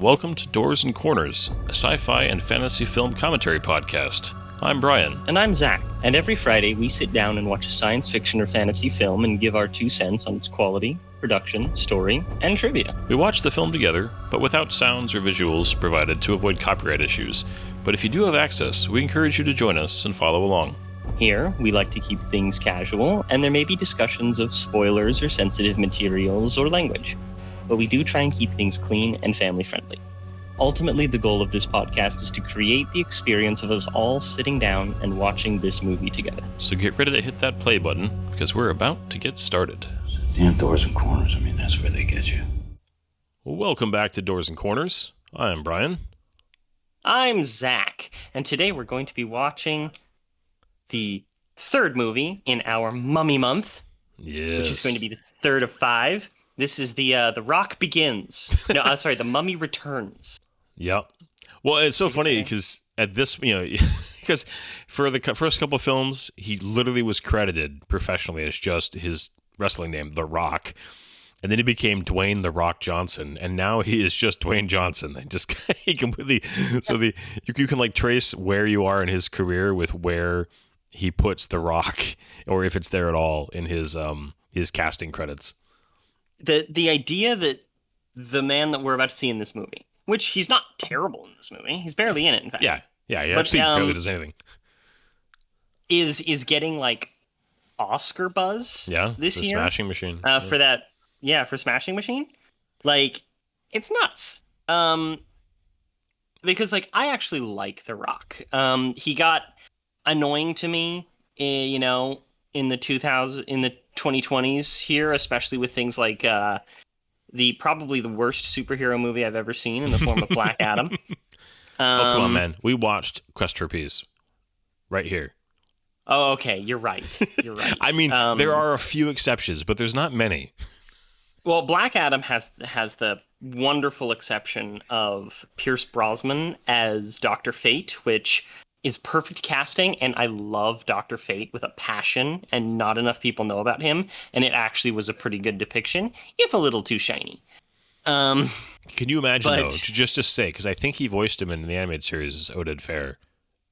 welcome to Doors and Corners, a sci-fi and fantasy film commentary podcast. I'm Brian. And I'm Zach. And every Friday we sit down and watch a science fiction or fantasy film and give our 2 cents on its quality, production, story, and trivia. We watch the film together, but without sounds or visuals provided to avoid copyright issues. But if you do have access, we encourage you to join us and follow along. Here, we like to keep things casual, and there may be discussions of spoilers or sensitive materials or language. But we do try and keep things clean and family-friendly. Ultimately, the goal of this podcast is to create the experience of us all sitting down and watching this movie together. So get ready to hit that play button, because we're about to get started. Damn Doors and Corners, I mean, that's where they get you. Welcome back to Doors and Corners. I'm Brian. I'm Zach, and today we're going to be watching the third movie in our Mummy Month, Yes. which is going to be the third of 5. This is the Rock Begins. No, sorry, The Mummy Returns. Yep. Well, it's so funny because at this, because for the first couple of films, he literally was credited professionally as just his wrestling name, The Rock. And then he became Dwayne The Rock Johnson, and now he is just Dwayne Johnson. They just he completely you can like trace where you are in his career with where he puts The Rock, or if it's there at all in his casting credits. The idea that the man that we're about to see in this movie, which he's not terrible in this movie, he's barely in it, in fact. Yeah, he actually barely does anything. Is getting like Oscar buzz this year. Smashing Machine. For that, for Smashing Machine. Like, it's nuts. Because like I actually like The Rock. He got annoying to me, in the 2020s here, especially with things like probably the worst superhero movie I've ever seen in the form of Black Adam. Oh, come on, man. We watched Quest for Peace right here. Oh, okay. You're right. I mean, there are a few exceptions, but there's not many. Well, Black Adam has the wonderful exception of Pierce Brosnan as Dr. Fate, which is perfect casting, and I love Dr. Fate with a passion, and not enough people know about him, and it actually was a pretty good depiction, if a little too shiny. Can you imagine, though, just to say, because I think he voiced him in the animated series as Oded Fehr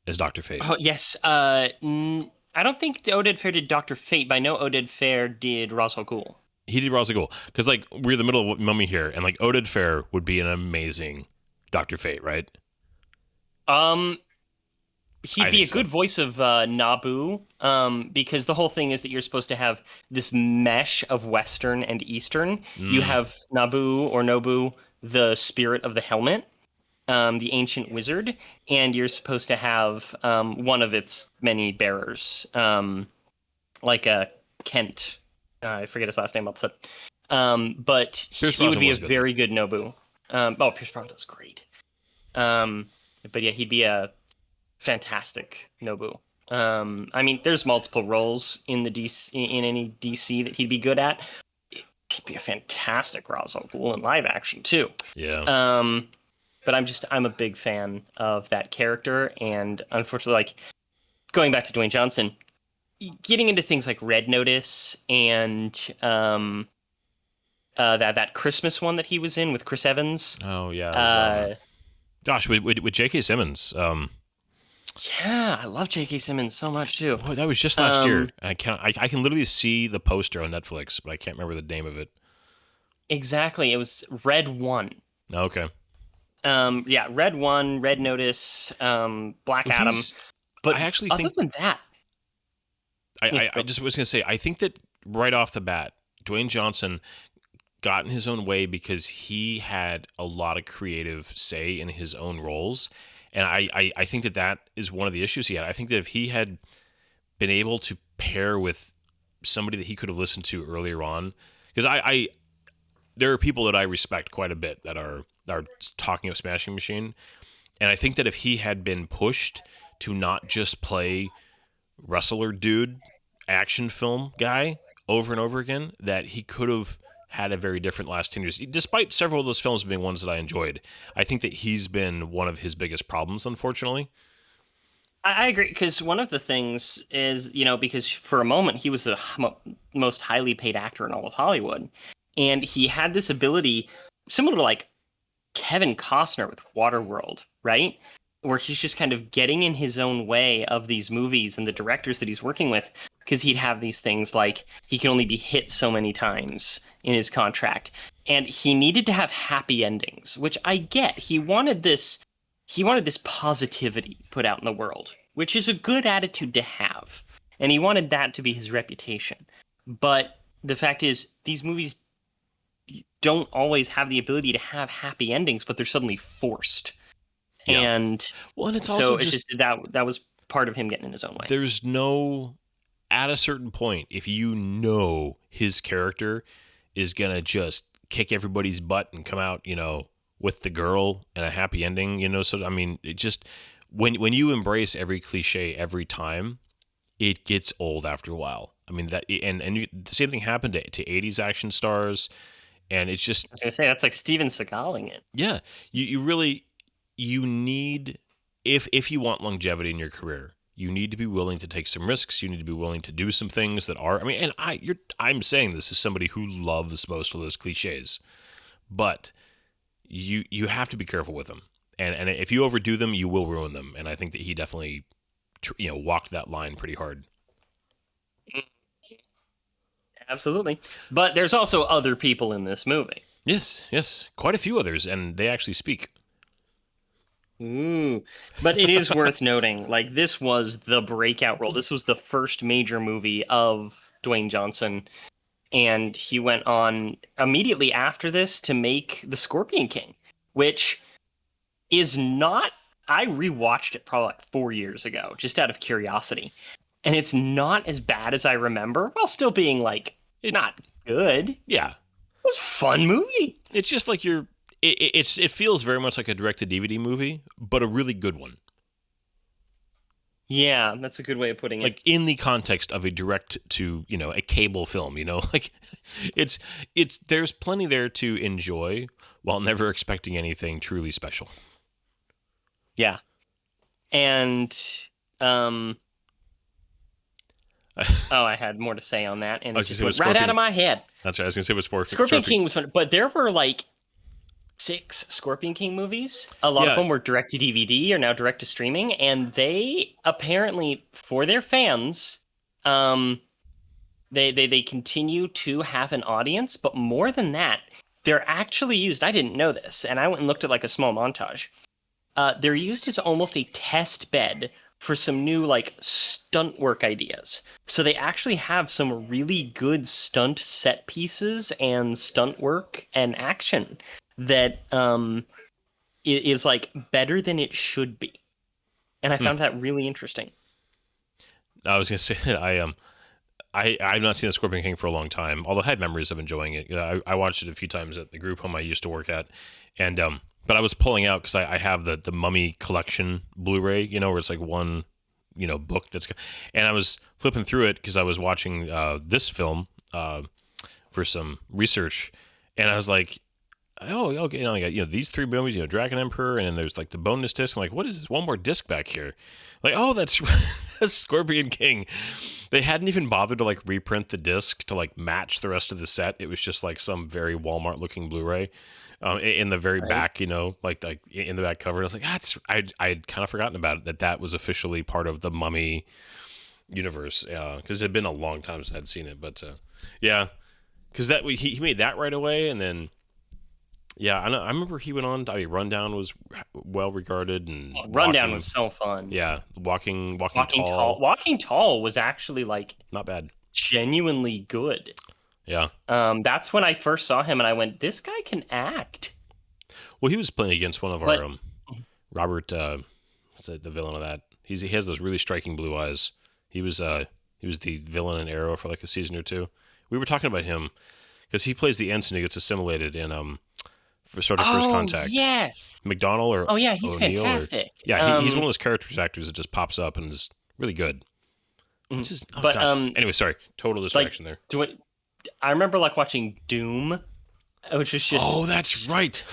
as Dr. Fate. Oh, yes. I don't think Oded Fehr did Dr. Fate, but I know Oded Fehr did Ra's al Ghul. He did Ra's al Ghul, because like we're in the middle of Mummy here, and like Oded Fehr would be an amazing Dr. Fate, right? He'd be a good voice of Naboo, because the whole thing is that you're supposed to have this mesh of Western and Eastern. You have Nobu, the spirit of the helmet, the ancient wizard, and you're supposed to have one of its many bearers, like a Kent. I forget his last name off the sudden. But he would be a very good Nobu. Pierce Brosnan was great. But yeah, he'd be a fantastic Nobu. I mean, there's multiple roles in any DC that he'd be good at. He'd be a fantastic Ra's al Ghul in live action too. Yeah. But I'm a big fan of that character, and unfortunately, like going back to Dwayne Johnson, getting into things like Red Notice and that Christmas one that he was in with Chris Evans. Oh yeah. With J.K. Simmons. Yeah, I love J.K. Simmons so much too. Boy, that was just last year. I can literally see the poster on Netflix, but I can't remember the name of it. Exactly, it was Red 1. Okay. Red 1, Red Notice, Black Adam. But I actually think, other than that, I just was gonna say, I think that right off the bat, Dwayne Johnson got in his own way because he had a lot of creative say in his own roles. And I think that is one of the issues he had. I think that if he had been able to pair with somebody that he could have listened to earlier on, because there are people that I respect quite a bit that are talking of Smashing Machine, and I think that if he had been pushed to not just play wrestler dude, action film guy over and over again, that he could have had a very different last 10 years. Despite several of those films being ones that I enjoyed, I think that he's been one of his biggest problems, unfortunately. I agree, because one of the things is, because for a moment he was the most highly paid actor in all of Hollywood, and he had this ability, similar to like Kevin Costner with Waterworld, right? Where he's just kind of getting in his own way of these movies and the directors that he's working with, because he'd have these things like he can only be hit so many times in his contract. And he needed to have happy endings, which I get. He wanted this positivity put out in the world, which is a good attitude to have. And he wanted that to be his reputation. But the fact is, these movies don't always have the ability to have happy endings, but they're suddenly forced. Yeah. And it's also just that was part of him getting in his own way. There's no, at a certain point, if you know his character is gonna just kick everybody's butt and come out, with the girl and a happy ending, so I mean, it just when you embrace every cliche every time, it gets old after a while. I mean that, the same thing happened to 80s action stars, and it's just, I was gonna say, that's like Steven Seagaling it. Yeah, you really, you need, if you want longevity in your career, you need to be willing to take some risks. You need to be willing to do some things that are, I mean, and I'm saying this as somebody who loves most of those cliches, but you have to be careful with them. And if you overdo them, you will ruin them. And I think that he definitely, walked that line pretty hard. Absolutely. But there's also other people in this movie. Yes. Quite a few others, and they actually speak. Ooh. But it is worth noting, like, this was the breakout role. This was the first major movie of Dwayne Johnson. And he went on immediately after this to make The Scorpion King, which is not... I rewatched it probably like 4 years ago, just out of curiosity. And it's not as bad as I remember, while still being, like, not good. Yeah. It was a fun movie. It's just like it feels very much like a direct-to-DVD movie, but a really good one. Yeah, that's a good way of putting it. Like, in the context of a direct to, a cable film, like it's there's plenty there to enjoy while never expecting anything truly special. Yeah. And I had more to say on that, and it just went right out of my head. That's right. I was gonna say it was Scorpion King was fun, but there were like 6 Scorpion King movies. A lot of them were direct to DVD or now direct to streaming, and they apparently, for their fans, they continue to have an audience. But more than that, they're actually used. I didn't know this, and I went and looked at like a small montage. They're used as almost a test bed for some new like stunt work ideas. So they actually have some really good stunt set pieces and stunt work and action that is like better than it should be. And I found that really interesting. I was gonna say that I've not seen The Scorpion King for a long time, although I had memories of enjoying it. I watched it a few times at the group home I used to work at, and but I was pulling out because I have the Mummy collection Blu-ray, where it's like one, book and I was flipping through it because I was watching this film for some research, and I was like, oh, okay, I got these 3 movies, Dragon Emperor, and then there's like the bonus disc. I'm like, what is this? One more disc back here. Like, oh, that's Scorpion King. They hadn't even bothered to like reprint the disc to like match the rest of the set. It was just like some very Walmart looking Blu-ray. In the very back, like in the back cover. I was like, I'd kind of forgotten about it, that was officially part of the Mummy universe, because it had been a long time since I'd seen it. But yeah, because he made that right away, and then I remember he went on. Rundown was well regarded, and Rundown was so fun. Yeah, Walking Tall. Walking Tall was actually like not bad, genuinely good. Yeah. That's when I first saw him, and I went, "This guy can act." Well, he was playing against one of our Robert, what's the villain of that? He has those really striking blue eyes. He was the villain in Arrow for like a season or 2. We were talking about him because he plays the ensign who gets assimilated in for sort of First Contact. Yes. McDonnell or he's O'Neill fantastic. He's one of those characters actors that just pops up and is really good. Which is, anyway, sorry, total distraction there. I remember like watching Doom, which was just... Oh, that's right.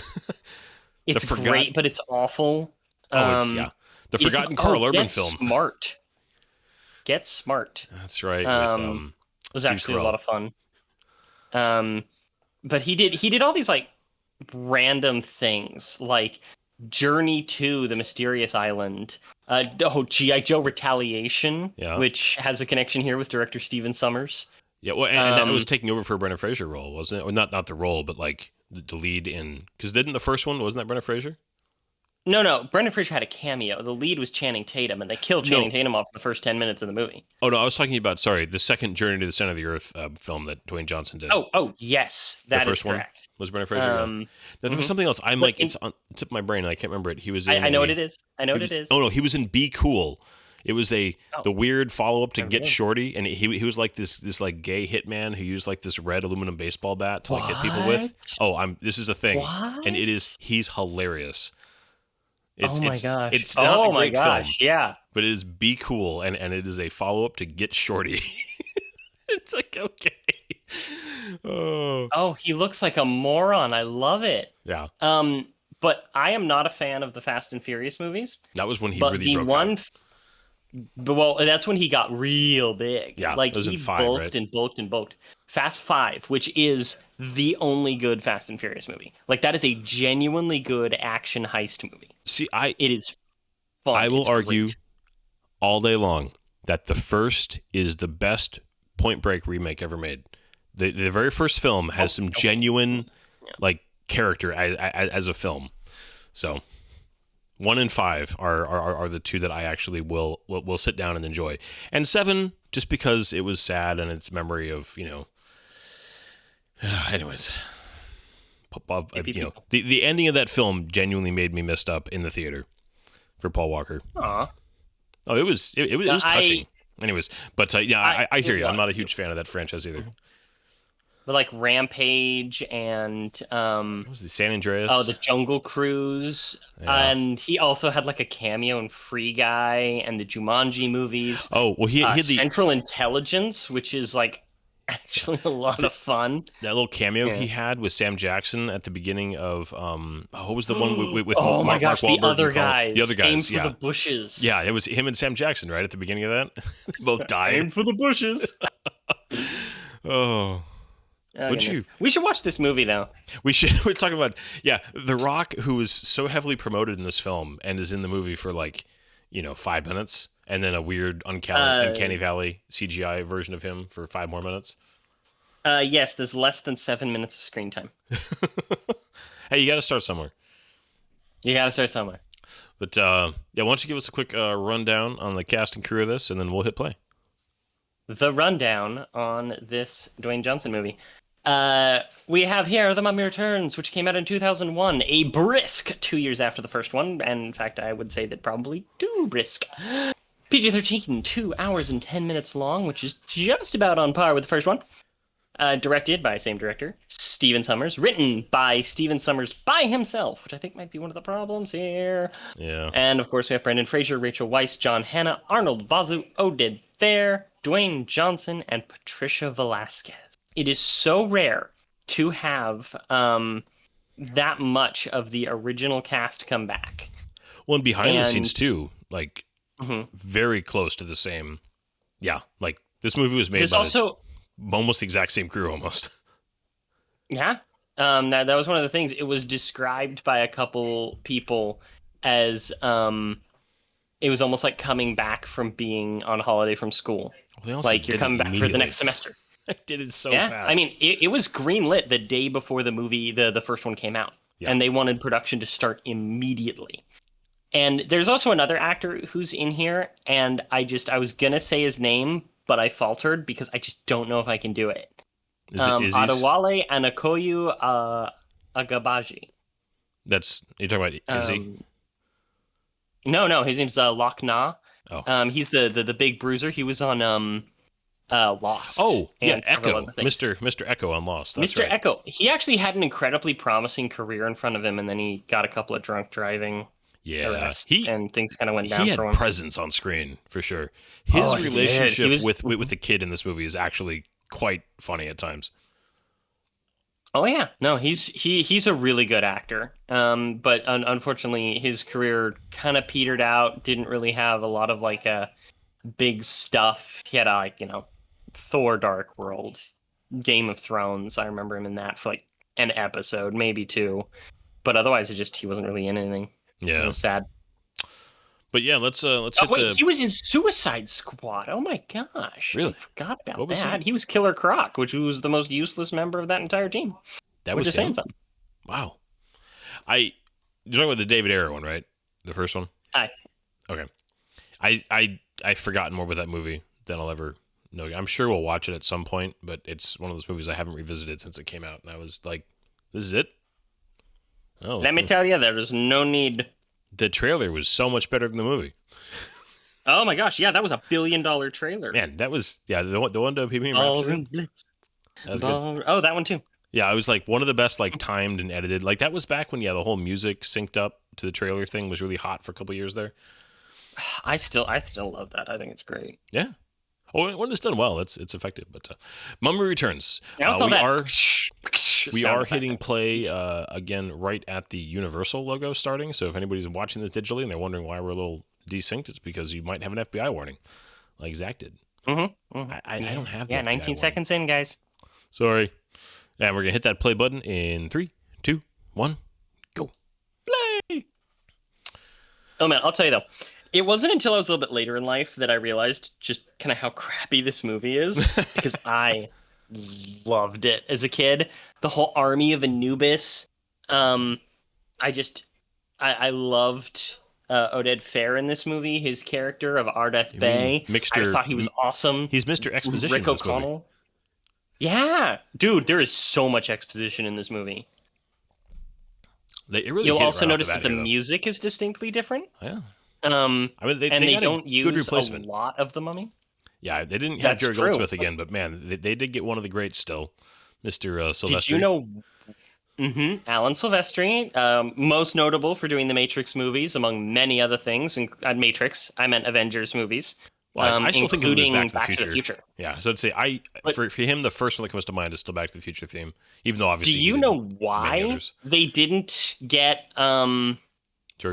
It's great, but it's awful. The forgotten Carl Urban film. Smart. Get Smart. That's right. It was actually a lot of fun. But he did all these like random things like Journey to the Mysterious Island, G.I. Joe Retaliation, Yeah. which has a connection here with director Steven Sommers. Yeah, well, and that was taking over for a Brendan Fraser role, wasn't it? Or not the role, but like the lead in, because didn't the first one, wasn't that Brendan Fraser? No, Brendan Fraser had a cameo. The lead was Channing Tatum, and they killed Channing Tatum off the first 10 minutes of the movie. Oh no, I was talking about the second Journey to the Center of the Earth film that Dwayne Johnson did. Oh, yes, that is correct. One was Brendan Fraser. There was something else. I'm like, it's on the tip of my brain, and I can't remember it. He was in. I know what it is. I know what it is. Oh no, he was in Be Cool. It was the weird follow up to Get Shorty, and he was like this like gay hitman who used like this red aluminum baseball bat to like hit people with. Oh, this is a thing, and he's hilarious. Oh my gosh! It's not a great film, yeah. but it is Be Cool, and it is a follow up to Get Shorty. It's like, okay. Oh, he looks like a moron. I love it. Yeah. But I am not a fan of the Fast and Furious movies. That was when he really broke out. But well, that's when he got real big. Yeah, like it was he in 5, bulked right? and bulked and bulked. Fast 5, which is the only good Fast and Furious movie. Like that is a genuinely good action heist movie. See, it is fun. I will argue great. all day long that the first is the best Point Break remake ever made. The very first film has some genuine like character as a film. So 1 and 5 are the two that I actually will sit down and enjoy. And 7, just because it was sad and it's memory of, anyways. The ending of that film genuinely made me messed up in the theater for Paul Walker. Aw. Oh, it was touching. Anyways, but I hear you. I'm not a huge fan of that franchise either. But like Rampage and what was the San Andreas? Oh, the Jungle Cruise, and he also had like a cameo in Free Guy and the Jumanji movies. Oh, well, he had the Central Intelligence, which is like actually a lot of fun. That little cameo he had with Sam Jackson at the beginning of what was the one with oh my gosh, Mark Wahlberg the other guys, Aim for yeah. the Bushes. Yeah, it was him and Sam Jackson right at the beginning of that. They both died. Aim for the bushes. Oh. We should watch this movie though. We should. We're talking about The Rock, who is so heavily promoted in this film and is in the movie for 5 minutes, and then a weird uncanny valley CGI version of him for 5 more minutes. Yes, there's less than 7 minutes of screen time. Hey, you got to start somewhere. But why don't you give us a quick rundown on the cast and crew of this, and then we'll hit play. The rundown on this Dwayne Johnson movie. We have here The Mummy Returns, which came out in 2001, a brisk 2 years after the first one, and in fact, I would say that probably too brisk. PG-13, 2 hours and 10 minutes long, which is just about on par with the first one. Directed by same director, Steven Sommers. Written by Steven Sommers by himself, which I think might be one of the problems here. Yeah. And of course, we have Brendan Fraser, Rachel Weisz, John Hannah, Arnold Vosloo, Oded Fehr, Dwayne Johnson, and Patricia Velasquez. It is so rare to have that much of the original cast come back. Well, and behind the scenes too, very close to the same. Yeah, like this movie was made by almost the exact same crew, almost. Yeah, that was one of the things. It was described by a couple people as it was almost like coming back from being on holiday from school. Well, like you're coming back for the next semester. I did it so fast. I mean, it was greenlit the day before the movie, the first one came out. Yeah. And they wanted production to start immediately. And there's also another actor who's in here, and I was going to say his name, but I faltered because I just don't know if I can do it. Adewale Anakoyu Agabaji. You're talking about Izzy? No, his name's Loch Na. Oh. He's the big bruiser. He was on Lost. Oh, yeah, Echo. Mr. Echo on Lost. That's Mr. right. Echo. He actually had an incredibly promising career in front of him, and then he got a couple of drunk driving arrests, and things kind of went down for him. He had presence on screen, for sure. His relationship with the kid in this movie is actually quite funny at times. Oh yeah, no, he's a really good actor. But unfortunately, his career kind of petered out. Didn't really have a lot of big stuff. He had Thor: Dark World, Game of Thrones. I remember him in that for an episode, maybe 2, but otherwise he wasn't really in anything. Yeah, it was sad. But yeah, let's hit he was in Suicide Squad. Oh my gosh, really? I forgot about What was that. He was Killer Croc, which was the most useless member of that entire team. That We're was just saying something. Wow. You're talking about the David Ayer one, right? The first one? Aye. Okay. I've forgotten more about that movie than I'll ever know. I'm sure we'll watch it at some point, but it's one of those movies I haven't revisited since it came out, and I was like, this is it? Oh. Let me tell you, there's no need. The trailer was so much better than the movie. Oh my gosh, yeah, that was a $1 billion trailer. Man, that was, the one to Bohemian Rhapsody. That was good. Oh, that one too. Yeah, it was like one of the best, like, timed and edited. Like, that was back when, the whole music synced up to the trailer thing was really hot for a couple years there. I still love that. I think it's great. Yeah. Oh, when it's done well, it's effective. But Mummy Returns. Now it's all we are hitting play again right at the Universal logo starting. So if anybody's watching this digitally and they're wondering why we're a little desynced, it's because you might have an FBI warning, like Zach did. Mm-hmm. Mm-hmm. I don't have that. Yeah, 19 seconds in, guys. Sorry. And we're gonna hit that play button in 3, 2, 1, go. Play. Oh man, I'll tell you though. It wasn't until I was a little bit later in life that I realized just kind of how crappy this movie is, because I loved it as a kid. The whole army of Anubis. I loved Oded Fehr in this movie. His character of Ardeth Bay. I just thought he was awesome. He's Mr. Exposition. Rick O'Connell. Yeah, dude, there is so much exposition in this movie. You'll also notice that the music is distinctly different. Yeah. I mean, they don't use a lot of the Mummy. Yeah, they didn't have Jerry Goldsmith again, but man, they did get one of the greats still, Mr. Silvestri. Did you know? Alan Silvestri, most notable for doing the Matrix movies, among many other things. Matrix, I meant Avengers movies. Well, I still think of him as Back to the Future. Future. Yeah, so I'd say for him, the first one that comes to mind is still Back to the Future theme, even though obviously. Do you know why they didn't get Jerry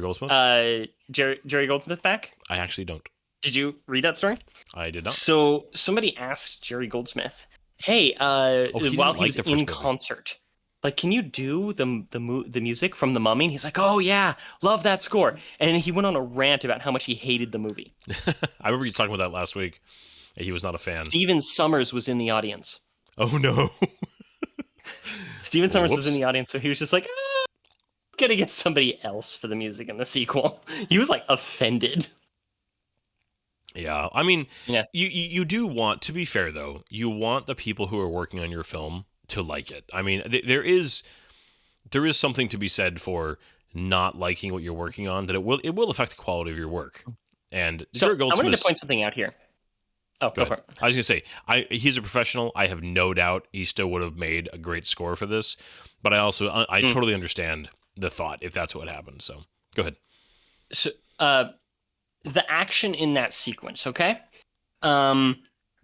Goldsmith? Jerry Goldsmith back? I actually don't. Did you read that story? I did not. So somebody asked Jerry Goldsmith, "Hey, while he was in concert, like, can you do the music from The Mummy?" And he's like, "Oh yeah, love that score." And he went on a rant about how much he hated the movie. I remember you talking about that last week. He was not a fan. Stephen Sommers was in the audience. Oh no. Stephen Sommers was in the audience, so he was just like, I'm gonna get somebody else for the music in the sequel. He was like offended. Yeah, I mean, yeah. You do want, to be fair though, you want the people who are working on your film to like it. I mean, there is something to be said for not liking what you're working on, that it will affect the quality of your work. And so I wanted to point something out here. Oh, go for it. I was gonna say, he's a professional. I have no doubt he still would have made a great score for this, but I totally understand the thought if that's what happened. So go ahead. So the action in that sequence, okay, there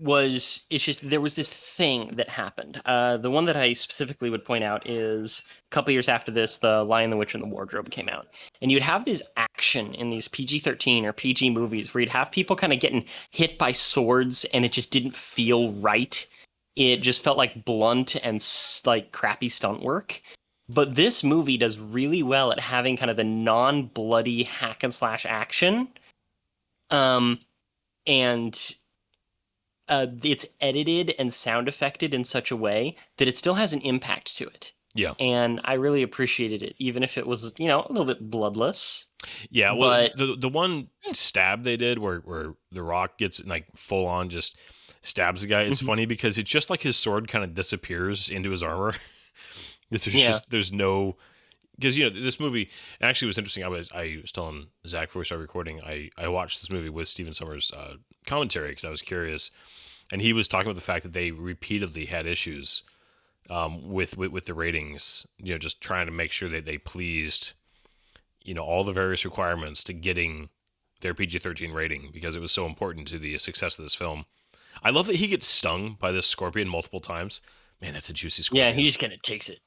was this thing that happened. The one that I specifically would point out is a couple years after this, The Lion, the Witch, and the Wardrobe came out. And you'd have this action in these PG-13 or PG movies where you'd have people kind of getting hit by swords and it just didn't feel right. It just felt like blunt and like crappy stunt work. But this movie does really well at having kind of the non-bloody hack and slash action. And it's edited and sound affected in such a way that it still has an impact to it. Yeah. And I really appreciated it, even if it was, a little bit bloodless. Yeah, well, but the one stab they did where The Rock gets like full on just stabs the guy, it's funny because it's just like his sword kind of disappears into his armor. There's no, because this movie actually was interesting. I was telling Zach before we started recording, I watched this movie with Stephen Sommers' commentary because I was curious, and he was talking about the fact that they repeatedly had issues with the ratings, just trying to make sure that they pleased all the various requirements to getting their PG-13 rating, because it was so important to the success of this film. I love that he gets stung by this scorpion multiple times. Man, that's a juicy scorpion. Yeah, he just kind of takes it.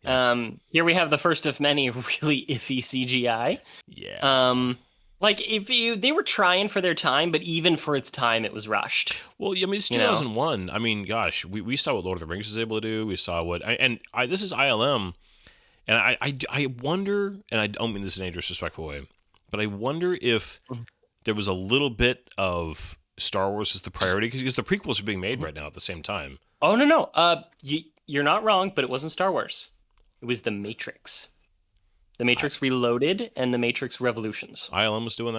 Yeah. Here we have the first of many really iffy CGI. Yeah. Like they were trying for their time, but even for its time, it was rushed. Well, I mean, it's 2001. I mean, gosh, we saw what Lord of the Rings was able to do. We saw this is ILM, and I wonder, and I don't mean this in a disrespectful way, but I wonder if there was a little bit of Star Wars as the priority because the prequels are being made right now at the same time. Oh no. You're not wrong, but it wasn't Star Wars. It was The Matrix. The Matrix Reloaded and The Matrix Revolutions. ILM was doing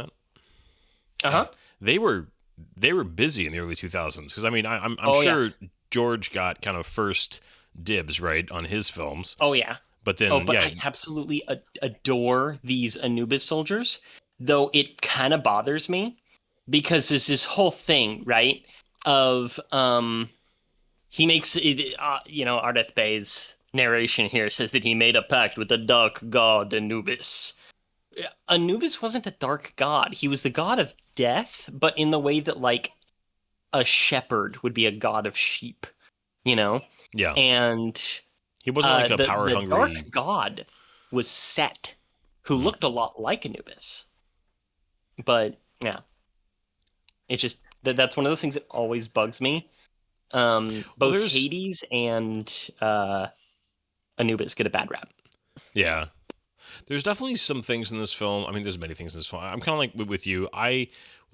that. They were busy in the early 2000s because I mean I'm sure George got kind of first dibs right on his films. Oh yeah. But then I absolutely adore these Anubis soldiers, though it kind of bothers me because there's this whole thing, right? Of he makes Ardeth Bay's narration here says that he made a pact with the dark god Anubis. Anubis wasn't a dark god. He was the god of death, but in the way that like a shepherd would be a god of sheep, you know? Yeah. And he wasn't like a power hungry. The dark god was Set, who looked a lot like Anubis. But yeah. It just that's one of those things that always bugs me. Both Hades and Anubis get a bad rap. Yeah. There's definitely some things in this film. I mean, there's many things in this film. I'm kind of like with you. When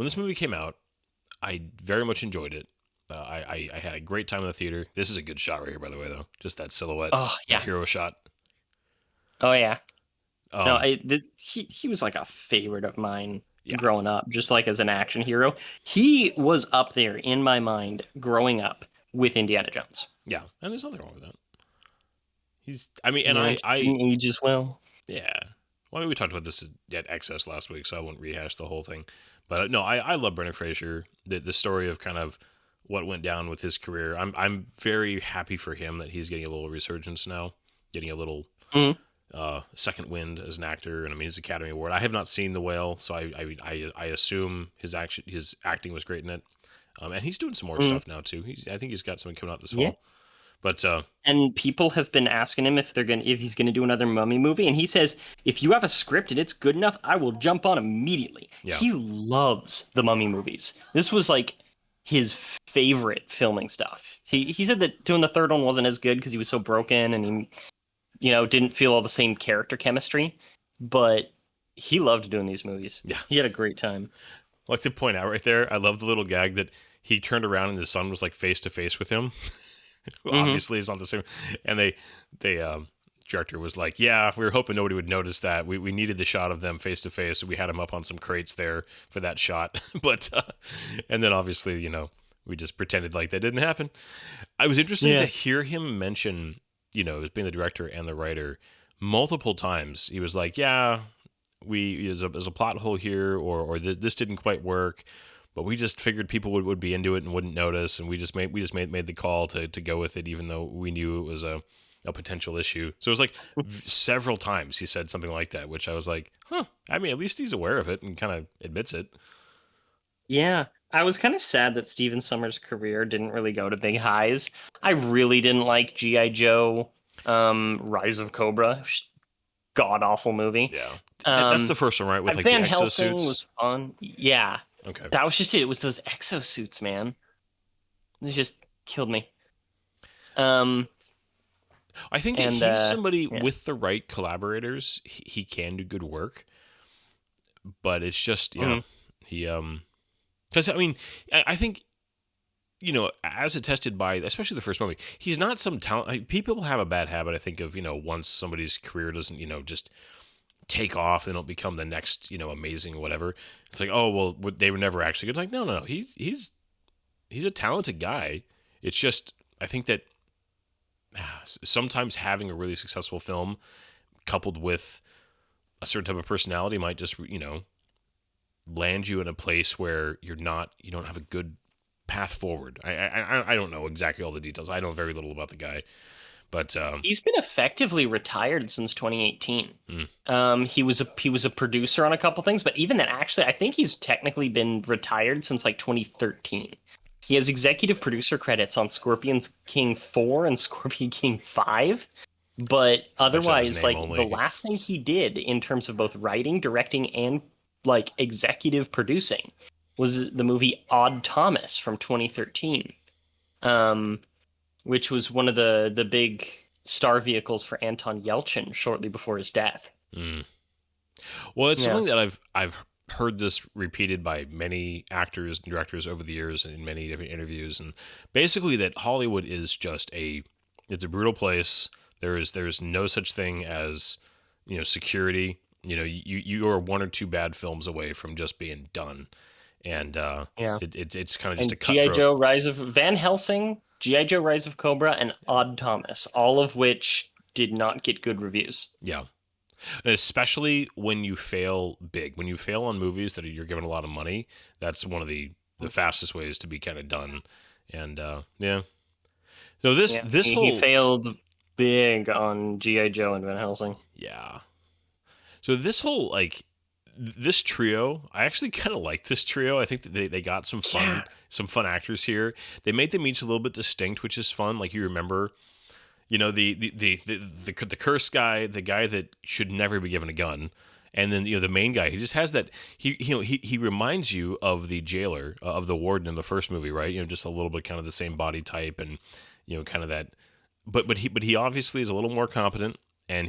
this movie came out, I very much enjoyed it. I had a great time in the theater. This is a good shot right here, by the way, though. Just that silhouette. Oh, yeah. Hero shot. Oh, yeah. He was like a favorite of mine growing up, just like as an action hero. He was up there in my mind growing up with Indiana Jones. Yeah, and there's nothing wrong with that. I age as well. Yeah. Well, I mean, we talked about this at excess last week, so I won't rehash the whole thing. But no, I love Brendan Fraser. The story of kind of what went down with his career. I'm very happy for him that he's getting a little resurgence now, getting a little second wind as an actor, and I mean his Academy Award. I have not seen The Whale, so I assume his acting was great in it, and he's doing some more stuff now too. I think he's got something coming out this fall. Yeah. But and people have been asking him if he's gonna do another Mummy movie, and he says, if you have a script and it's good enough, I will jump on immediately. Yeah. He loves the Mummy movies. This was like his favorite filming stuff. He said that doing the third one wasn't as good because he was so broken and he didn't feel all the same character chemistry, but he loved doing these movies. Yeah, he had a great time. I'd like to point out right there, I love the little gag that he turned around and the son was like face to face with him. Obviously is not the same, and they director was like, yeah, we were hoping nobody would notice that we needed the shot of them face to face, so we had him up on some crates there for that shot. But and then obviously we just pretended like that didn't happen. I was interested to hear him mention as being the director and the writer multiple times. He was like, yeah, there's a plot hole here, or this didn't quite work. But we just figured people would be into it and wouldn't notice, and we just made the call to go with it, even though we knew it was a potential issue. So it was like several times he said something like that, which I was like, huh. I mean, at least he's aware of it and kind of admits it. Yeah, I was kind of sad that Stephen Sommers' career didn't really go to big highs. I really didn't like G.I. Joe, Rise of Cobra. God awful movie. Yeah, that's the first one, right? With like Van the Helsing exosuits. was fun. Yeah. Okay. That was just it. It was those exosuits, man. It just killed me. I think he's somebody with the right collaborators. He can do good work, but it's just he because I mean I think as attested by especially the first movie, he's not some talent. People have a bad habit, I think, of once somebody's career doesn't just take off, they don't become the next amazing whatever. It's like, oh well, they were never actually good. Like no, he's a talented guy. It's just I think that sometimes having a really successful film coupled with a certain type of personality might just land you in a place where you don't have a good path forward. I don't know exactly all the details. I know very little about the guy. But he's been effectively retired since 2018. He was a producer on a couple things, but even then, actually, I think he's technically been retired since like 2013. He has executive producer credits on Scorpion King 4 and Scorpion King 5, but otherwise, like only. The last thing he did in terms of both writing, directing, and like executive producing was the movie Odd Thomas from 2013, which was one of the big star vehicles for Anton Yelchin shortly before his death. Well, it's something that I've heard this repeated by many actors and directors over the years in many different interviews, and basically that Hollywood is just it's a brutal place. There's no such thing as, security. You are one or two bad films away from just being done, and it's kind of just a cutthroat. G.I. Joe: Rise of Van Helsing, G.I. Joe: Rise of Cobra, and Odd Thomas, all of which did not get good reviews. Yeah. And especially when you fail big, when you fail on movies that you're given a lot of money, that's one of the fastest ways to be kind of done. And so he failed big on G.I. Joe and Van Helsing. Yeah. So this trio, I actually kind of like this trio. I think that they got some fun actors here. They made them each a little bit distinct, which is fun. Like, you remember, the curse guy, the guy that should never be given a gun, and then the main guy. He just has that. He reminds you of the jailer, of the warden in the first movie, right? Just a little bit kind of the same body type, and kind of that. But he obviously is a little more competent, and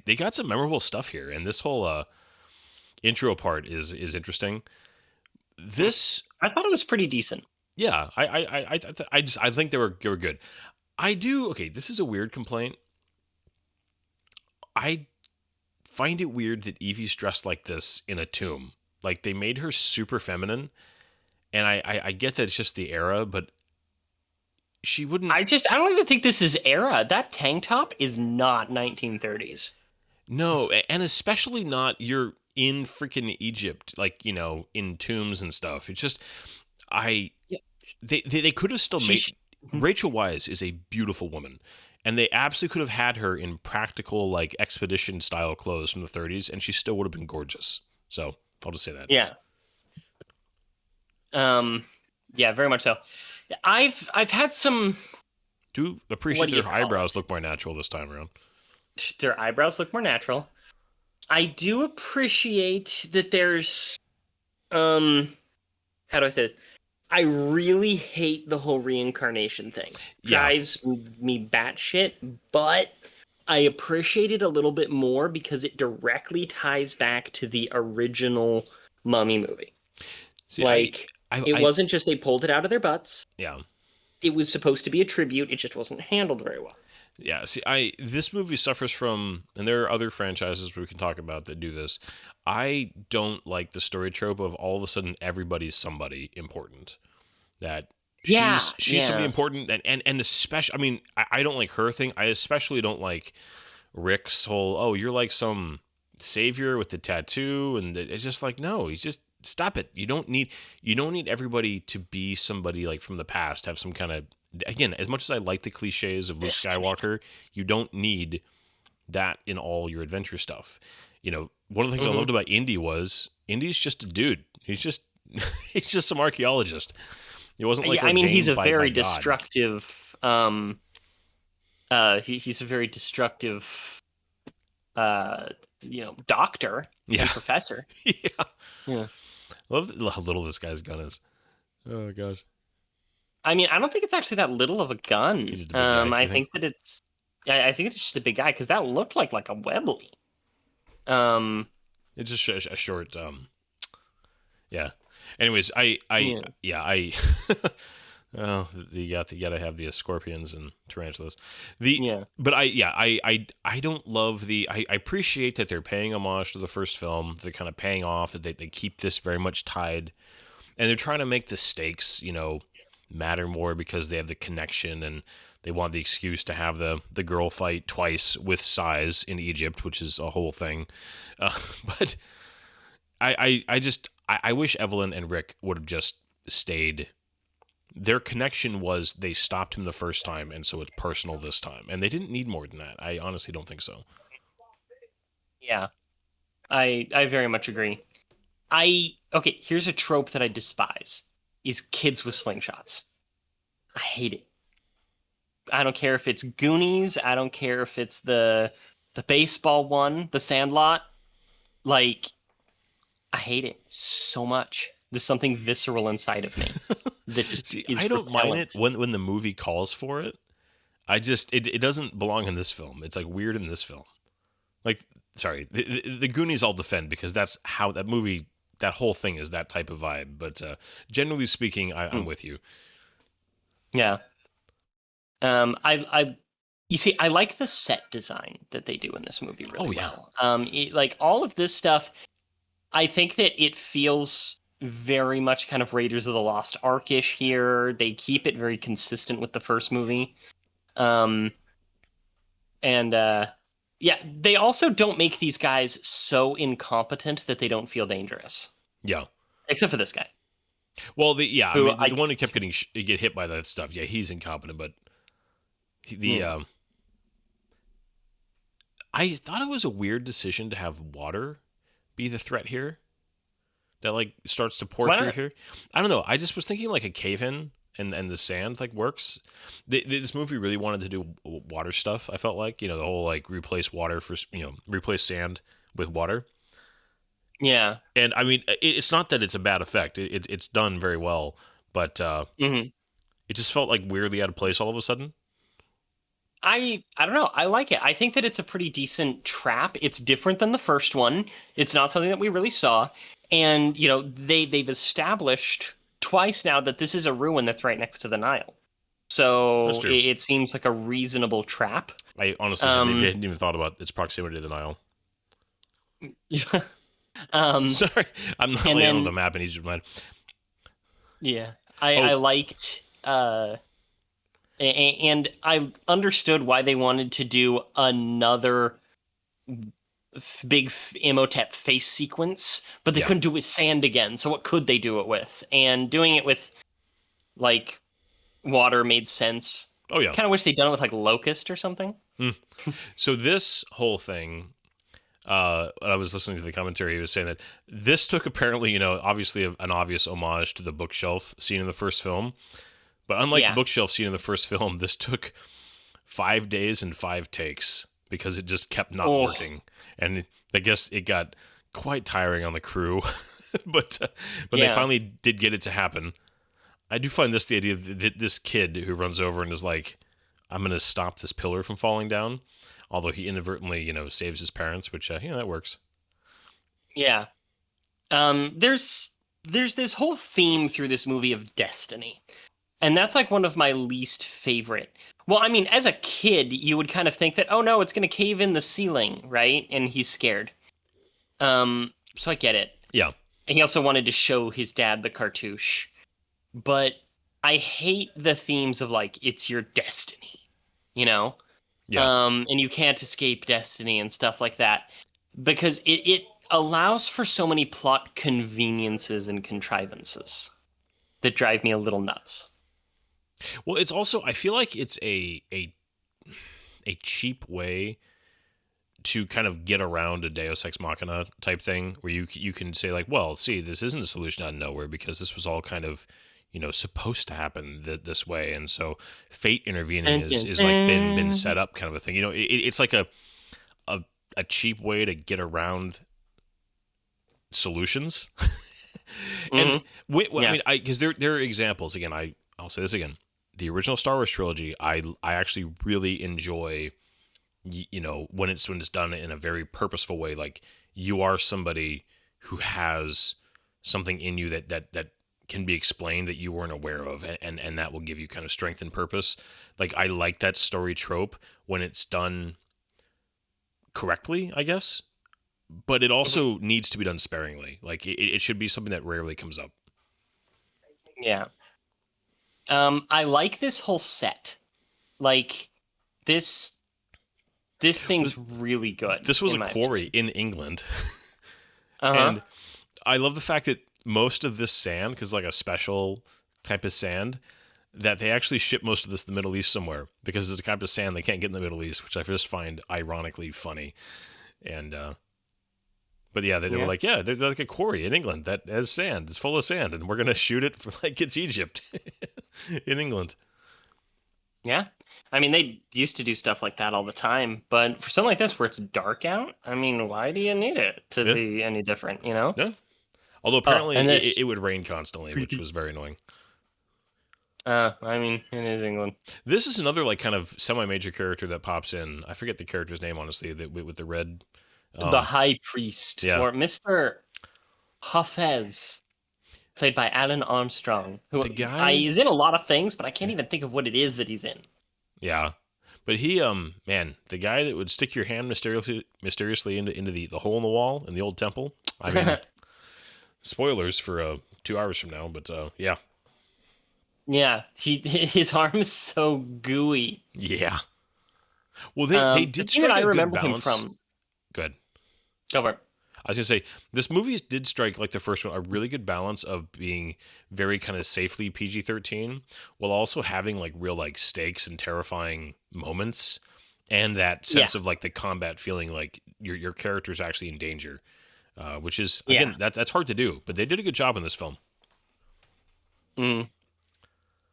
they got some memorable stuff here, and this whole intro part is interesting. I thought it was pretty decent. Yeah, I think they were good. Okay, this is a weird complaint. I find it weird that Evie's dressed like this in a tomb. Like, they made her super feminine, and I get that it's just the era, but she wouldn't... I don't even think this is era. That tank top is not 1930s. No, and especially not you're in freaking Egypt, like, in tombs and stuff. It's just, they could have still made... Rachel Weisz is a beautiful woman, and they absolutely could have had her in practical, like, expedition style clothes from the 30s, and she still would have been gorgeous. So I'll just say that. Yeah. Yeah, very much so. I've had some. Do appreciate their eyebrows look more natural this time around. Their eyebrows look more natural. I do appreciate that there's, how do I say this? I really hate the whole reincarnation thing. Drives me batshit, but I appreciate it a little bit more because it directly ties back to the original Mummy movie. See, it wasn't just they pulled it out of their butts. Yeah. It was supposed to be a tribute. It just wasn't handled very well. Yeah, see, this movie suffers from, and there are other franchises we can talk about that do this. I don't like the story trope of all of a sudden everybody's somebody important. That she's somebody important, and especially, I mean, I don't like her thing. I especially don't like Rick's whole, you're like some savior with the tattoo, and it's just like, no, he's just, stop it. You don't need everybody to be somebody like from the past, have some kind of, again, as much as I like the cliches of Luke Skywalker, you don't need that in all your adventure stuff. One of the things I loved about Indy's just a dude. He's just some archaeologist. It wasn't like, he's a very destructive. He's a very destructive. Doctor and professor. Yeah. Love how little this guy's gun is. Oh gosh. I mean, I don't think it's actually that little of a gun. He's just a big guy, I think it's just a big guy because that looked like a Webley. It's just a short. Yeah. Anyways, you gotta have the scorpions and tarantulas. But I don't love I appreciate that they're paying homage to the first film. They're kind of paying off that they keep this very much tied, and they're trying to make the stakes, matter more because they have the connection and they want the excuse to have the girl fight twice with size in Egypt, which is a whole thing. But I wish Evelyn and Rick would have just stayed. Their connection was they stopped him the first time, and so it's personal this time. And they didn't need more than that. I honestly don't think so. Yeah, I very much agree. Here's a trope that I despise, is kids with slingshots. I hate it. I don't care if it's Goonies. I don't care if it's the baseball one, The Sandlot. Like, I hate it so much. There's something visceral inside of me that just See, is I don't mind it repellent. when the movie calls for it. It doesn't belong in this film. It's like weird in this film. Like, sorry, the Goonies I'll defend because that's how that movie, that whole thing is that type of vibe. But generally speaking, I'm with you. Yeah. You see, I like the set design that they do in this movie really well. Like all of this stuff, I think that it feels very much kind of Raiders of the Lost Ark-ish here. They keep it very consistent with the first movie. And yeah, they also don't make these guys so incompetent that they don't feel dangerous. Yeah. Except for this guy. Well, the one who kept get hit by that stuff. Yeah, he's incompetent, but I thought it was a weird decision to have water be the threat here. That like starts to pour through here. I don't know. I just was thinking like a cave-in and the sand like works. This movie really wanted to do water stuff. I felt like the whole like replace water for replace sand with water. Yeah. And I mean, it's not that it's a bad effect. It's done very well, but it just felt like weirdly out of place all of a sudden. I don't know. I like it. I think that it's a pretty decent trap. It's different than the first one. It's not something that we really saw. And, they've established twice now that this is a ruin that's right next to the Nile. So it seems like a reasonable trap. I honestly hadn't even thought about its proximity to the Nile. Sorry, I'm not laying on the map in Egypt, man. Yeah, I liked, and I understood why they wanted to do another big Imhotep face sequence, but they couldn't do it with sand again. So what could they do it with? And doing it with like water made sense. Oh yeah, kind of wish they'd done it with like locust or something. So this whole thing. When I was listening to the commentary, he was saying that this took apparently, obviously an obvious homage to the bookshelf scene in the first film. But unlike the bookshelf scene in the first film, this took 5 days and 5 takes because it just kept not working. And I guess it got quite tiring on the crew. but they finally did get it to happen. I do find the idea that this kid who runs over and is like, I'm going to stop this pillar from falling down. Although he inadvertently, saves his parents, which, that works. Yeah. There's this whole theme through this movie of destiny. And that's like one of my least favorite. Well, I mean, as a kid, you would kind of think that, oh no, it's going to cave in the ceiling, right? And he's scared. So I get it. Yeah. And he also wanted to show his dad the cartouche. But I hate the themes of like, it's your destiny, Yeah. And you can't escape destiny and stuff like that because it allows for so many plot conveniences and contrivances that drive me a little nuts. Well, it's also, I feel like it's a cheap way to kind of get around a Deus Ex Machina type thing where you can say like, well, see, this isn't a solution out of nowhere because this was all kind of supposed to happen this way, and so fate intervening is like been set up, kind of a thing. It's like a cheap way to get around solutions. And I mean, because there are examples. Again, I'll say this again: the original Star Wars trilogy, I actually really enjoy. When it's done in a very purposeful way, like you are somebody who has something in you that can be explained that you weren't aware of, and that will give you kind of strength and purpose. Like I like that story trope when it's done correctly, I guess, but it also needs to be done sparingly. Like it should be something that rarely comes up. Yeah. I like this whole set. Like this thing's really good. This was a quarry in England. And I love the fact that most of this sand, because like a special type of sand, that they actually ship most of this to the Middle East somewhere because it's a type of sand they can't get in the Middle East, which I just find ironically funny. And but yeah, they were like, they're like a quarry in England that has sand. It's full of sand, and we're gonna shoot it for like it's Egypt in England. Yeah. I mean, they used to do stuff like that all the time, but for something like this where it's dark out, I mean, why do you need it to be any different, Yeah. Although apparently and this, it would rain constantly, which was very annoying. I mean, it is England. This is another like kind of semi-major character that pops in. I forget the character's name, honestly, with the red. The High Priest, or Mr. Hafez, played by Alan Armstrong, who is in a lot of things, but I can't even think of what it is that he's in. Yeah. But he, man, the guy that would stick your hand mysteriously into the hole in the wall in the old temple. I mean, spoilers for 2 hours from now, but yeah. Yeah, his arm is so gooey. Yeah. Well, they did strike a good balance. Go ahead. Go for it. I was going to say, this movie did strike, like the first one, a really good balance of being very kind of safely PG-13 while also having like real like stakes and terrifying moments and that sense of like the combat feeling like your character's actually in danger, which is, again, that's hard to do, but they did a good job in this film.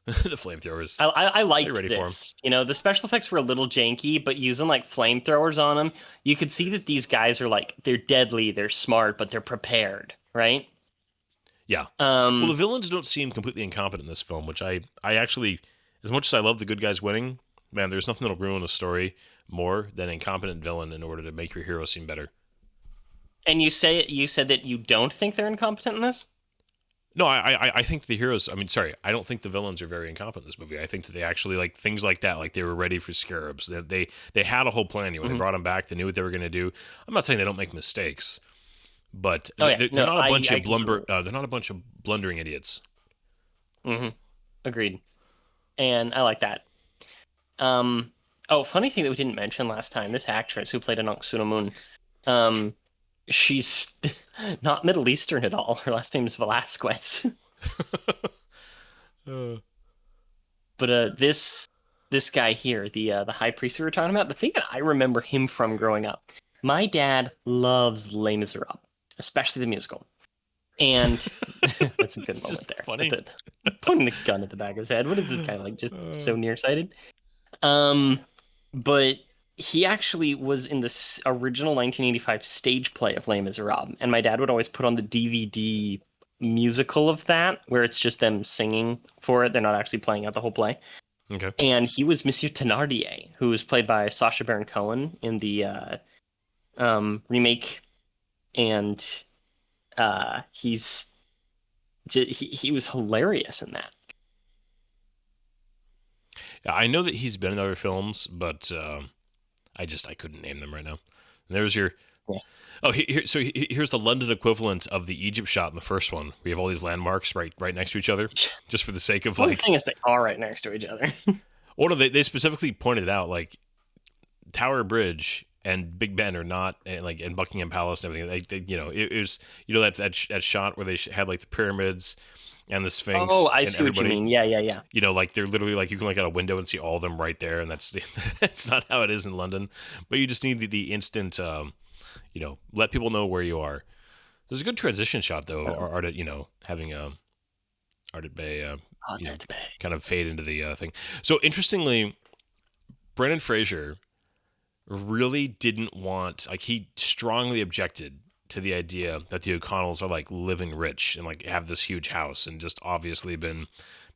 The flamethrowers. I liked this. You know, the special effects were a little janky, but using like flamethrowers on them, you could see that these guys are like, they're deadly, they're smart, but they're prepared, right? Yeah. Well, the villains don't seem completely incompetent in this film, which I actually, as much as I love the good guys winning, man, there's nothing that'll ruin a story more than an incompetent villain in order to make your hero seem better. And you said that you don't think they're incompetent in this? No, I think the heroes, I don't think the villains are very incompetent in this movie. I think that they actually, like, things like that, like they were ready for Scarabs. They had a whole plan. When they brought them back, they knew what they were going to do. I'm not saying they don't make mistakes, but they're not a bunch of blundering idiots. Mm-hmm. Agreed. And I like that. Funny thing that we didn't mention last time, this actress who played Anunk Sunamun, she's not Middle Eastern at all. Her last name is Velasquez. But this guy here, the High Priest we were talking about, the thing that I remember him from growing up, my dad loves Les Miserables, especially the musical. And that's a good moment there. Funny. Pointing the gun at the back of his head. What is this guy like? Just so nearsighted. But he actually was in the original 1985 stage play of Les Miserables, and my dad would always put on the DVD musical of that, where it's just them singing for it. They're not actually playing out the whole play. Okay. And he was Monsieur Thénardier, who was played by Sacha Baron Cohen in the remake, and he was hilarious in that. I know that he's been in other films, but I couldn't name them right now. And there's your... Yeah. Oh, here's the London equivalent of the Egypt shot in the first one. We have all these landmarks right next to each other, just for the sake of like... The thing is, they are right next to each other. Well, no, they specifically pointed out, like, Tower Bridge and Big Ben are not, and Buckingham Palace and everything. It was, that shot where they had, like, the pyramids and the Sphinx. Oh, I see what you mean. Yeah. Like, they're literally, like, you can look out a window and see all of them right there, and that's not how it is in London. But you just need the instant, let people know where you are. There's a good transition shot, though, Ardit, having Ardit Bay, kind of fade into the thing. So, interestingly, Brendan Fraser really didn't want, like, he strongly objected to the idea that the O'Connells are, like, living rich and, like, have this huge house and just obviously been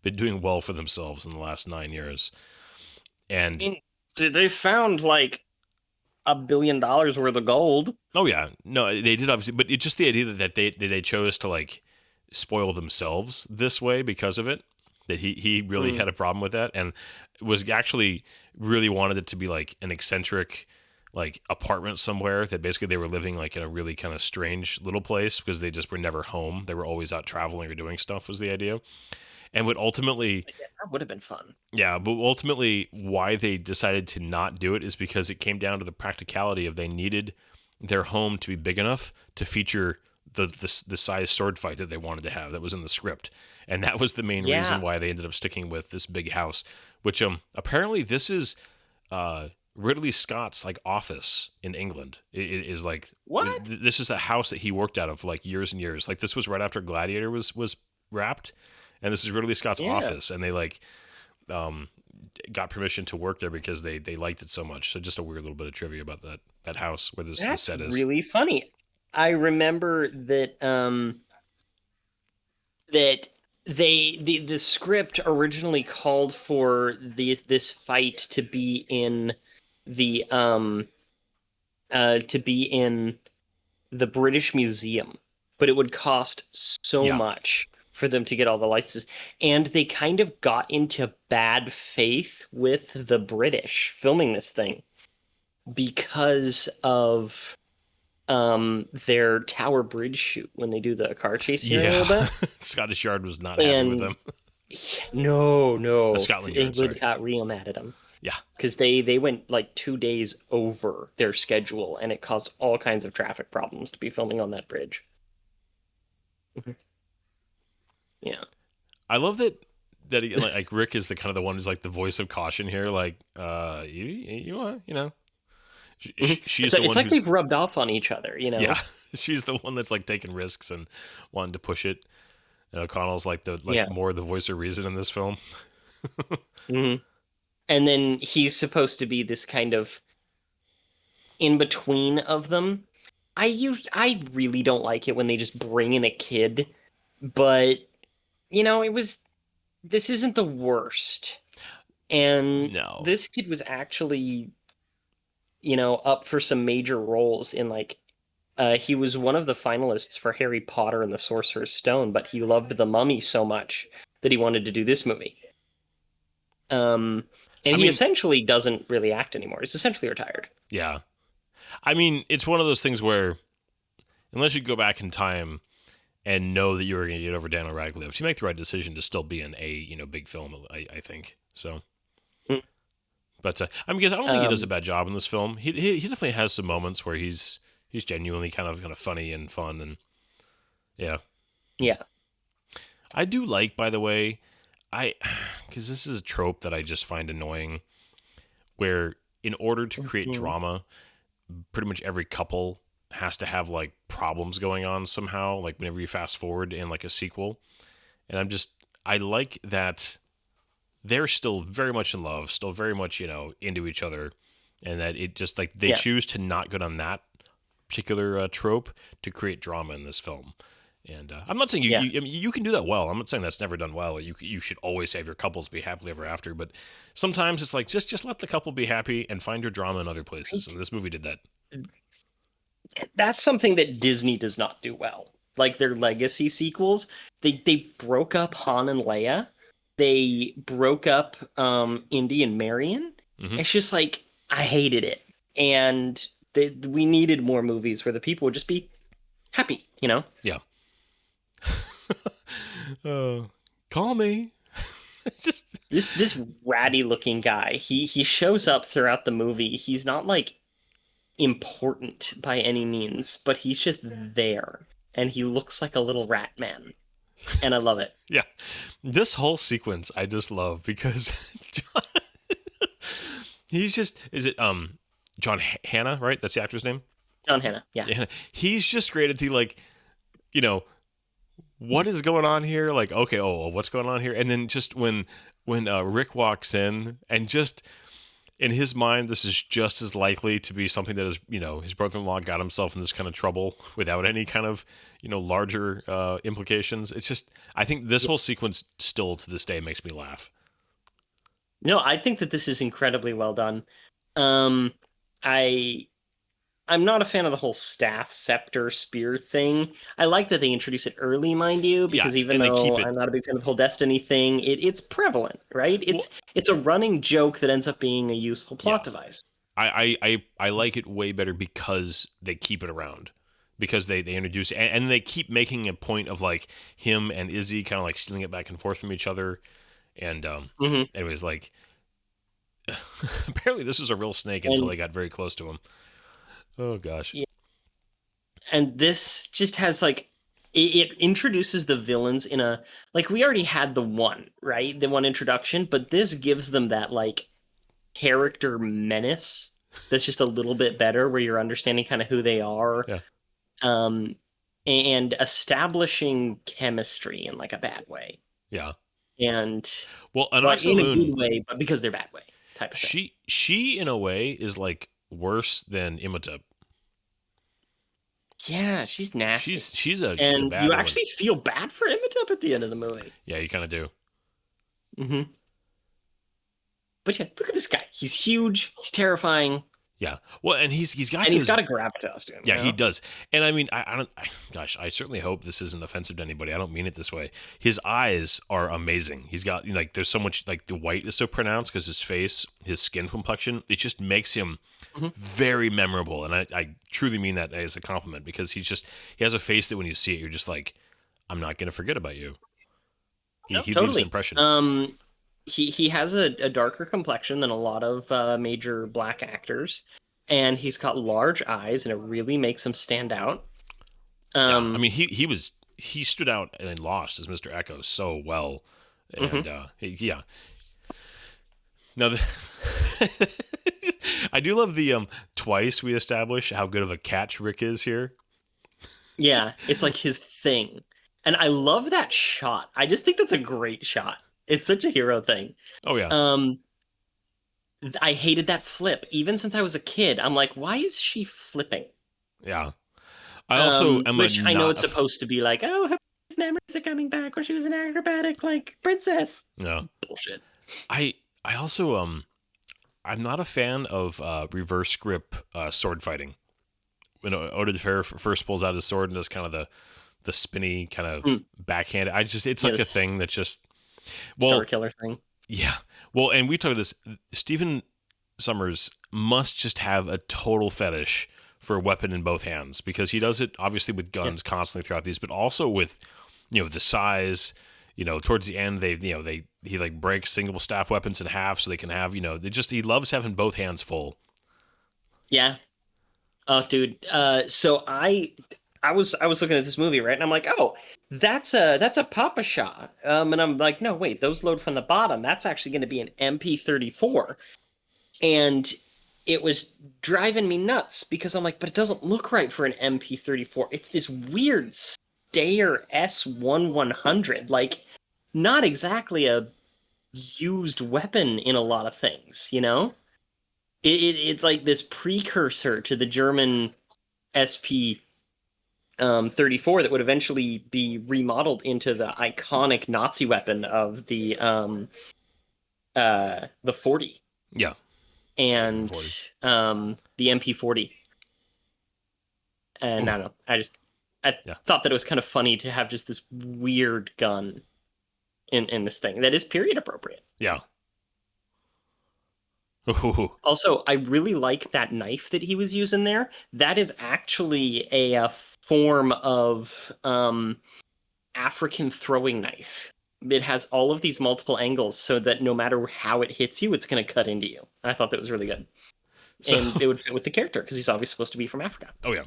doing well for themselves in the last 9 years. And they found, like, $1 billion worth of gold. Oh, yeah. No, they did, obviously. But it's just the idea that they chose to, like, spoil themselves this way because of it. That he really had a problem with that, and was actually really wanted it to be like an eccentric, like, apartment somewhere that basically they were living like in a really kind of strange little place because they just were never home. They were always out traveling or doing stuff was the idea. And what ultimately... Yeah, that would have been fun. Yeah, but ultimately why they decided to not do it is because it came down to the practicality of they needed their home to be big enough to feature the size sword fight that they wanted to have that was in the script. And that was the main reason why they ended up sticking with this big house, which apparently this is Ridley Scott's like office in England. It is like... What? This is a house that he worked out of for like years and years. Like this was right after Gladiator was wrapped. And this is Ridley Scott's office, and they like got permission to work there because they liked it so much. So just a weird little bit of trivia about that house where this set is. That's really funny. I remember that that the script originally called for this fight to be in the British Museum, but it would cost so much for them to get all the licenses, and they kind of got into bad faith with the British filming this thing because of their Tower Bridge shoot when they do the car chase here a little bit. Scottish Yard was not happy with them. No. Scotland Yard, England got real mad at them. Yeah. Because they went like 2 days over their schedule, and it caused all kinds of traffic problems to be filming on that bridge. Yeah. I love that he, like Rick is the kind of the one who's like the voice of caution here. Like, you know. She's the one. It's like we've rubbed off on each other, you know. Yeah, she's the one that's like taking risks and wanting to push it. And O'Connell's like more the voice of reason in this film. Mm-hmm. And then he's supposed to be this kind of in between of them. I really don't like it when they just bring in a kid, but you know, this isn't the worst. And this kid was actually, you know, up for some major roles in like he was one of the finalists for Harry Potter and the Sorcerer's Stone, but he loved The Mummy so much that he wanted to do this movie. And he essentially doesn't really act anymore. He's essentially retired. Yeah. I mean, it's one of those things where unless you go back in time and know that you were going to get over Daniel Radcliffe, you make the right decision to still be in a big film, I think. So But because I don't think he does a bad job in this film. He definitely has some moments where he's genuinely kind of funny and fun, and yeah. I do like, by the way, because this is a trope that I just find annoying, where in order to create drama, pretty much every couple has to have like problems going on somehow. Like whenever you fast forward in like a sequel, and I like that. They're still very much in love, still very much, into each other. And that it just like they choose to not go down that particular trope to create drama in this film. And I'm not saying you can do that well. I'm not saying that's never done well. You should always have your couples be happily ever after. But sometimes it's like, just let the couple be happy and find your drama in other places. And this movie did that. That's something that Disney does not do well. Like their legacy sequels, they broke up Han and Leia. They broke up Indy and Marion. Mm-hmm. It's just like, I hated it. And we needed more movies where the people would just be happy, you know? Yeah. Call me. Just this ratty looking guy. He shows up throughout the movie. He's not like important by any means, but he's just there. And he looks like a little rat man. And I love it. Yeah. This whole sequence I just love because he's just, is it John Hannah, right? That's the actor's name? John Hannah, yeah. He's just great at the like, what is going on here? Like, okay, what's going on here? And then just when Rick walks in and just in his mind, this is just as likely to be something that is, his brother-in-law got himself in this kind of trouble without any kind of, larger implications. It's just, I think this whole sequence still to this day makes me laugh. No, I think that this is incredibly well done. I'm not a fan of the whole staff scepter spear thing. I like that they introduce it early, mind you, because even though I'm not a big fan of the whole Destiny thing, it's prevalent, right? It's a running joke that ends up being a useful plot device. I like it way better because they keep it around. Because they introduce it, and they keep making a point of like him and Izzy kind of like stealing it back and forth from each other. And anyways, like apparently this was a real snake until they got very close to him. Oh gosh. Yeah. And this just has like it introduces the villains in a like we already had the one introduction, but this gives them that like character menace that's just a little bit better, where you're understanding kind of who they are. Yeah. And establishing chemistry in like a bad way. Yeah. And Inoxia in Moon, a good way, but because they're bad way type of thing. She in a way is like worse than Imhotep. Yeah, she's nasty. She's a and bad you woman. actually feel bad for Imhotep at the end of the movie. Yeah, you kind of do. Mm-hmm. But yeah, look at this guy. He's huge. He's terrifying. Yeah. Well, and he's got And this, he's got a gravitas to him. yeah, you know? he does. And I mean, gosh, I certainly hope this isn't offensive to anybody. I don't mean it this way. His eyes are amazing. He's got, like, there's so much, like, the white is so pronounced because his face, his skin complexion, it just makes him very memorable. And I truly mean that as a compliment because he has a face that when you see it, you're just like, I'm not going to forget about you. He leaves totally. an impression. He has a darker complexion than a lot of major black actors, and he's got large eyes, and it really makes him stand out. Yeah, I mean, he stood out and Lost as Mr. Echo so well, and yeah. Now, I do love the twice we establish how good of a catch Rick is here. Yeah, it's like his thing, and I love that shot. I just think that's a great shot. It's such a hero thing. Oh yeah. I hated that flip. Even since I was a kid, I'm like, why is she flipping? Yeah. I also am which I know it's supposed to be like, oh, her memories are coming back, or she was an acrobatic like princess. No bullshit. I also I'm not a fan of reverse grip sword fighting. When Oda Fair first pulls out his sword and does kind of the spinny kind of backhand. It's like a thing that's just Star Killer thing. Yeah. Well, and we talked about this. Stephen Summers must just have a total fetish for a weapon in both hands because he does it obviously with guns constantly throughout these, but also with, the size. Towards the end, he like breaks single staff weapons in half so they can have, he loves having both hands full. Yeah. Oh, dude. So I was looking at this movie, right? And I'm like, oh, that's a Papa Shah. And I'm like, no, wait, those load from the bottom. That's actually going to be an MP34. And it was driving me nuts because I'm like, but it doesn't look right for an MP34. It's this weird Steyr S1100. Like, not exactly a used weapon in a lot of things, It's like this precursor to the German SP 34 that would eventually be remodeled into the iconic Nazi weapon of the 40. Yeah. And the MP40. And I don't know. I thought that it was kind of funny to have just this weird gun in this thing that is period appropriate. Yeah. Also, I really like that knife that he was using there. That is actually a form of African throwing knife. It has all of these multiple angles so that no matter how it hits you, it's going to cut into you. I thought that was really good. And it would fit with the character because he's obviously supposed to be from Africa. Oh, yeah.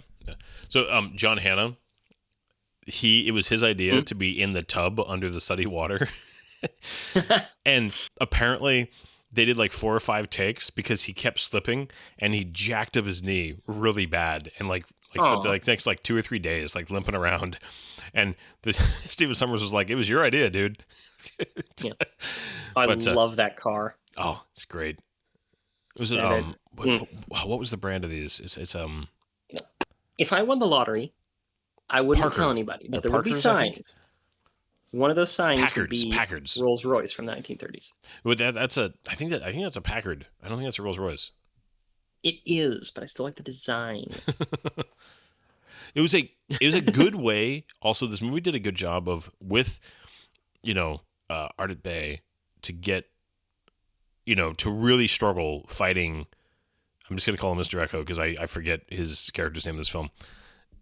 So John Hannah, it was his idea to be in the tub under the sudsy water. And apparently they did like 4 or 5 takes because he kept slipping and he jacked up his knee really bad and spent the next 2 or 3 days limping around. And Stephen Summers was like, "It was your idea, dude." Yeah. I love that car. Oh, it's great. Was it what was the brand of these? It's If I won the lottery, I wouldn't tell anybody, but there would be signs. One of those signs would be Packards. Rolls Royce from the 1930s. Well, I think that's a Packard. I don't think that's a Rolls Royce. It is, but I still like the design. It was a good way. Also, this movie did a good job of with Ardit Bey to get to really struggle fighting. I'm just gonna call him Mr. Echo because I forget his character's name in this film.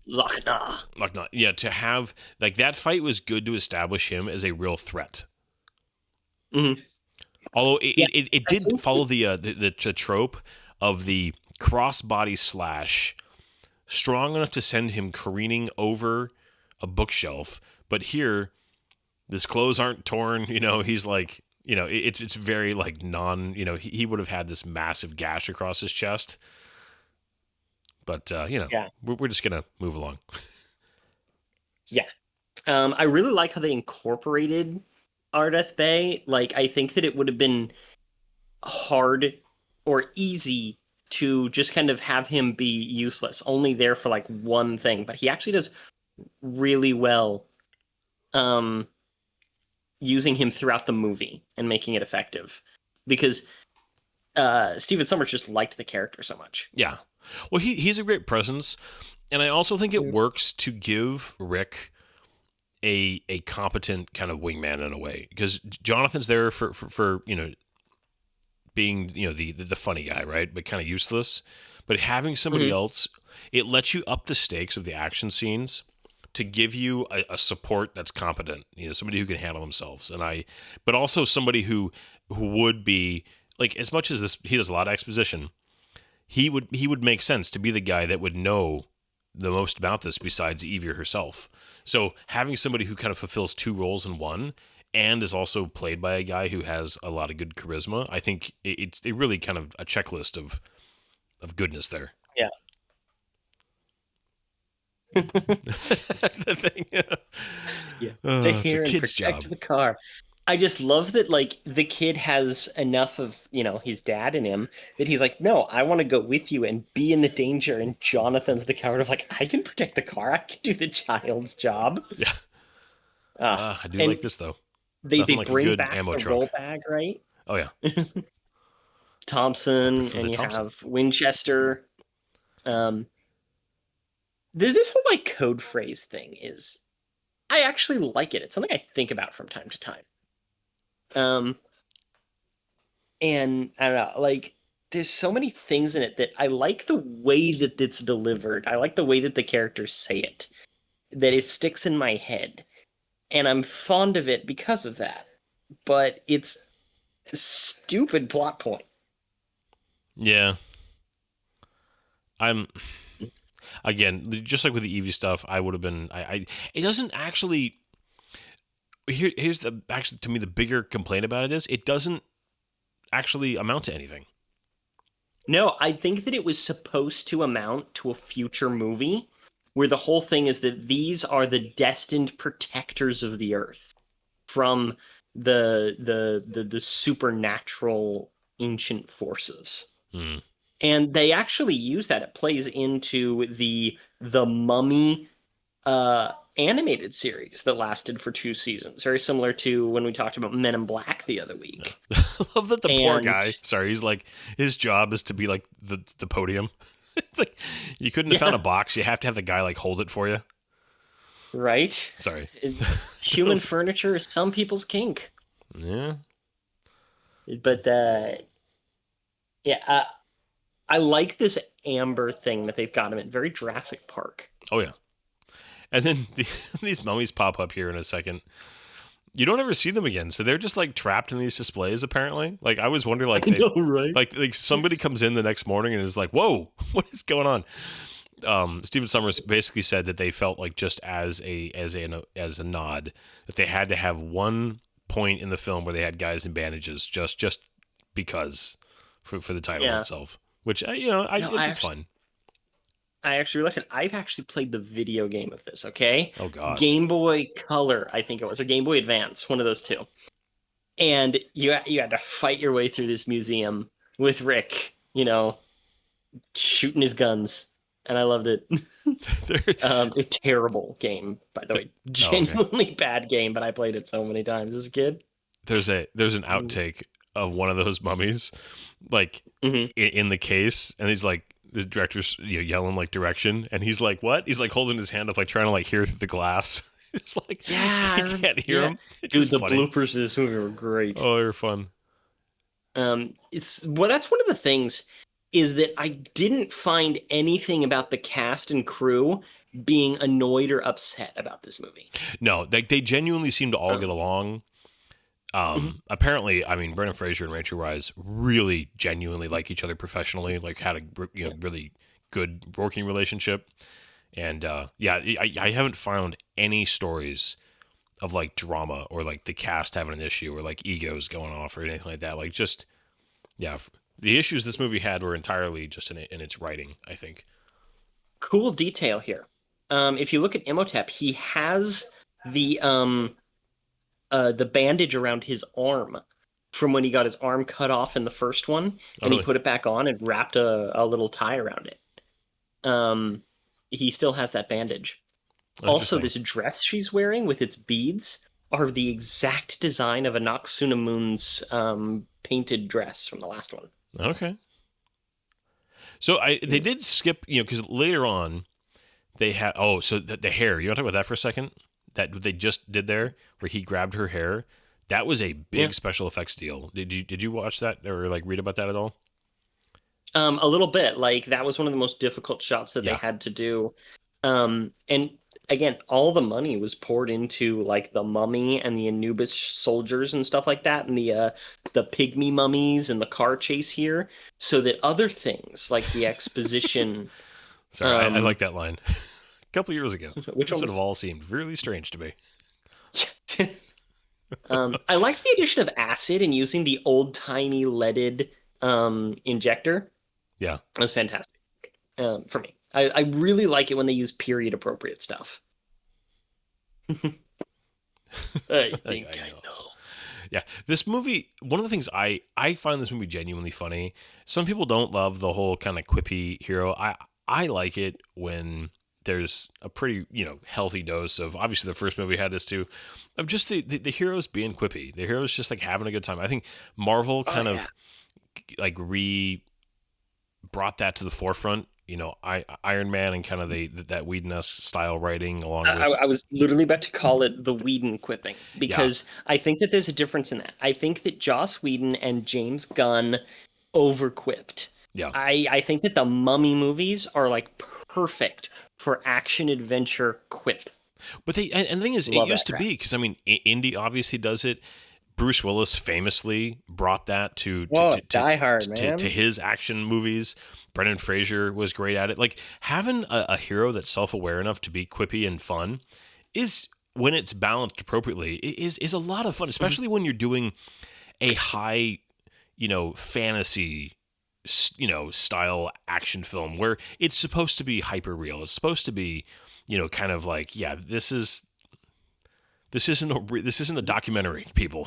Lochna. Yeah, to have that fight was good to establish him as a real threat. Mm-hmm. Although it did follow the trope of the crossbody slash, strong enough to send him careening over a bookshelf, but here, his clothes aren't torn. He's like, it's very non. He would have had this massive gash across his chest. But, we're just going to move along. Yeah. I really like how they incorporated Ardith Bey. I think that it would have been hard or easy to just kind of have him be useless, only there for like one thing, but he actually does really well using him throughout the movie and making it effective, because Stephen Sommers just liked the character so much. Yeah. Well, he's a great presence, and I also think it works to give Rick a competent kind of wingman in a way, because Jonathan's there for being the funny guy, right? But kind of useless. But having somebody else, it lets you up the stakes of the action scenes to give you a support that's competent, somebody who can handle themselves, but also somebody who would be like, as much as he does a lot of exposition, he would make sense to be the guy that would know the most about this besides Evie herself. So having somebody who kind of fulfills two roles in one and is also played by a guy who has a lot of good charisma, I think it's really kind of a checklist of goodness there. Yeah. The thing. Yeah. Stay here and protect the car. I just love that, like, the kid has enough of, his dad in him that he's like, no, I want to go with you and be in the danger. And Jonathan's the coward of like, I can protect the car. I can do the child's job. Yeah. I do like this, though. They bring back the roll bag, right? Oh, yeah. Thompson, and you have Winchester. This whole, like, code phrase thing is... I actually like it. It's something I think about from time to time. And I don't know, like, there's so many things in it that I like the way that it's delivered. I like the way that the characters say it, that it sticks in my head. And I'm fond of it because of that. But it's a stupid plot point. Yeah. Again, just like with the Evie stuff, I would have been... it doesn't actually... Here's actually, to me, the bigger complaint about it is it doesn't actually amount to anything. No, I think that it was supposed to amount to a future movie where the whole thing is that these are the destined protectors of the Earth from the supernatural ancient forces. And they actually use that. It plays into the Mummy animated series that lasted for 2 seasons, very similar to when we talked about Men in Black the other week. I love that poor guy, he's like, his job is to be like the podium. It's like, you couldn't have found a box, you have to have the guy like hold it for you, right? Sorry. Human furniture is some people's kink. Yeah. But I like this Amber thing that they've got him in, very Jurassic Park. Oh yeah. And then these mummies pop up here in a second. You don't ever see them again, so they're just like trapped in these displays. Apparently, like I was wondering, like, right? Like somebody comes in the next morning and is like, "Whoa, what is going on?" Stephen Sommers basically said that they felt like, just as a nod, that they had to have one point in the film where they had guys in bandages, just because for the title itself. Which it's fun. I actually looked at. I've actually played the video game of this. Okay. Oh gosh. Game Boy Color, I think it was, or Game Boy Advance, one of those two. And you had to fight your way through this museum with Rick, shooting his guns, and I loved it. A terrible game, by the way, genuinely bad game, but I played it so many times as a kid. There's an outtake of one of those mummies, like in the case, and he's like, the director's yelling like direction, and he's like, what? He's like holding his hand up, like trying to like hear through the glass. It's like, you can't hear him. It's dude, the bloopers in this movie were great. Oh, they're fun. That's one of the things, is that I didn't find anything about the cast and crew being annoyed or upset about this movie. No, they genuinely seem to all get along. Apparently, I mean, Brendan Fraser and Rachel Weisz really genuinely like each other professionally, like had a really good working relationship. And I haven't found any stories of like drama or like the cast having an issue or like egos going off or anything like that. Like, just the issues this movie had were entirely just in its writing, I think. Cool detail here. If you look at Imhotep, he has the bandage around his arm from when he got his arm cut off in the first one, and he put it back on and wrapped a little tie around it. He still has that bandage. Also, this dress she's wearing with its beads are the exact design of Anak Sunamun's painted dress from the last one. Okay. So they did skip, because later on they had so the hair. You want to talk about that for a second? That they just did there, where he grabbed her hair. That was a big special effects deal. Did you watch that or like read about that at all? A little bit. Like that was one of the most difficult shots that they had to do. And again, all the money was poured into like the mummy and the Anubis soldiers and stuff like that, and the pygmy mummies and the car chase here, so that other things like the exposition. Sorry, I like that line. A couple years ago, which sort of all seemed really strange to me. I liked the addition of acid and using the old-timey leaded injector. Yeah, that was fantastic for me. I really like it when they use period-appropriate stuff. I think I know. Yeah, this movie, one of the things I find this movie genuinely funny. Some people don't love the whole kind of quippy hero. I like it when there's a pretty, healthy dose of, obviously the first movie had this too, of just the heroes being quippy. The heroes just like having a good time. I think Marvel kind of like brought that to the forefront. Iron Man and kind of that Whedon-esque style writing along with... I was literally about to call it the Whedon quipping, because I think that there's a difference in that. I think that Joss Whedon and James Gunn over-quipped. Yeah. I think that the Mummy movies are like perfect for action-adventure quip. But the thing is, it used to be, because, I mean, Indy obviously does it. Bruce Willis famously brought that to Die Hard, man. To his action movies. Brendan Fraser was great at it. Like, having a hero that's self-aware enough to be quippy and fun is, when it's balanced appropriately, is a lot of fun, especially when you're doing a high, fantasy, style action film where it's supposed to be hyper real. It's supposed to be, kind of like, this isn't a documentary, people.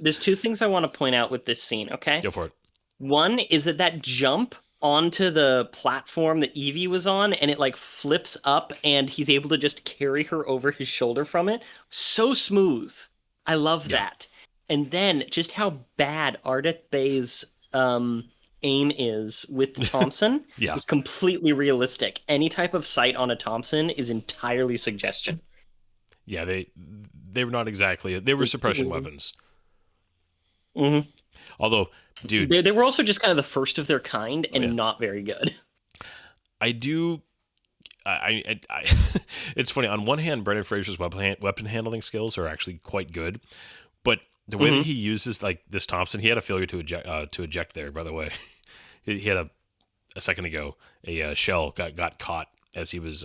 There's two things I want to point out with this scene. Okay, go for it. One is that jump onto the platform that Evie was on, and it like flips up, and he's able to just carry her over his shoulder from it. So smooth. I love that. And then just how bad Ardeth Bay's aim is with Thompson is completely realistic. Any type of sight on a Thompson is entirely suggestion. Yeah, they were not exactly... They were suppression weapons. Mm-hmm. Although, dude... They were also just kind of the first of their kind and not very good. I it's funny. On one hand, Brendan Fraser's weapon handling skills are actually quite good. But the way that he uses like this Thompson... He had a failure to eject there, by the way. He had a second ago, a shell got caught as he was...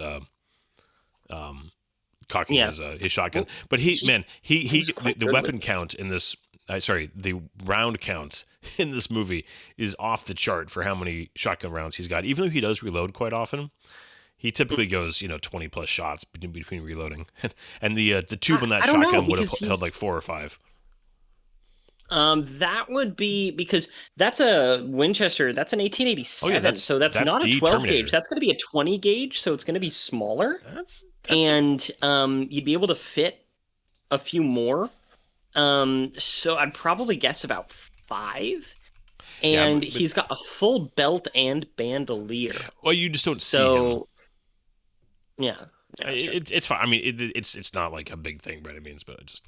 cocking his shotgun, but the weapon count in this, the round count in this movie is off the chart for how many shotgun rounds he's got. Even though he does reload quite often, he typically goes 20 plus shots between reloading, and the tube on that shotgun would have held like 4 or 5. That would be because that's a Winchester. That's an 1887. So that's not a 12 Terminator gauge. That's going to be a 20 gauge. So it's going to be smaller. And you'd be able to fit a few more. So I'd probably guess about 5. And he's got a full belt and bandolier. Well, you just don't see him. Yeah, it's fine. I mean, it's not like a big thing by any means, but it just...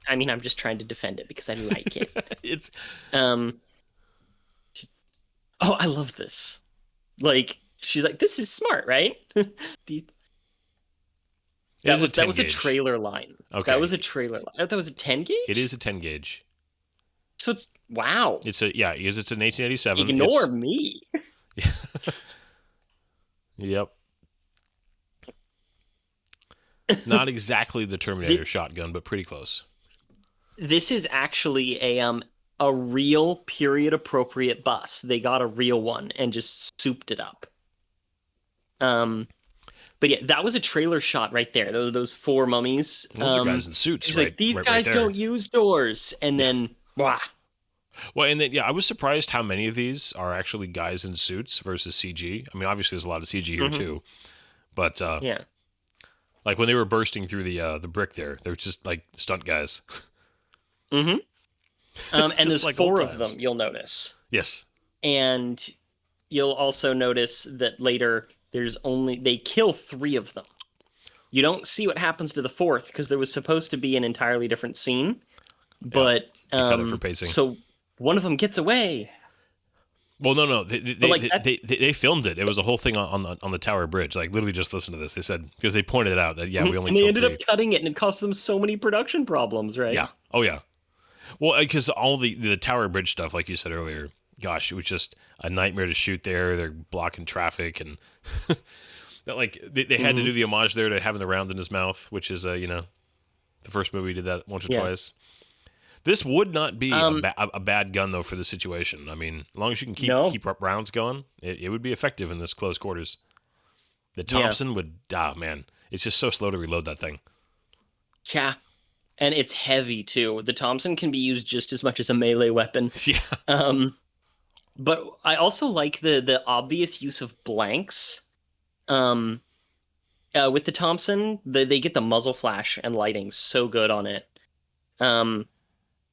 I mean, I'm just trying to defend it because I like it. It's... I love this. Like, she's like, this is smart, right? That was a trailer line. Okay. That was a trailer line. That was a 10 gauge? It is a 10 gauge. So it's... Wow. It's an 1887. Ignore me. Yeah. Yep. Not exactly the Terminator shotgun, but pretty close. This is actually a real period appropriate bus. They got a real one and just souped it up. But yeah, that was a trailer shot right there. Those 4 mummies. Those are guys in suits. He's like, these guys don't use doors, and then blah. Well, and then, yeah, I was surprised how many of these are actually guys in suits versus CG. I mean, obviously there's a lot of CG here too, but Yeah. like when they were bursting through the brick there, they were just like stunt guys. Mm-hmm. And Just there's like 4 old of them, times. you'll notice. Yes. And you'll also notice that later they kill 3 of them. You don't see what happens to the 4th because there was supposed to be an entirely different scene, but They cut it for pacing. so one of them gets away. Well, no. like, They filmed it. It was a whole thing on the Tower Bridge. Like literally, just listen to this. They said because they pointed it out that we only and they killed ended 3. up cutting it, and it cost them so many production problems, right? Yeah. Oh yeah. Well, because all the Tower Bridge stuff, like you said earlier, gosh, it was just a nightmare to shoot there. They're blocking traffic, and like they had to do the homage there to having the round in his mouth, which is the first movie did that once or twice. This would not be a bad gun though for the situation. I mean, as long as you can keep rounds going, it would be effective in this close quarters. The Thompson would, man, it's just so slow to reload that thing. Yeah. And it's heavy too. The Thompson can be used just as much as a melee weapon. Yeah. But I also like the obvious use of blanks. With the Thompson, they get the muzzle flash and lighting so good on it.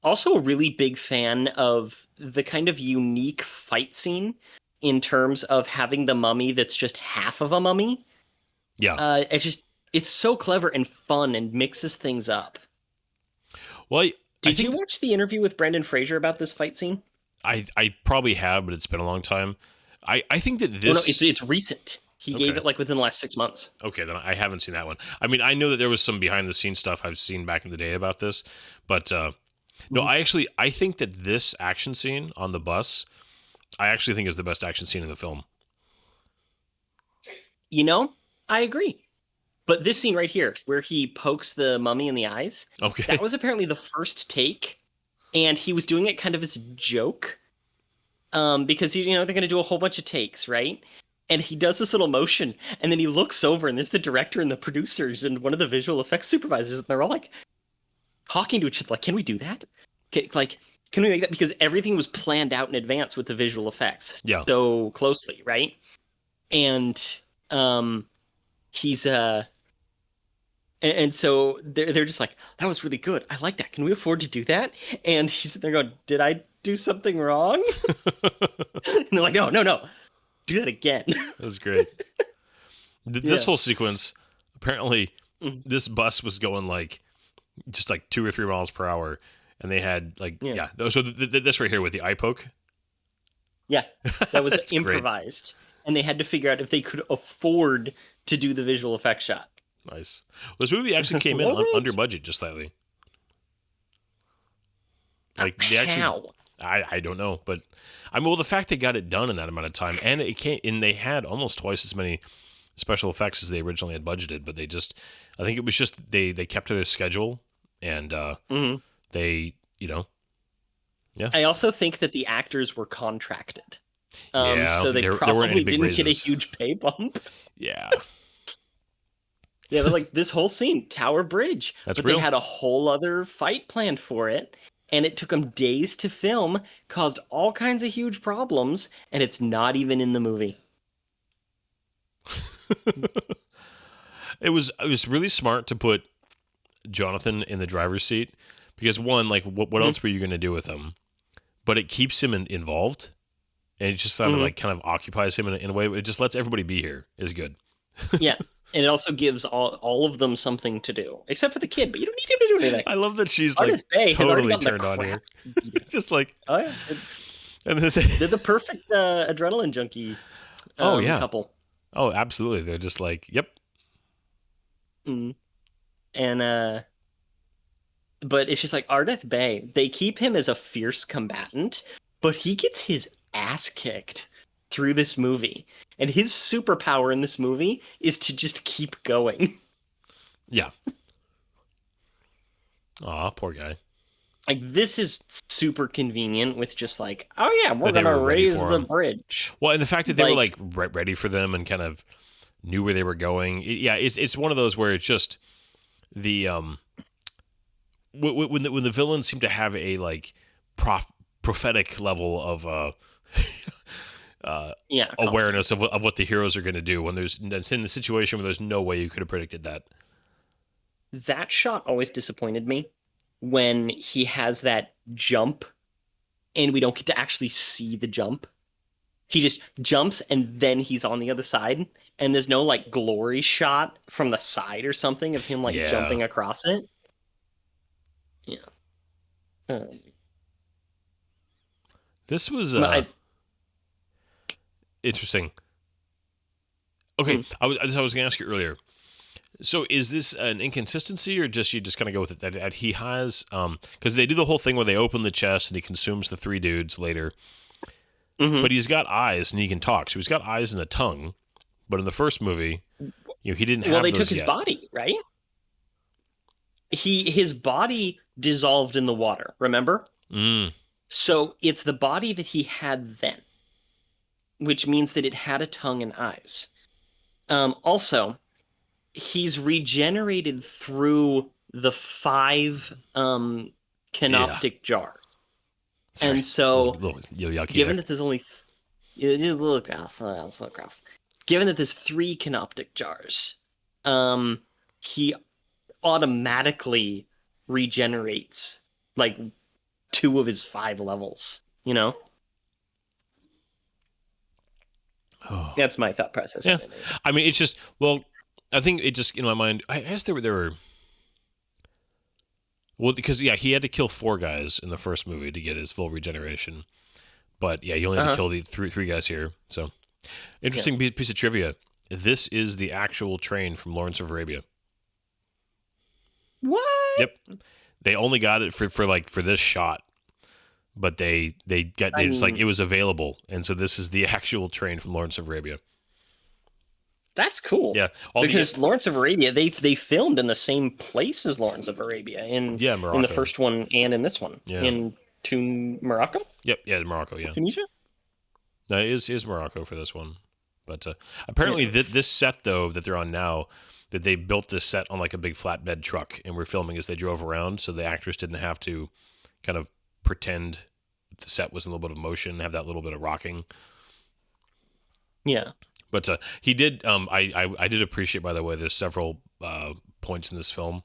Also a really big fan of the kind of unique fight scene in terms of having the mummy that's just half of a mummy. Yeah. It's so clever and fun and mixes things up. Well, Did you watch the interview with Brendan Fraser about this fight scene? I probably have, but it's been a long time. I think that this... Oh, no, it's recent. He gave it like within the last 6 months. Okay, then I haven't seen that one. I mean, I know that there was some behind-the-scenes stuff I've seen back in the day about this, but no, I think that this action scene on the bus, I actually think is the best action scene in the film. I agree. But this scene right here, where he pokes the mummy in the eyes, that was apparently the first take, and he was doing it kind of as a joke, because they're going to do a whole bunch of takes, right? And he does this little motion, and then he looks over, and there's the director and the producers and one of the visual effects supervisors, and they're all like talking to each other, like, "Can we do that? Can we make that?" Because everything was planned out in advance with the visual effects so closely, right? And he's and so they're just like, "That was really good. I like that. Can we afford to do that?" And he's there going, "Did I do something wrong?" And they're like, no. Do that again. That was great. This whole sequence, apparently, this bus was going like just like 2 or 3 miles per hour, and they had like So this right here with the eye poke. Yeah, that was improvised, and they had to figure out if they could afford to do the visual effects shot. Nice. Well, this movie actually came in under budget just slightly. Like they actually. How? I don't know, but I mean, well, the fact they got it done in that amount of time, and they had almost twice as many special effects as they originally had budgeted, but I think it was just they kept to their schedule, and they, I also think that the actors were contracted, so they there probably didn't raises. get a huge pay bump. Yeah. Yeah, but like this whole scene, Tower Bridge, That's but real. They had a whole other fight planned for it. And it took them days to film, caused all kinds of huge problems, and it's not even in the movie. It was really smart to put Jonathan in the driver's seat because one, like, what else were you going to do with him? But it keeps him involved, and it just sort of like kind of occupies him in a way. It just lets everybody be here. Is good. Yeah. And it also gives all of them something to do, except for the kid. But you don't need him to do anything. I love that she's Ardeth like Bay has already totally gotten the turned on crap here. Just like, oh yeah, and then they're the perfect adrenaline junkie. Couple. Oh, absolutely. They're just like, yep. And but it's just like Ardeth Bay. They keep him as a fierce combatant, but he gets his ass kicked through this movie. And his superpower in this movie is to just keep going. Yeah. Aw, poor guy. Like, this is super convenient with just like, oh yeah, we're But they going to were ready raise for the him. bridge. Well, and the fact that they were like ready for them and kind of knew where they were going. It's one of those where it's just the when the villains seem to have a like prophetic level of Yeah, awareness of what the heroes are going to do when it's in a situation where there's no way you could have predicted that. That shot always disappointed me when he has that jump and we don't get to actually see the jump. He just jumps and then he's on the other side and there's no like glory shot from the side or something of him like jumping across it. Yeah. This was interesting. Okay, I was going to ask you earlier. So is this an inconsistency or you just kind of go with it that he has because they do the whole thing where they open the chest and he consumes the 3 dudes later. Mm-hmm. But he's got eyes and he can talk. So he's got eyes and a tongue. But in the first movie, he didn't have those. Well, they took his yet. body, right? His body dissolved in the water, remember? So it's the body that he had then, which means that it had a tongue and eyes. Also, he's regenerated through the 5 canoptic jars. Sorry. And so, given that there's only a little gross. Given that there's 3 canoptic jars, he automatically regenerates like 2 of his 5 levels. You know, that's my thought process. Yeah, I mean, it's just I think it just in my mind. I guess there were. Well, because he had to kill 4 guys in the first movie to get his full regeneration, but you only had to kill the three guys here. So, interesting piece of trivia. This is the actual train from Lawrence of Arabia. What? Yep, they only got it for this shot, but it was available, and so this is the actual train from Lawrence of Arabia. That's cool. Yeah, because Lawrence of Arabia, they filmed in the same place as Lawrence of Arabia in the first one and in this one in Morocco. Yep, Morocco. Yeah, Tunisia. No, it is Morocco for this one, but apparently this set though that they're on now, that they built this set on like a big flatbed truck and were filming as they drove around, so the actors didn't have to kind of pretend the set was in a little bit of motion, have that little bit of rocking. Yeah. But he did. I did appreciate, by the way, there's several points in this film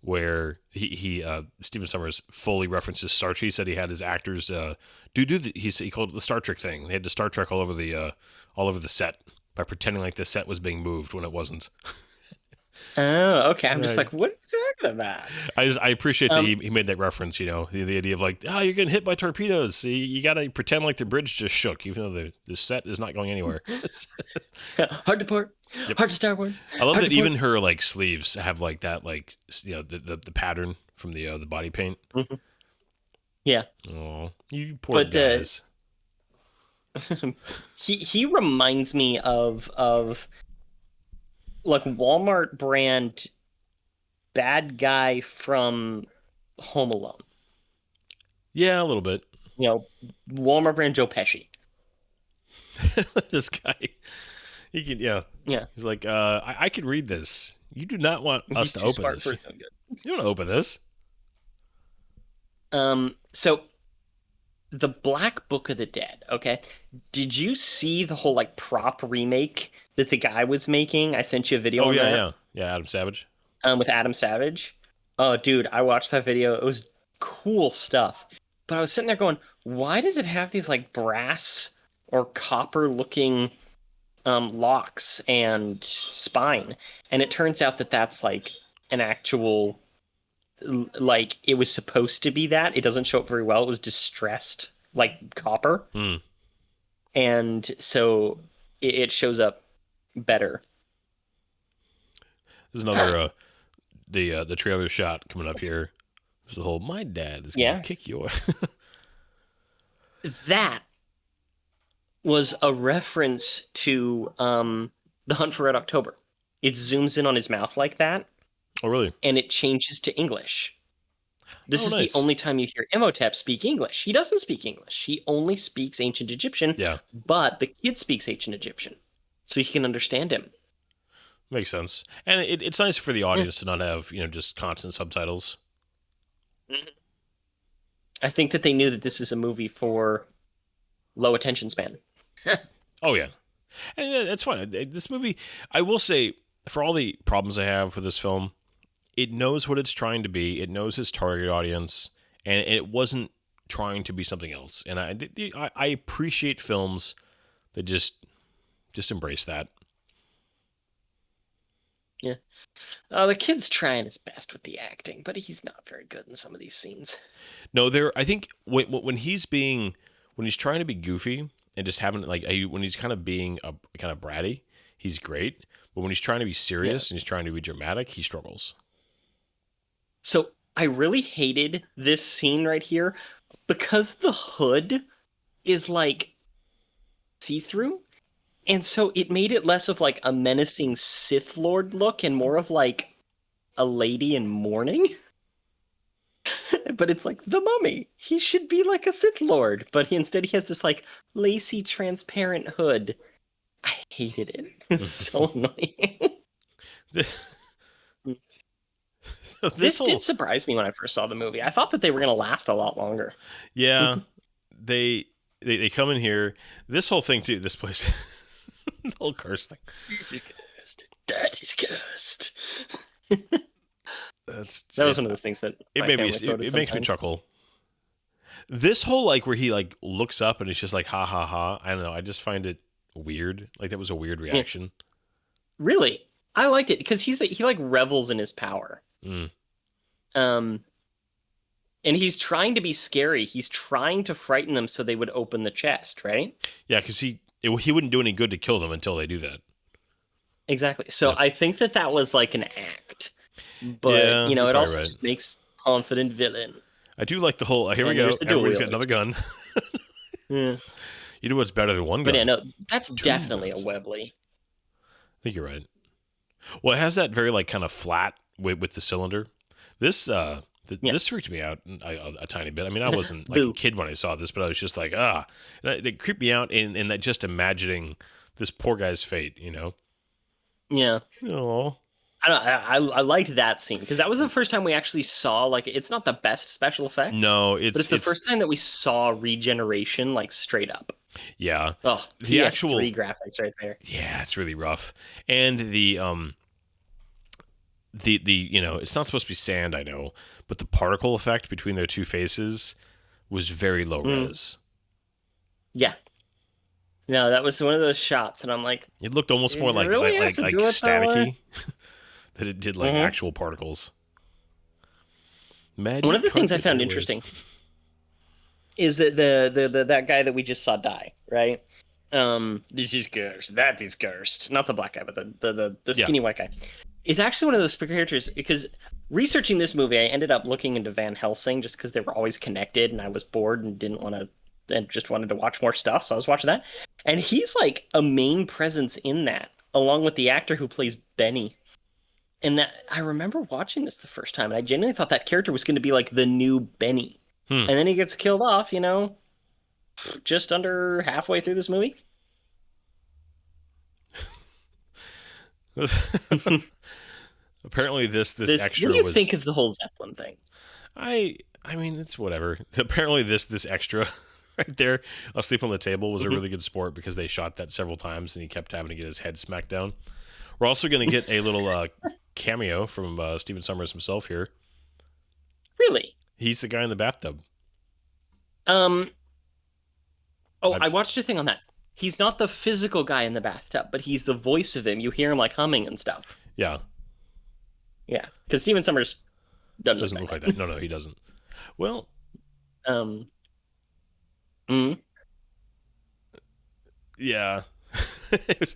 where he Stephen Sommers fully references Star Trek. He said he had his actors he called it the Star Trek thing. They had to Star Trek all over the set by pretending like the set was being moved when it wasn't. Oh, okay. I'm just like, what are you talking about? I appreciate that he made that reference. You know, the idea of like, you're getting hit by torpedoes. So you got to pretend like the bridge just shook, even though the set is not going anywhere. Hard to port. Yep. Hard to starboard. I love that even her like sleeves have like that, like the pattern from the body paint. Mm-hmm. Yeah. Oh, you poor guys. He reminds me of like Walmart brand bad guy from Home Alone. Yeah, a little bit. You know, Walmart brand Joe Pesci. This guy, he can, yeah. He's like, I can read this. You do not want us to open this. You don't want to open this. So the Black Book of the Dead. Okay, did you see the whole like prop remake that the guy was making? I sent you a video. Yeah, Adam Savage. With Adam Savage. Oh, dude, I watched that video. It was cool stuff. But I was sitting there going, why does it have these like brass or copper looking locks and spine? And it turns out that that's like an actual, like it was supposed to be that. It doesn't show up very well. It was distressed like copper. And so it shows up better. There's another the trailer shot coming up here. There's the whole my dad is gonna kick your That was a reference to The Hunt for Red October. It zooms in on his mouth like that. Oh, really? And it changes to English. This is the only time you hear Imhotep speak English. He doesn't speak English. He only speaks Ancient Egyptian. Yeah. But the kid speaks Ancient Egyptian, so he can understand him. Makes sense. And it's nice for the audience to not have, just constant subtitles. I think that they knew that this is a movie for low attention span. Oh yeah, and that's fine. This movie, I will say, for all the problems I have with this film, it knows what it's trying to be. It knows its target audience, and it wasn't trying to be something else. And I appreciate films that just embrace that. Yeah. The kid's trying his best with the acting, but he's not very good in some of these scenes. No, I think when he's trying to be goofy and just having when he's kind of being a kind of bratty, he's great. But when he's trying to be serious and he's trying to be dramatic, he struggles. So I really hated this scene right here because the hood is like see-through. And so it made it less of like a menacing Sith Lord look and more of like a lady in mourning. But it's like the mummy. He should be like a Sith Lord. But instead he has this like lacy transparent hood. I hated it. It's so annoying. This did surprise me when I first saw the movie. I thought that they were going to last a lot longer. Yeah. they come in here. This whole thing too, this place. The whole curse thing. This is cursed. That is cursed. That was one of those things that it makes me chuckle. This whole like where he like looks up and it's just like ha ha ha. I don't know. I just find it weird. Like that was a weird reaction. Yeah. Really, I liked it because he like revels in his power. And he's trying to be scary. He's trying to frighten them so they would open the chest, right? Yeah, because he wouldn't do any good to kill them until they do that. Exactly. So yeah. I think that was like an act. But, it also just makes confident villain. I do like the whole, here we go, everybody's got another gun. Yeah. You know what's better than one gun? But yeah, no, that's definitely a Webley. I think you're right. Well, it has that very, like, kind of flat with the cylinder. This this freaked me out a tiny bit. I mean, I wasn't like a kid when I saw this, but I was just like, It creeped me out in that just imagining this poor guy's fate, you know? Yeah. Oh. I liked that scene because that was the first time we actually saw like it's not the best special effects. No, but it's the first time that we saw regeneration like straight up. Yeah. Oh, the actual graphics right there. Yeah, it's really rough. And the it's not supposed to be sand, I know, but the particle effect between their two faces was very low res. Yeah. No, that was one of those shots, and I'm like, it looked almost more like staticky than it did like actual particles. Magic one of the things I found interesting is that the that guy that we just saw die, right? This is cursed. That is cursed. Not the black guy, but the skinny white guy. Is actually one of those characters because researching this movie, I ended up looking into Van Helsing just because they were always connected, and I was bored and didn't want to. And just wanted to watch more stuff, so I was watching that. And he's like a main presence in that, along with the actor who plays Benny. And that I remember watching this the first time, and I genuinely thought that character was going to be like the new Benny. And then he gets killed off, just under halfway through this movie. Apparently this extra was... What do you think of the whole Zeppelin thing? I mean, it's whatever. Apparently this extra... right there, asleep on the table was a really good sport because they shot that several times and he kept having to get his head smacked down. We're also going to get a little cameo from Stephen Sommers himself here. Really? He's the guy in the bathtub. I watched a thing on that. He's not the physical guy in the bathtub, but he's the voice of him. You hear him like humming and stuff. Yeah. Yeah, because Stephen Sommers doesn't look like that. No, he doesn't. Well, yeah. It was,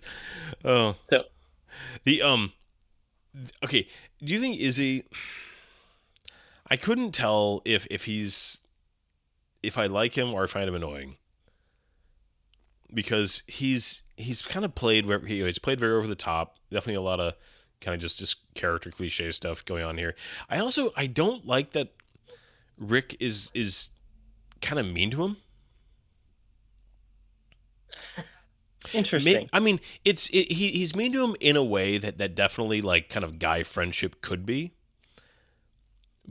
so the okay. Do you think Izzy? I couldn't tell if I like him or I find him annoying because he's kind of played where he's played very over the top. Definitely a lot of kind of just character cliche stuff going on here. I don't like that Rick is kind of mean to him. Interesting. I mean, he's mean to him in a way that definitely like kind of guy friendship could be.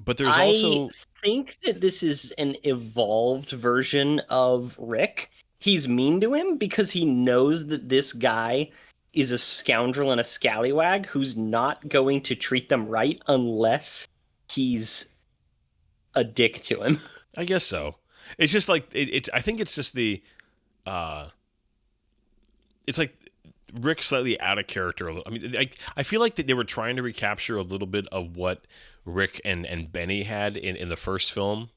But there's I also think that this is an evolved version of Rick. He's mean to him because he knows that this guy is a scoundrel and a scallywag who's not going to treat them right unless he's a dick to him. I guess so. It's just like it's. I think it's just the. It's like Rick slightly out of character. I mean, I feel like that they were trying to recapture a little bit of what Rick and Benny had in the first film,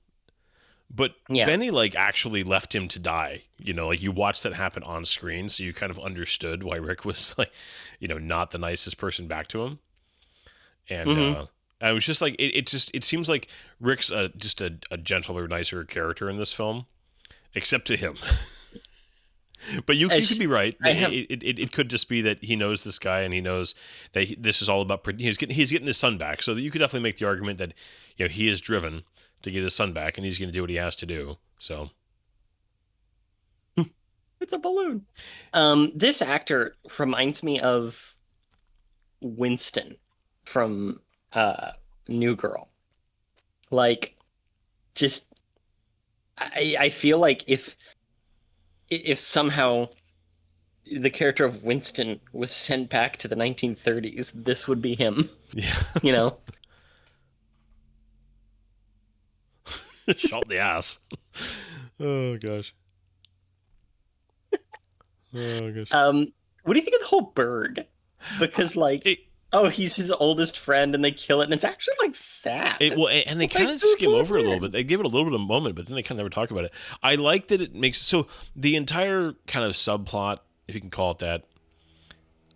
but Yeah. Benny like actually left him to die. You know, like you watched that happen on screen, so you kind of understood why Rick was like, not the nicest person back to him, and. And it was just like it seems like Rick's just a gentler, nicer character in this film, except to him. But you could be right. It could just be that he knows this guy and he knows that this is all about. He's getting his son back, so you could definitely make the argument that he is driven to get his son back, and he's going to do what he has to do. So It's a balloon. This actor reminds me of Winston from New Girl. Like, just I feel like if somehow the character of Winston was sent back to the 1930s, this would be him. Yeah. Shot the ass. Oh gosh. Oh gosh. What do you think of the whole bird? Because he's his oldest friend, and they kill it, and it's actually like sad. And they kind of skim over it a little bit. They give it a little bit of a moment, but then they kind of never talk about it. I like that it makes so the entire kind of subplot, if you can call it that,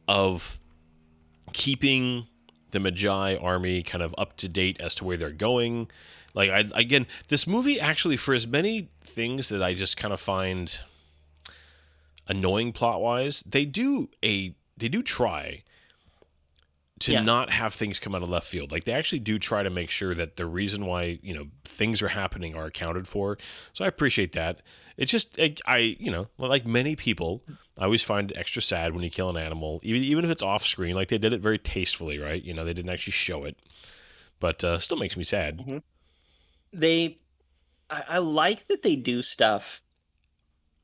of keeping the Magi army kind of up to date as to where they're going. Like again, this movie actually, for as many things that I just kind of find annoying plot wise, they do try to not have things come out of left field. Like they actually do try to make sure that the reason why, things are happening are accounted for. So I appreciate that. It's just, like many people, I always find it extra sad when you kill an animal, even if it's off screen. Like they did it very tastefully, right? They didn't actually show it, but still makes me sad. Mm-hmm. I like that they do stuff.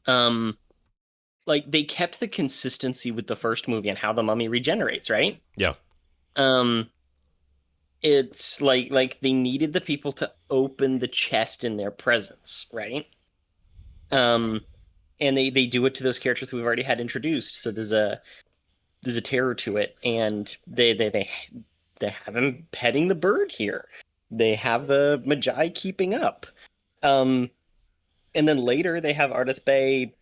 Like they kept the consistency with the first movie and how the mummy regenerates, right? Yeah. It's like they needed the people to open the chest in their presence, right? And they do it to those characters we've already had introduced. So there's a terror to it, and they have him petting the bird here. They have the Magi keeping up. And then later they have Ardith Bay,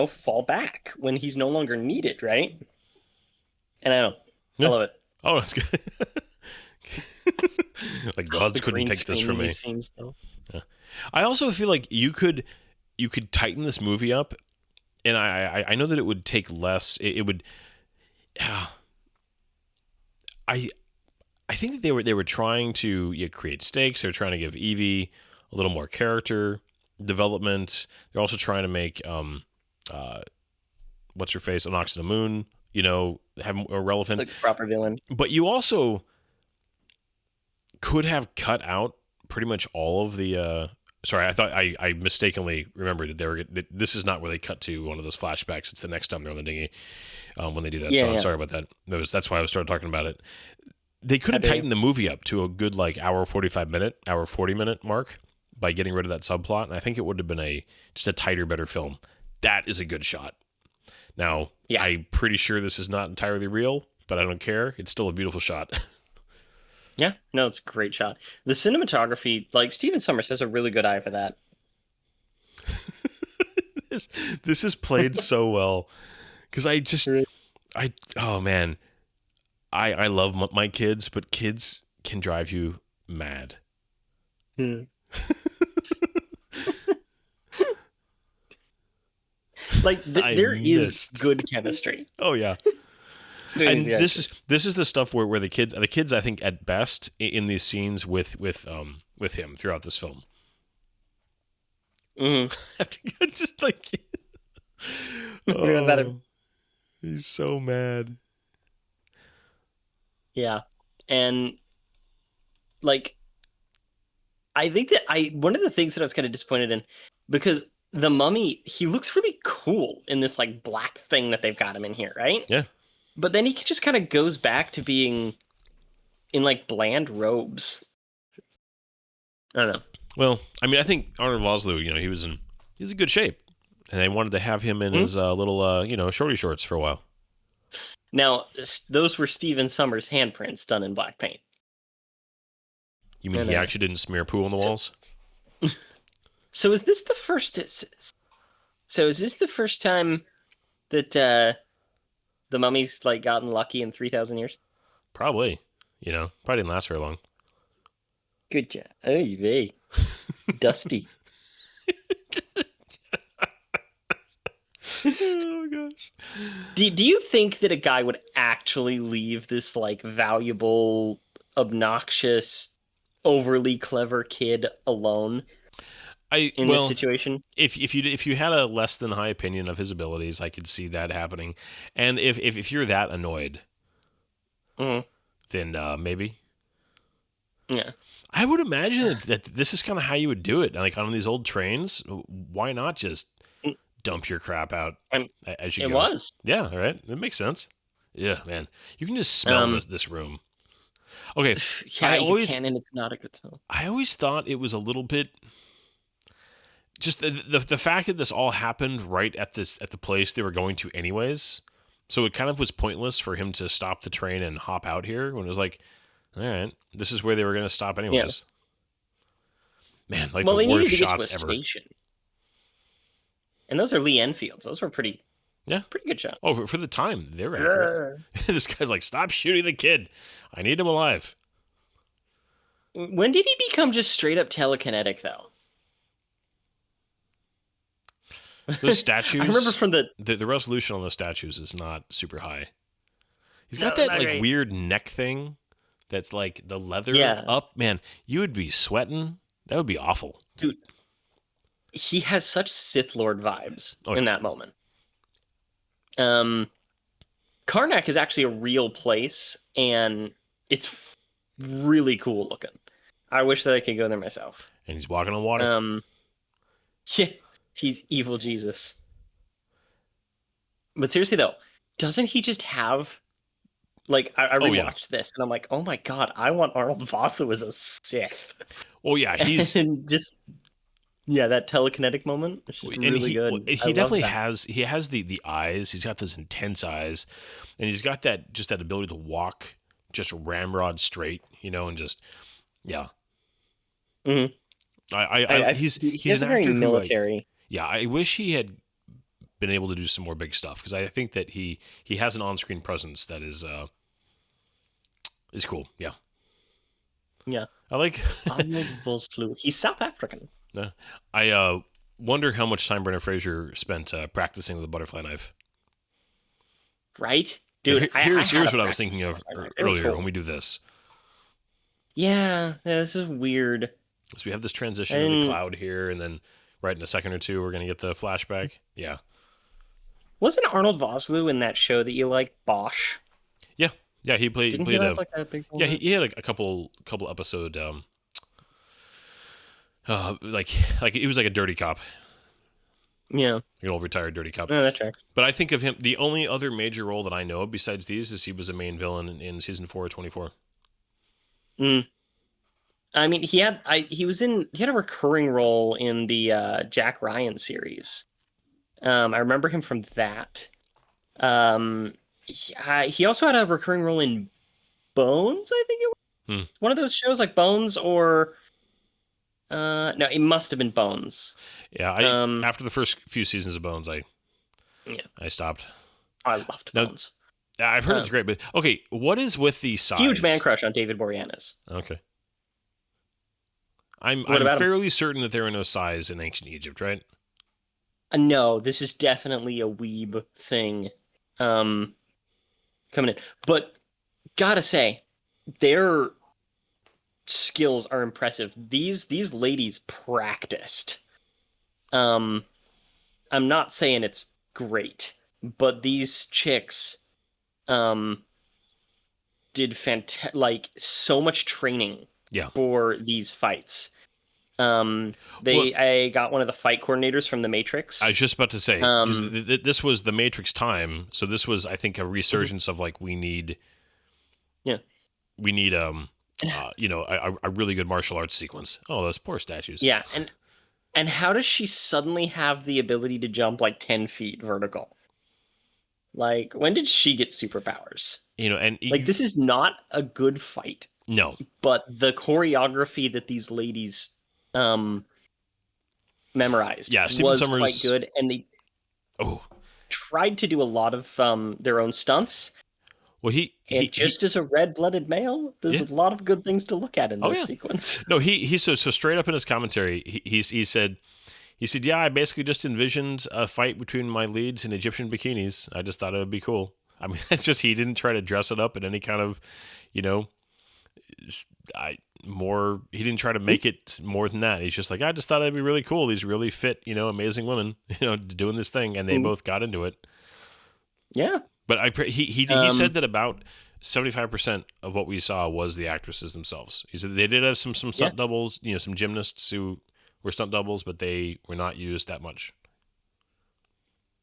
fall back when he's no longer needed, right? And I love it. Oh, that's good. Like gods couldn't take this from me. Scenes, yeah. I also feel like you could tighten this movie up, and I know that it would take less. It would. I think that they were trying to create stakes. They're trying to give Evie a little more character development. They're also trying to make what's her face, Inox the Moon, have a relevant, like proper villain. But you also could have cut out pretty much all of the. Sorry, I thought I mistakenly remembered that this is not where they cut to one of those flashbacks. It's the next time they're on the dinghy when they do that. So I'm sorry about that. That's why I started talking about it. They could have tightened the movie up to a good hour 40 minute mark by getting rid of that subplot, and I think it would have been just a tighter, better film. That is a good shot. Now, I'm pretty sure this is not entirely real, but I don't care. It's still a beautiful shot. Yeah, no, it's a great shot. The cinematography, Stephen Sommers has a really good eye for that. This is played so well, because oh man, I love my kids, but kids can drive you mad. Hmm. There is good chemistry. Oh yeah. And this is the stuff where the kids I think at best in these scenes with him throughout this film. Mm-hmm. Just he's so mad. Yeah, and I think that one of the things that I was kind of disappointed in, because the Mummy, he looks really cool in this like black thing that they've got him in here, right? Yeah. But then he just kind of goes back to being in like bland robes. I don't know. Well, I mean, I think Arnold Vosloo, he's in good shape, and they wanted to have him in his little shorty shorts for a while. Now, those were Stephen Summers' handprints done in black paint. You mean he actually didn't smear poo on the walls? So is this the first? So is this the first time that the Mummy's like gotten lucky in 3,000 years? Probably. Probably didn't last very long. Good job. Oh, you dusty. Oh gosh. Do you think that a guy would actually leave this like valuable, obnoxious, overly clever kid alone in this situation? If you had a less than high opinion of his abilities, I could see that happening. And if you're that annoyed, then maybe. Yeah. I would imagine that this is kind of how you would do it. Like on these old trains, why not just dump your crap out as you go? It was. Yeah, right. It makes sense. Yeah, man. You can just smell this room. Okay. Yeah, you can, and it's not a good smell. I always thought it was a little bit just the fact that this all happened right at the place they were going to anyways. So it kind of was pointless for him to stop the train and hop out here when it was like, all right, this is where they were going to stop anyways. Yeah. Man, like the worst shots ever. Station. And those are Lee Enfields. Those were pretty good shots. Oh, for the time, they were accurate. This guy's like, stop shooting the kid. I need him alive. When did he become just straight up telekinetic, though? Those statues. I remember from the resolution on those statues is not super high. He's got that like weird neck thing that's like the leather up. Man, you would be sweating. That would be awful. Dude, he has such Sith Lord vibes in that moment. Karnak is actually a real place, and it's really cool looking. I wish that I could go there myself. And he's walking on water. Yeah, he's evil Jesus. But seriously though, doesn't he just have like I rewatched this and I'm like, oh my god, I want Arnold Vosloo as a Sith. Oh yeah, he's and just that telekinetic moment. It's just really good. He definitely has. He has the eyes. He's got those intense eyes, and he's got that ability to walk just ramrod straight, and just Mm-hmm. He's an very actor military. I wish he had been able to do some more big stuff because I think that he has an on-screen presence that is cool. Yeah. Yeah. I like Arnold Vosloo. He's South African. Yeah. I wonder how much time Brendan Fraser spent practicing with a butterfly knife. Right? Dude, here's what I was thinking of earlier when we do this. Yeah, this is weird. So we have this transition to the cloud here, and then right in a second or two, we're going to get the flashback. Yeah. Wasn't Arnold Vosloo in that show that you like, Bosch? Yeah. Yeah, he played. Didn't he have like that big one? Yeah, he had like a couple episode. Like he was like a dirty cop. Yeah. Like an old retired dirty cop. No, that tracks. But I think of him. The only other major role that I know of besides these is he was a main villain in season 4 of 24. I mean, he had a recurring role in the Jack Ryan series. I remember him from that. He also had a recurring role in Bones, I think it was. One of those shows like Bones or no, it must have been Bones. Yeah, after the first few seasons of Bones, I stopped. I loved Bones. I've heard it's great, but okay, what is with the size? Huge man crush on David Boreanaz. Okay. I'm fairly certain that there are no size in ancient Egypt, right? No, this is definitely a weeb thing coming in. But gotta say, their skills are impressive. These ladies practiced. I'm not saying it's great, but these chicks did so much training for these fights. I got one of the fight coordinators from The Matrix. I was just about to say, because this was the Matrix time, so this was, I think, a resurgence of like we need a really good martial arts sequence. Oh, those poor statues. Yeah, and how does she suddenly have the ability to jump like 10 feet vertical? Like, when did she get superpowers? And like, this is not a good fight. No, but the choreography that these ladies memorized was Summers, quite good, and they tried to do a lot of their own stunts. Well, as a red-blooded male, there's a lot of good things to look at in this sequence. No, he so straight up in his commentary, he said, yeah, I basically just envisioned a fight between my leads in Egyptian bikinis. I just thought it would be cool. I mean, it's just he didn't try to dress it up in any kind of, he didn't try to make it more than that. He's just like, I just thought it'd be really cool. These really fit, amazing women, doing this thing, and they both got into it. Yeah. But he said that about 75% of what we saw was the actresses themselves. He said they did have some stunt doubles, some gymnasts who were stunt doubles, but they were not used that much.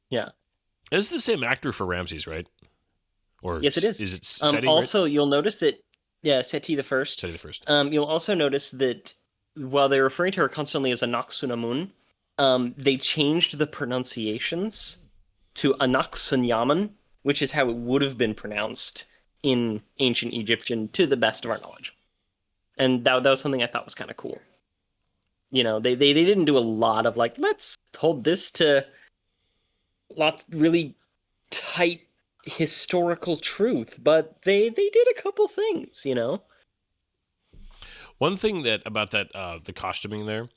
Yeah. It's the same actor for Ramses, right? Or yes, it is. Is it Seti, also, right? You'll notice that Seti the First. Seti the First. You'll also notice that while they're referring to her constantly as Anck-su-namun, they changed the pronunciations to Anck-su-namun, which is how it would have been pronounced in ancient Egyptian, to the best of our knowledge. And that was something I thought was kind of cool. They didn't do a lot of like, let's hold this to lots really tight historical truth, but they did a couple things. One thing about that the costuming there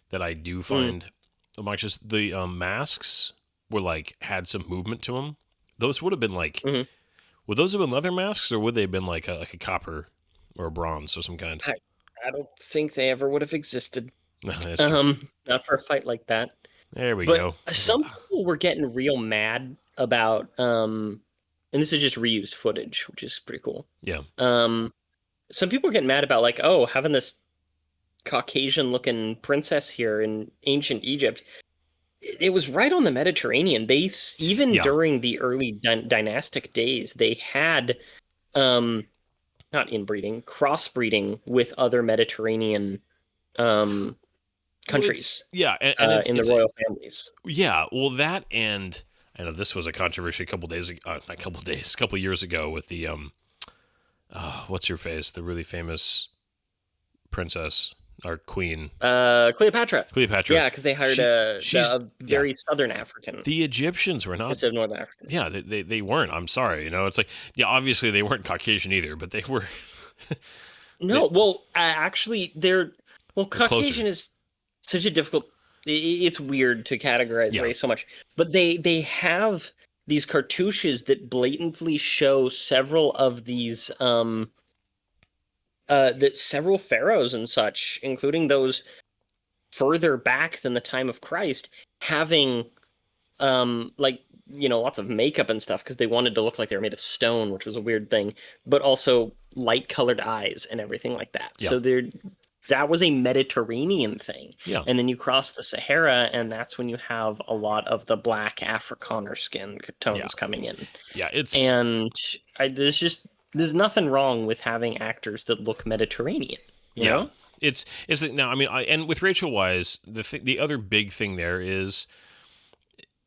that I do find obnoxious, the masks were like had some movement to them. Those would have been like, would those have been leather masks, or would they have been like a copper or a bronze of some kind? I don't think they ever would have existed. No, that's true. Not for a fight like that. There we go. Some people were getting real mad about, and this is just reused footage, which is pretty cool. Yeah. Some people were getting mad about like, oh, having this Caucasian-looking princess here in ancient Egypt. It was right on the Mediterranean. They during the early dynastic days, they had not inbreeding, crossbreeding with other Mediterranean countries. Well, in the royal families. Yeah, well, that, and I know this was a controversy a couple years ago with the what's her face, the really famous princess. Our queen, Cleopatra. Yeah, because they hired a very Southern African. The Egyptians were not instead of Northern African. Yeah, they weren't. I'm sorry. It's like, obviously they weren't Caucasian either, but they were. No, actually, Caucasian closer. is such a difficult. It's weird to categorize race so much, but they have these cartouches that blatantly show several of these. That several pharaohs and such, including those further back than the time of Christ, having lots of makeup and stuff because they wanted to look like they were made of stone, which was a weird thing, but also light-colored eyes and everything like that. Yeah. So that was a Mediterranean thing. Yeah. And then you cross the Sahara, and that's when you have a lot of the black Afrikaner skin tones coming in. Yeah, there's nothing wrong with having actors that look Mediterranean. You know? It's now. I mean, and with Rachel Weisz, the other big thing there is,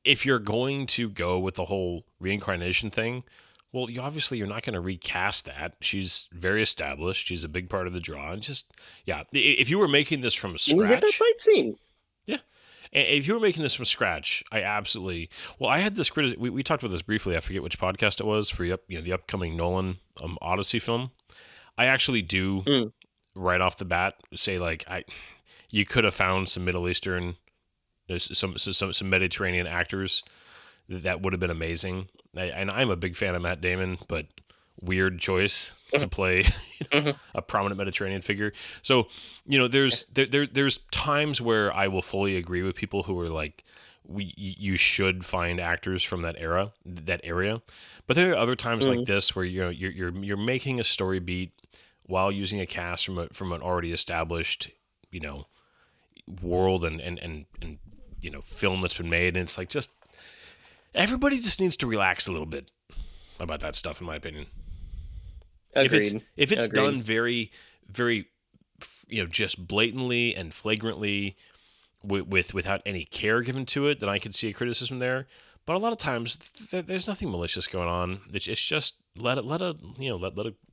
if you're going to go with the whole reincarnation thing, well, you're not going to recast that. She's very established. She's a big part of the draw. And if you were making this from scratch, you get that fight scene. Yeah. If you were making this from scratch, I had this criticism. We talked about this briefly. I forget which podcast it was for the upcoming Nolan Odyssey film. I actually do right off the bat say you could have found some Middle Eastern, some Mediterranean actors that would have been amazing. And I'm a big fan of Matt Damon, but weird choice to play a prominent Mediterranean figure. So, there's times where I will fully agree with people who are like, you should find actors from that area. But there are other times like this where you're making a story beat while using a cast from an already established, world and film that's been made, and it's like just everybody just needs to relax a little bit about that stuff, in my opinion. Agreed. If it's done very, very, just blatantly and flagrantly without any care given to it, then I could see a criticism there. But a lot of times there's nothing malicious going on. It's just let a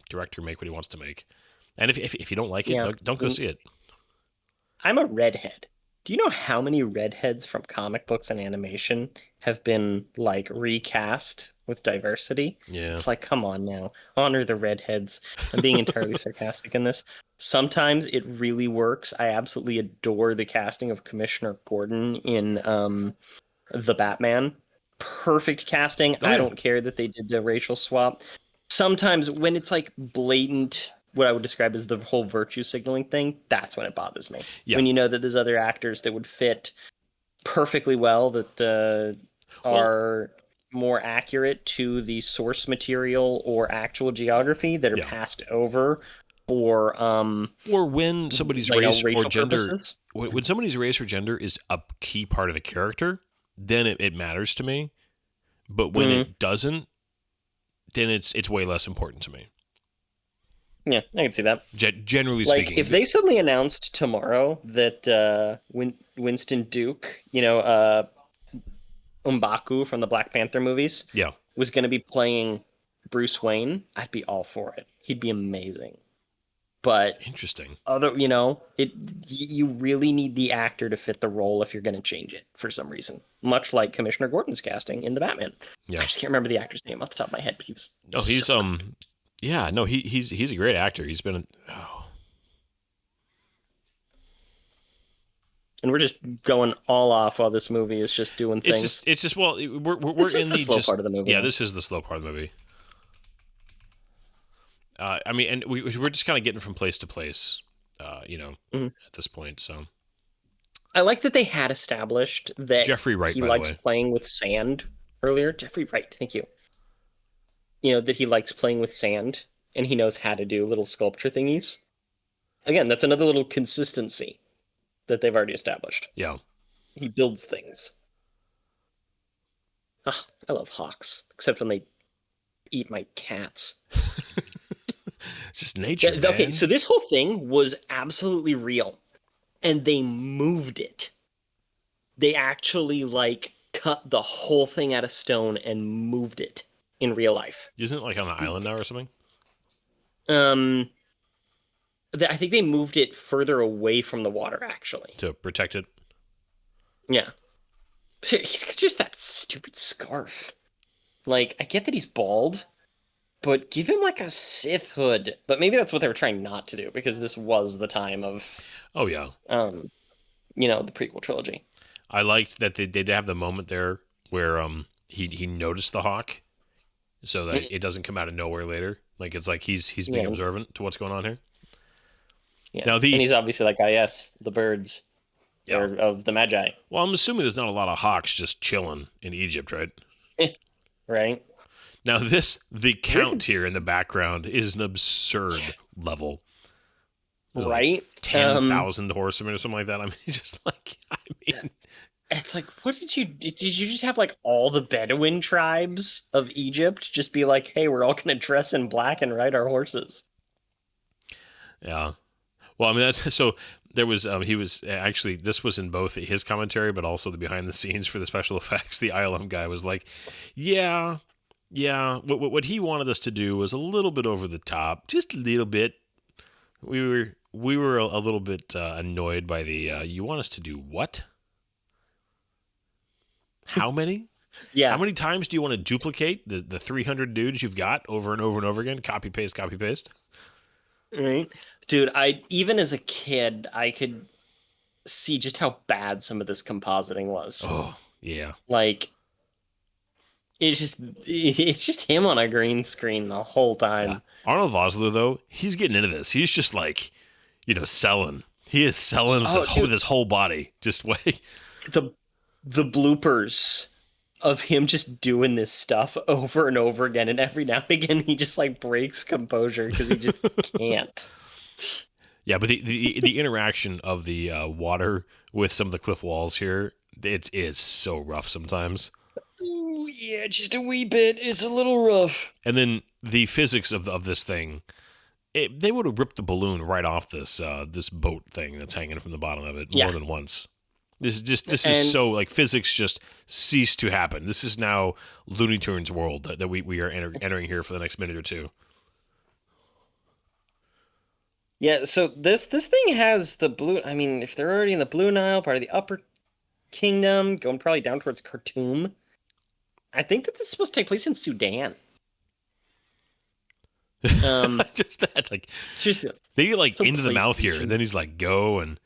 director make what he wants to make. And if you don't like it, don't go see it. I'm a redhead. Do you know how many redheads from comic books and animation have been like recast with diversity? Yeah. It's like, come on now. Honor the redheads. I'm being entirely sarcastic in this. Sometimes it really works. I absolutely adore the casting of Commissioner Gordon in The Batman. Perfect casting. Oh, yeah. I don't care that they did the racial swap. Sometimes when it's like blatant, what I would describe as the whole virtue signaling thing, that's when it bothers me. Yeah. When you know that there's other actors that would fit perfectly well, that are more accurate to the source material or actual geography, that are passed over for or when somebody's race or gender purposes. When somebody's race or gender is a key part of the character, then it matters to me. But when it doesn't, then it's way less important to me. Yeah, I can see that. Generally speaking, if they suddenly announced tomorrow that Winston Duke, M'Baku from the Black Panther movies, was going to be playing Bruce Wayne, I'd be all for it. He'd be amazing. But interesting. You really need the actor to fit the role if you're going to change it for some reason. Much like Commissioner Gordon's casting in The Batman. Yeah. I just can't remember the actor's name off the top of my head, but he was. No, he's he's a great actor. He's been And we're just going all off while this movie is just doing things. It's just we're this is in the slow part of the movie. Yeah, this is the slow part of the movie. And we're just kind of getting from place to place, at this point. So I like that they had established that Jeffrey Wright, he by likes the way. playing with sand earlier. Jeffrey Wright, thank you. That he likes playing with sand and he knows how to do little sculpture thingies. Again, that's another little consistency that they've already established. Yeah. He builds things. I love hawks, except when they eat my cats. It's just nature. Okay, so this whole thing was absolutely real, and they moved it. They actually cut the whole thing out of stone and moved it in real life. Isn't it like on an island now or something? I think they moved it further away from the water, actually, to protect it. Yeah, he's got just that stupid scarf. I get that he's bald. But give him a Sith hood. But maybe that's what they were trying not to do, because this was the time of... Oh, yeah. The prequel trilogy. I liked that they did have the moment there where he noticed the hawk, so that it doesn't come out of nowhere later. It's like he's being observant to what's going on here. Yeah. Now and he's obviously yes, the birds are of the Magi. Well, I'm assuming there's not a lot of hawks just chilling in Egypt, right? Right. Now the count here in the background is an absurd level. Right? 10,000 horsemen or something like that. I mean, it's like, what did you just have all the Bedouin tribes of Egypt just be like, hey, we're all going to dress in black and ride our horses? Yeah. Well, I mean, so there was, he was actually, this was in both his commentary, but also the behind the scenes for the special effects. The ILM guy was like, yeah, what he wanted us to do was a little bit over the top, just a little bit. We were a little bit annoyed by the, you want us to do what? How many? Yeah. How many times do you want to duplicate the 300 dudes you've got over and over and over again? Copy, paste, copy, paste. Right. Dude, even as a kid, I could see just how bad some of this compositing was. Oh, yeah. It's just him on a green screen the whole time. Yeah. Arnold Vosloo, though, he's getting into this. He's just selling. He is selling with his whole body. Just wait. The bloopers of him just doing this stuff over and over again, and every now and again he just breaks composure because he just can't. Yeah, but the interaction of the water with some of the cliff walls here. It is so rough sometimes. Ooh, yeah, just a wee bit. It's a little rough. And then the physics of this thing, they would have ripped the balloon right off this this boat thing that's hanging from the bottom of it more than once. This is so like physics just ceased to happen. This is now Looney Tunes world that we are entering here for the next minute or two. Yeah, so this thing has the blue. I mean, if they're already in the Blue Nile, part of the Upper Kingdom, going probably down towards Khartoum. I think that this is supposed to take place in Sudan. Just that, like, seriously, they get like into the mouth here, and then he's like, "Go," and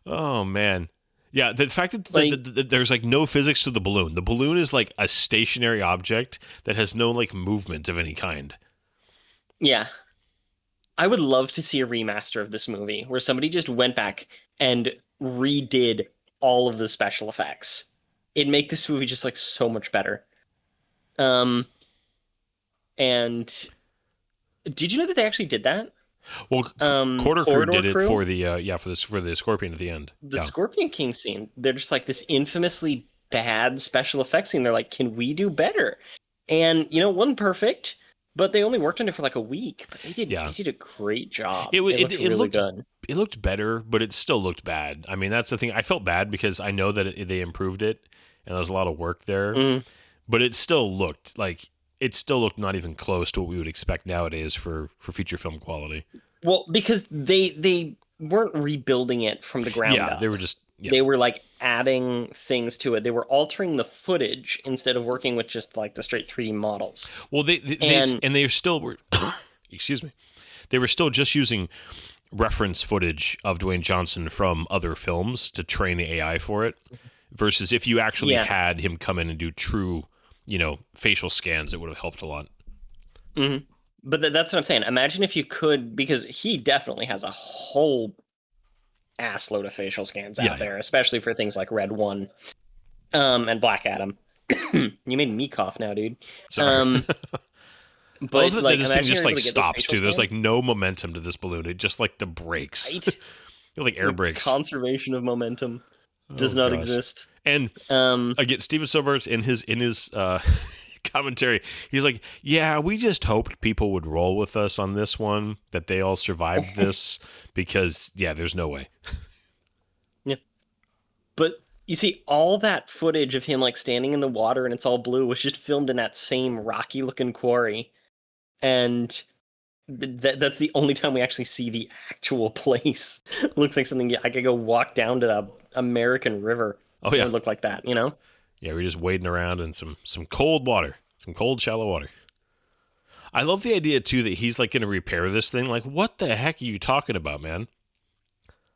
oh man, yeah. The fact that like, there's like no physics to the balloon. The balloon is like a stationary object that has no like movement of any kind. Yeah, I would love to see a remaster of this movie where somebody just went back and redid all of the special effects. It'd make this movie just like so much better. And did you know that they actually did that? Well, Corridor did it for the for the Scorpion at the end. The Scorpion King scene. They're just like this infamously bad special effects scene. They're like, can we do better? And it wasn't perfect, but they only worked on it for like a week. But they did a great job. It looked really good. It looked better, but it still looked bad. I mean, that's the thing. I felt bad because I know that they improved it, and there was a lot of work there. But it still looked not even close to what we would expect nowadays for feature film quality. Well, because they weren't rebuilding it from the ground up. They were just they were like adding things to it. They were altering the footage instead of working with just like the straight 3D models. Well, they still were excuse me. They were still just using reference footage of Dwayne Johnson from other films to train the AI for it, versus if you actually had him come in and do true facial scans, it would have helped a lot. Mm-hmm. But that's what I'm saying. Imagine if you could, because he definitely has a whole ass load of facial scans out there, especially for things like Red One, and Black Adam. You made me cough now, dude. Sorry. But like, this thing just like stops too. There's like no momentum to this balloon. It just like the brakes, right? Like air brakes. Conservation of momentum does not exist. And again, Steven Soderbergh in his commentary, he's like, "Yeah, we just hoped people would roll with us on this one, that they all survived this, because there's no way." Yeah, but you see, all that footage of him like standing in the water and it's all blue was just filmed in that same rocky looking quarry, and that's the only time we actually see the actual place. Looks like something I could go walk down to the American River. Oh yeah, it would look like that, Yeah, we're just wading around in some cold water, some cold shallow water. I love the idea too that he's like going to repair this thing. Like, what the heck are you talking about, man?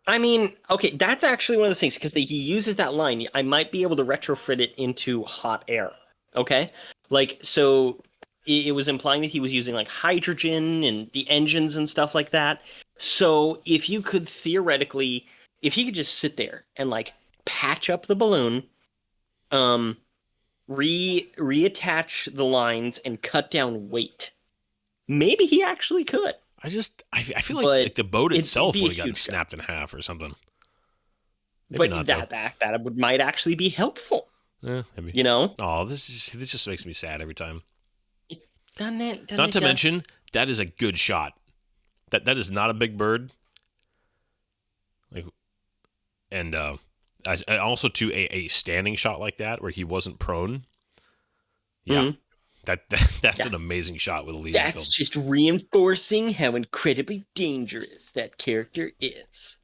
I mean, okay, that's actually one of those things, because he uses that line. I might be able to retrofit it into hot air. Okay, like, so it was implying that he was using like hydrogen and the engines and stuff like that. So if you could theoretically, if he could just sit there and like patch up the balloon, reattach the lines and cut down weight, maybe he actually could. I feel like the boat itself would have gotten snapped in half or something. Maybe but not, that might actually be helpful. Yeah, maybe. Oh, this just makes me sad every time. Not to mention, that is a good shot. That is not a big bird. Like, and also to a standing shot like that where he wasn't prone. Yeah, that's an amazing shot with a lead. That's just reinforcing how incredibly dangerous that character is.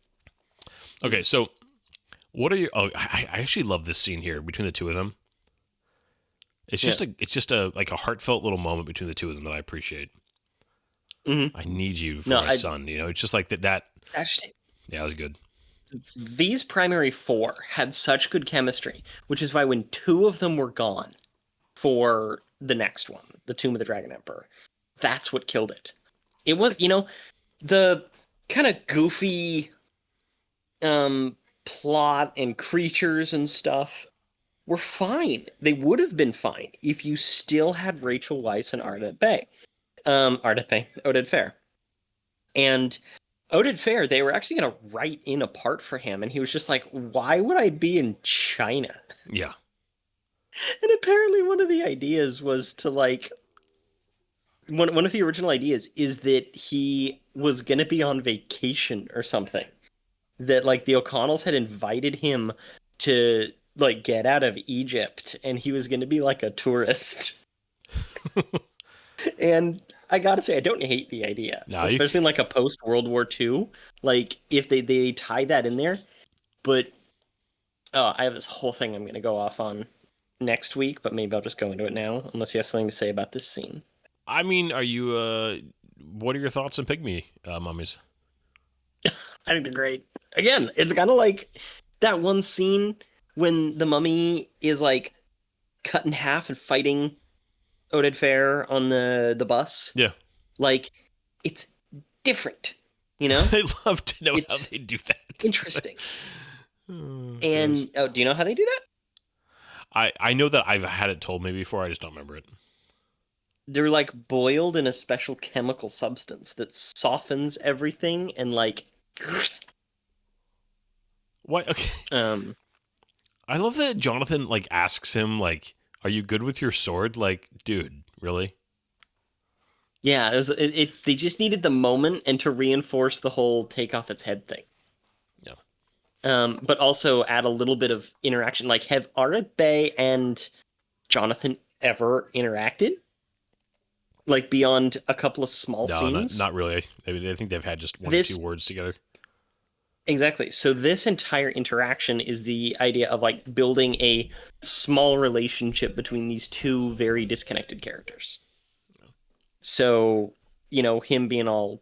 Okay, so what are your? Oh, I actually love this scene here between the two of them. It's just a like a heartfelt little moment between the two of them that I appreciate. Mm-hmm. I need you for my son. It's just like that. Yeah, it was good. These primary four had such good chemistry, which is why when two of them were gone for the next one, the Tomb of the Dragon Emperor, that's what killed it. It was, the kind of goofy plot and creatures and stuff were fine. They would have been fine if you still had Rachel Weisz and Oded Fehr. And Oded Fair, they were actually going to write in a part for him, and he was just like, why would I be in China? Yeah. And apparently one of the ideas was to, like, one of the original ideas is that he was going to be on vacation or something. That, like, the O'Connells had invited him to, like, get out of Egypt, and he was going to be, like, a tourist. And I gotta say, I don't hate the idea, especially in, like, a post-World War II. Like, if they tie that in there. But I have this whole thing I'm going to go off on next week, but maybe I'll just go into it now, unless you have something to say about this scene. I mean, are you, what are your thoughts on Pygmy mummies? I think they're great. Again, it's kind of like that one scene when the mummy is, like, cut in half and fighting Oded Fair on the bus. Yeah. Like, it's different, you know? I'd love to know how they do that. Interesting. And do you know how they do that? I know that I've had it told me before. I just don't remember it. They're, like, boiled in a special chemical substance that softens everything and, like... What? Okay. I love that Jonathan, like, asks him, like, are you good with your sword? Like, dude, really? Yeah, they just needed the moment and to reinforce the whole take off its head thing. Yeah. But also add a little bit of interaction. Like, have Ardeth Bay and Jonathan ever interacted? Like, beyond a couple of small scenes? Not really. I think they've had just one or two words together. Exactly. So this entire interaction is the idea of, like, building a small relationship between these two very disconnected characters. So, you know, him being all...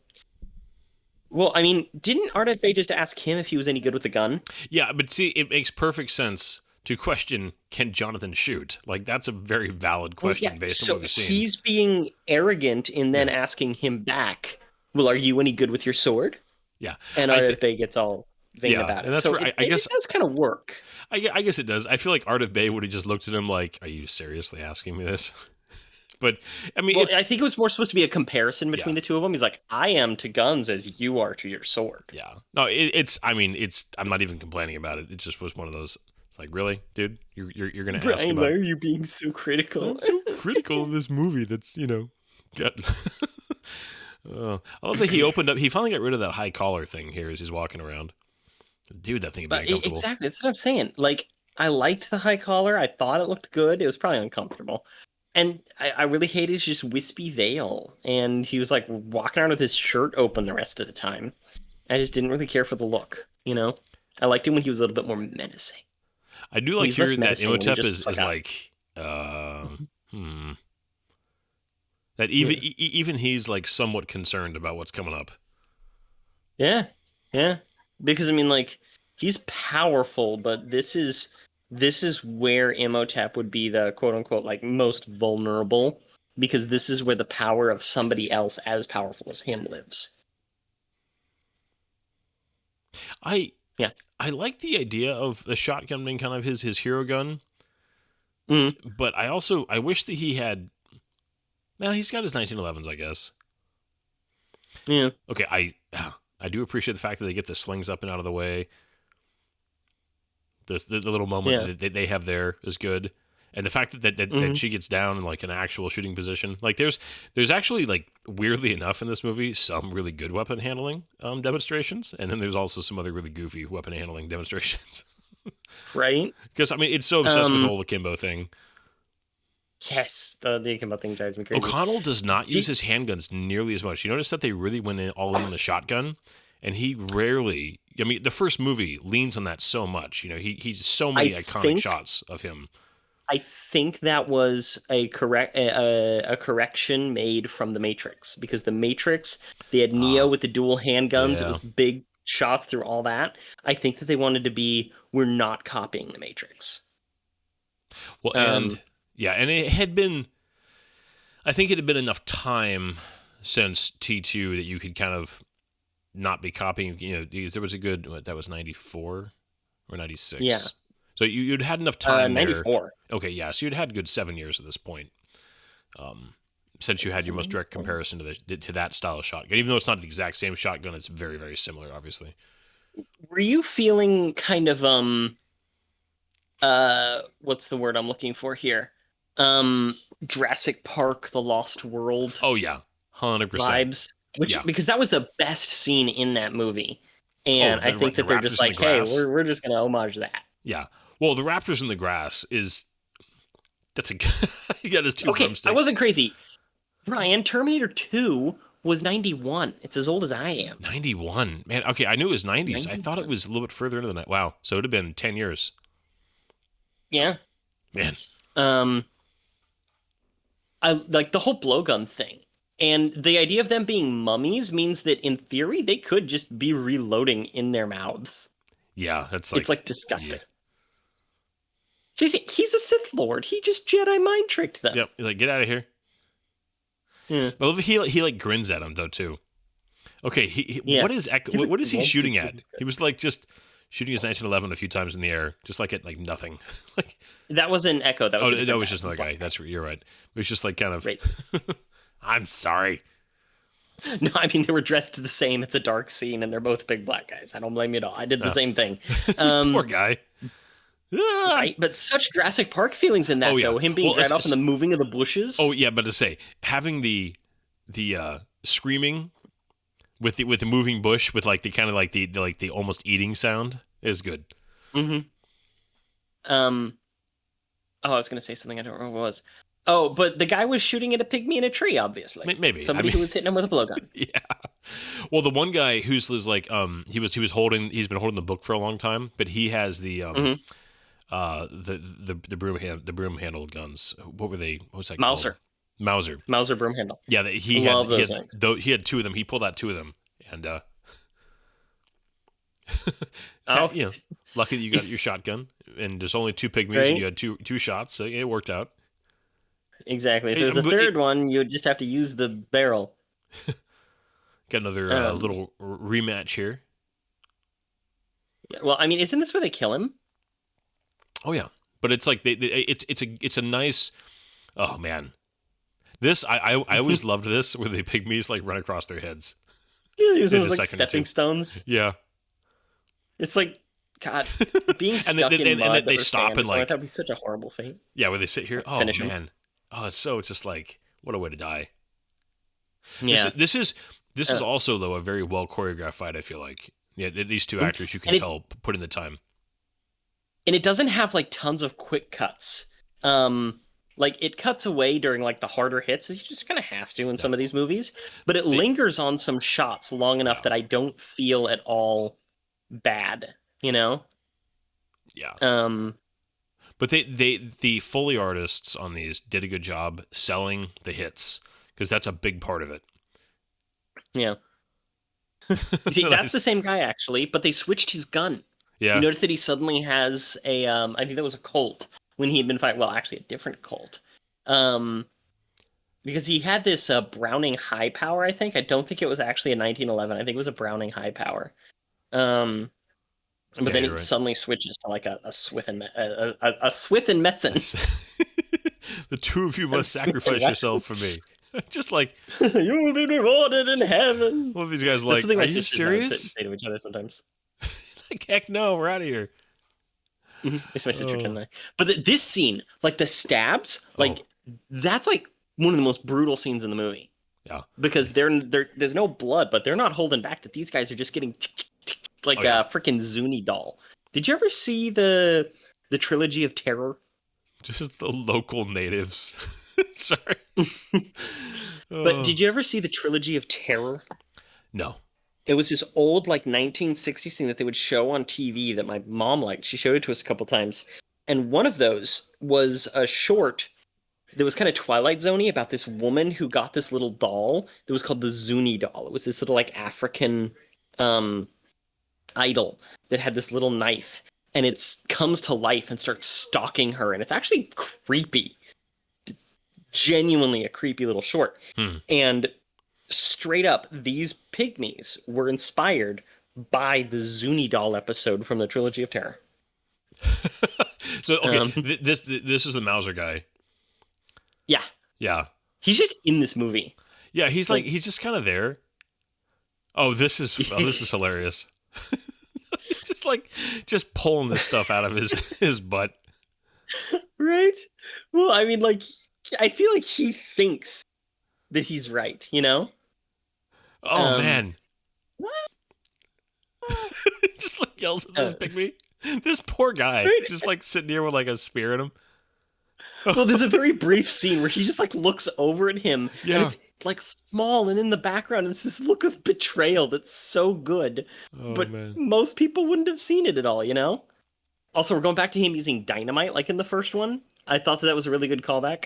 Well, I mean, didn't Ardeth Bay just ask him if he was any good with a gun? Yeah, but see, it makes perfect sense to question, can Jonathan shoot? Like, that's a very valid question based on what we've seen. So he's being arrogant and then asking him back, well, are you any good with your sword? Yeah. And Ardeth Bay gets all vain about it. And that's so I guess it does kind of work. I guess it does. I feel like Ardeth Bay would have just looked at him like, are you seriously asking me this? But, I mean... Well, I think it was more supposed to be a comparison between the two of them. He's like, I am to guns as you are to your sword. Yeah. No, I'm not even complaining about it. It just was one of those... It's like, really, dude? You're going to ask about... why are you being so critical? I'm so critical of this movie that's, you know... got. I love that he finally got rid of that high collar thing here as he's walking around. Dude, that thing would be uncomfortable. Exactly, that's what I'm saying. Like, I liked the high collar. I thought it looked good. It was probably uncomfortable. And I really hated his just wispy veil. And he was, like, walking around with his shirt open the rest of the time. I just didn't really care for the look, you know? I liked him when he was a little bit more menacing. I do like hearing that Imhotep is like, that even he's, like, somewhat concerned about what's coming up. Yeah. Because, I mean, like, he's powerful, but this is where Imhotep would be the quote-unquote, like, most vulnerable, because this is where the power of somebody else as powerful as him lives. I like the idea of the shotgun being kind of his hero gun, but I wish that he had... Well, he's got his 1911s, I guess. Yeah. Okay, I do appreciate the fact that they get the slings up and out of the way. The little moment that they have there is good, and the fact that she gets down in, like, an actual shooting position. Like, there's actually, like, weirdly enough in this movie some really good weapon handling demonstrations, and then there's also some other really goofy weapon handling demonstrations. Right? Because, I mean, it's so obsessed with the whole akimbo thing. Yes, the akimbo thing drives me crazy. O'Connell does not use his handguns nearly as much. You notice that they really went all in the shotgun, and he rarely... I mean, the first movie leans on that so much. You know, he's so many iconic shots of him. I think that was a correction made from The Matrix, because The Matrix, they had Neo with the dual handguns. Yeah. It was big shots through all that. I think that they wanted to be, we're not copying The Matrix. Well, and it had been, I think it had been enough time since T2 that you could kind of not be copying, you know, there was a good, that was 94 or 96? Yeah. So you'd had enough time 94. there. Okay, yeah, so you'd had a good 7 years at this point. since you had your most direct comparison to that style of shotgun, even though it's not the exact same shotgun, it's very, very similar, obviously. Were you feeling kind of what's the word I'm looking for here? Jurassic Park: The Lost World. Oh yeah, 100% vibes, because that was the best scene in that movie, and I think that they're just like, hey, we're just gonna homage that. Yeah. Well, the Raptors in the Grass that's a you got his two drumsticks. I wasn't crazy. Ryan, Terminator 2 was 91. It's as old as I am. 91, man. Okay, I knew it was 90s. 91. I thought it was a little bit further into the night. Wow, so it'd have been 10 years. Yeah, man. I like the whole blowgun thing. And the idea of them being mummies means that in theory they could just be reloading in their mouths. Yeah, it's like disgusting. Yeah. Seriously, he's a Sith Lord. He just Jedi mind tricked them. Yep, he's like, get out of here. Yeah. Well, he like grins at him though too. Okay, what is Echo? What is he shooting at? He was like just shooting his 1911 a few times in the air, just like at like nothing. Like that wasn't Echo. That was just another guy. That's you're right. It was just like kind of. I'm sorry. No, I mean they were dressed the same. It's a dark scene, and they're both big black guys. I don't blame you at all. I did the same thing. Poor guy. Right, but such Jurassic Park feelings in that though. Him being dragged off and the moving of the bushes. Oh yeah, but to say having the screaming with the moving bush with like the kind of like the almost eating sound is good. Mm-hmm. Oh, I was gonna say something. I don't remember what it was. Oh, but the guy was shooting at a pygmy in a tree, obviously. Maybe somebody who was hitting him with a blowgun. Yeah. Well, the one guy who's like he's been holding the book for a long time, but he has the the broom handle guns. What were they? What was that called? Mauser broom handle. Yeah, he had two of them. He pulled out two of them, and lucky that you got your shotgun, and there's only two pygmies, right? And you had two shots, so it worked out. Exactly. If there's a third one, you would just have to use the barrel. Got another little rematch here. Well, I mean, isn't this where they kill him? Oh yeah, but it's like it's a nice. Oh man, this I always loved this where the pygmies like run across their heads. Yeah, these are like stepping stones. Yeah, it's like God being stuck in mud. And they stop and like that would be such a horrible fate. Yeah, where they sit here. Oh finish man, him. Oh it's so just like what a way to die. Yeah, this is also though a very well choreographed fight. I feel like these two actors you can tell put in the time. And it doesn't have like tons of quick cuts. Like it cuts away during like the harder hits, as you just kind of have to in some of these movies. But it lingers on some shots long enough that I don't feel at all bad. You know? Yeah. But the Foley artists on these did a good job selling the hits because that's a big part of it. Yeah. See, that's the same guy actually, but they switched his gun. Yeah. You notice that he suddenly has a, I think that was a Colt when he had been fighting, well, actually a different Colt. Because he had this Browning High Power, I think. I don't think it was actually a 1911. I think it was a Browning High Power. But then it suddenly switches to like a Swith and Messon. The two of you must sacrifice yourself for me. Just like you will be rewarded in heaven. One of these guys like, are you serious? Say to each other sometimes. Like, heck no, we're out of here. It's my sister and I. But this scene, like the stabs, like that's like one of the most brutal scenes in the movie. Yeah, because there's no blood, but they're not holding back. That these guys are just getting like a freaking Zuni doll. Did you ever see the Trilogy of Terror? Just the local natives. Sorry. But did you ever see the Trilogy of Terror? No. It was this old like 1960s thing that they would show on TV that my mom liked. She showed it to us a couple times. And one of those was a short that was kind of Twilight Zone-y about this woman who got this little doll that was called the Zuni doll. It was this little like African idol that had this little knife. And it comes to life and starts stalking her. And it's actually creepy. Genuinely a creepy little short. And straight up, these pygmies were inspired by the Zuni doll episode from the Trilogy of Terror. So, okay, this is the Mauser guy. Yeah. Yeah. He's just in this movie. Yeah, he's like he's just kind of there. This is hilarious. just pulling this stuff out of his butt. Right? Well, I mean, like, I feel like he thinks that he's right, you know? Oh, man. Just like yells at this pygmy. This poor guy, right? Just like sitting here with like a spear in him. Well, there's a very brief scene where he just like looks over at him, yeah. and it's like small, and in the background it's this look of betrayal that's so good. But man, most people wouldn't have seen it at all, you know? Also, we're going back to him using dynamite like in the first one. I thought that was a really good callback.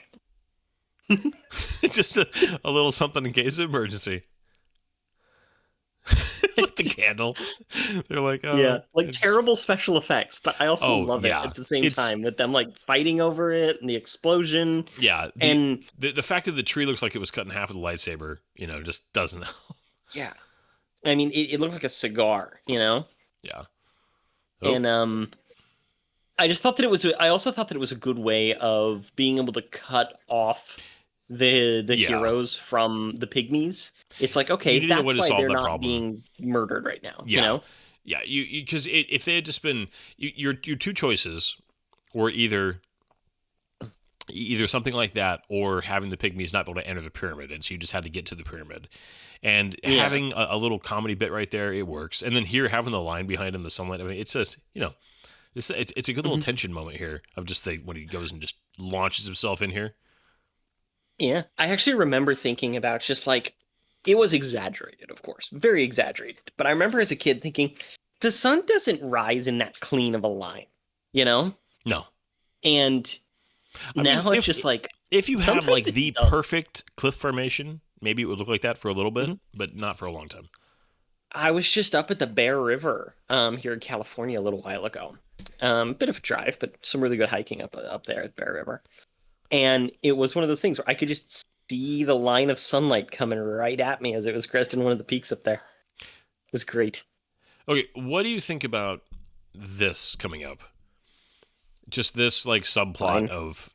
Just a little something in case of emergency. With the candle. They're like, yeah, like terrible special effects, but I also love it at the same time with them like fighting over it and the explosion. Yeah, and the fact that the tree looks like it was cut in half with a lightsaber, just doesn't help. Yeah, I mean, it looked like a cigar, Yeah, and I just thought that it was. I also thought that it was a good way of being able to cut off the heroes from the pygmies. It's like, okay, that's why they're not being murdered right now. Yeah. You know? Yeah, because if they had just been your two choices were either something like that or having the pygmies not be able to enter the pyramid, and so you just had to get to the pyramid. And having a little comedy bit right there, it works. And then here having the line behind him, the sunlight, I mean, it says, it's a good little tension moment here of just when he goes and just launches himself in here. Yeah, I actually remember thinking about just like, it was exaggerated, of course, very exaggerated. But I remember as a kid thinking, the sun doesn't rise in that clean of a line, you know? No. And now it's just like, if you have like the perfect cliff formation, maybe it would look like that for a little bit, but not for a long time. I was just up at the Bear River here in California a little while ago. Bit of a drive, but some really good hiking up there at Bear River. And it was one of those things where I could just see the line of sunlight coming right at me as it was cresting one of the peaks up there. It was great. Okay, what do you think about this coming up? Just this like subplot of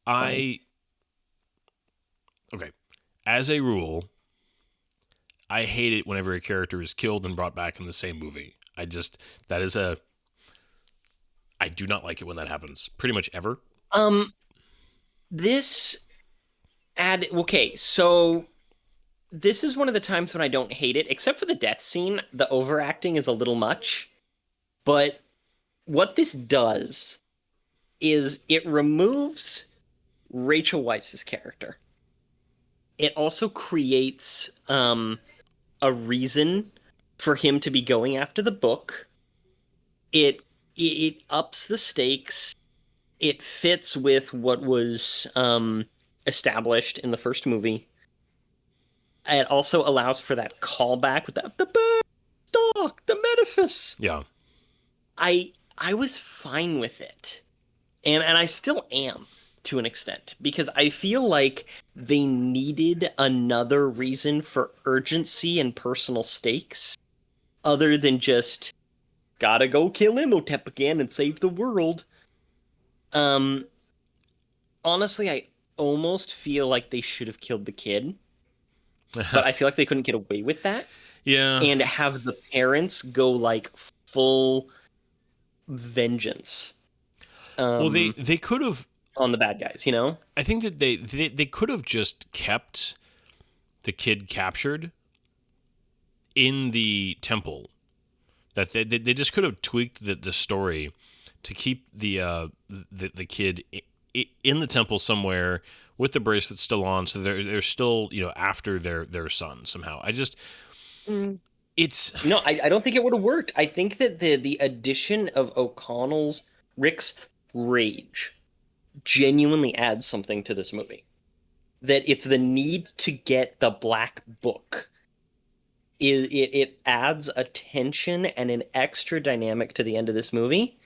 okay, as a rule, I hate it whenever a character is killed and brought back in the same movie. I do not like it when that happens. Pretty much ever. So this is one of the times when I don't hate it, except for the death scene. The overacting is a little much, but what this does is it removes Rachel Weisz's character. It also creates a reason for him to be going after the book. It ups the stakes. It fits with what was established in the first movie. It also allows for that callback with the Beanstalk, the Metaphys. Yeah. I was fine with it. And I still am to an extent, because I feel like they needed another reason for urgency and personal stakes other than just gotta go kill Imhotep again and save the world. Honestly, I almost feel like they should have killed the kid, but I feel like they couldn't get away with that. Yeah. And have the parents go like full vengeance. Well, they could have on the bad guys, you know? I think that they could have just kept the kid captured in the temple. That they just could have tweaked the story to keep the kid in the temple somewhere with the bracelet still on, so they're still after their son somehow. I just it's no, I don't think it would have worked. I think that the addition of Rick's rage genuinely adds something to this movie. That it's the need to get the black book. It adds a tension and an extra dynamic to the end of this movie,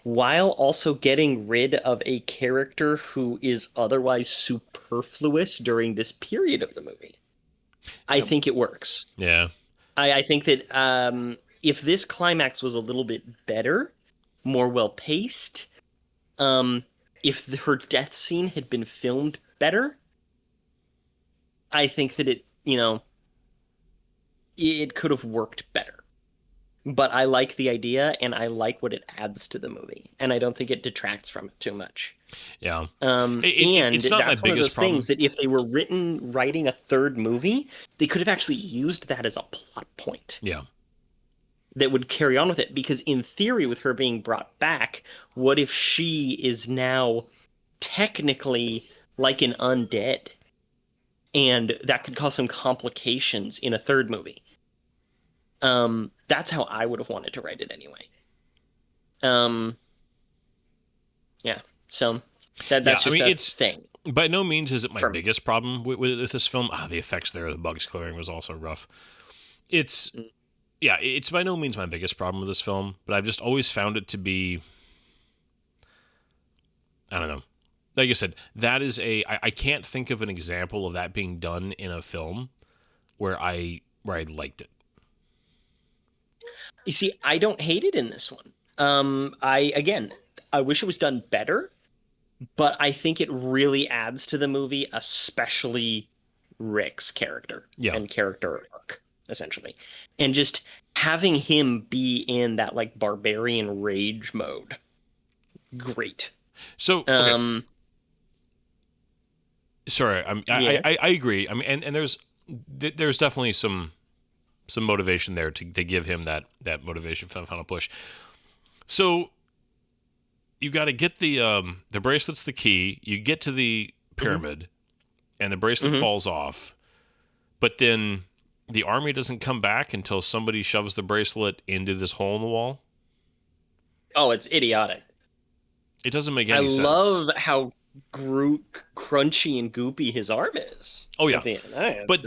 while also getting rid of a character who is otherwise superfluous during this period of the movie. I think it works. Yeah. I think that if this climax was a little bit better, more well-paced, if her death scene had been filmed better, I think that it could have worked better. But I like the idea, and I like what it adds to the movie, and I don't think it detracts from it too much. Yeah. And it's not that's my one of biggest those things that if they were writing a third movie, they could have actually used that as a plot point. Yeah. That would carry on with it, because in theory, with her being brought back, what if she is now technically like an undead? And that could cause some complications in a third movie. That's how I would have wanted to write it anyway. Yeah. So that's just a thing. By no means is it my biggest problem with this film. The effects there, the bugs clearing was also rough. It's by no means my biggest problem with this film, but I've just always found it to be, I don't know. Like I said, that is I can't think of an example of that being done in a film where I liked it. You see, I don't hate it in this one. I wish it was done better, but I think it really adds to the movie, especially Rick's character and character arc, essentially. And just having him be in that like barbarian rage mode. Great. So, okay. Sorry, I agree. I mean, and there's definitely some motivation there to give him that motivation for the final push. So you got to get the bracelet's the key. You get to the pyramid, and the bracelet falls off, but then the army doesn't come back until somebody shoves the bracelet into this hole in the wall. Oh, it's idiotic. It doesn't make any sense. I love how crunchy and goopy his arm is. Oh yeah, but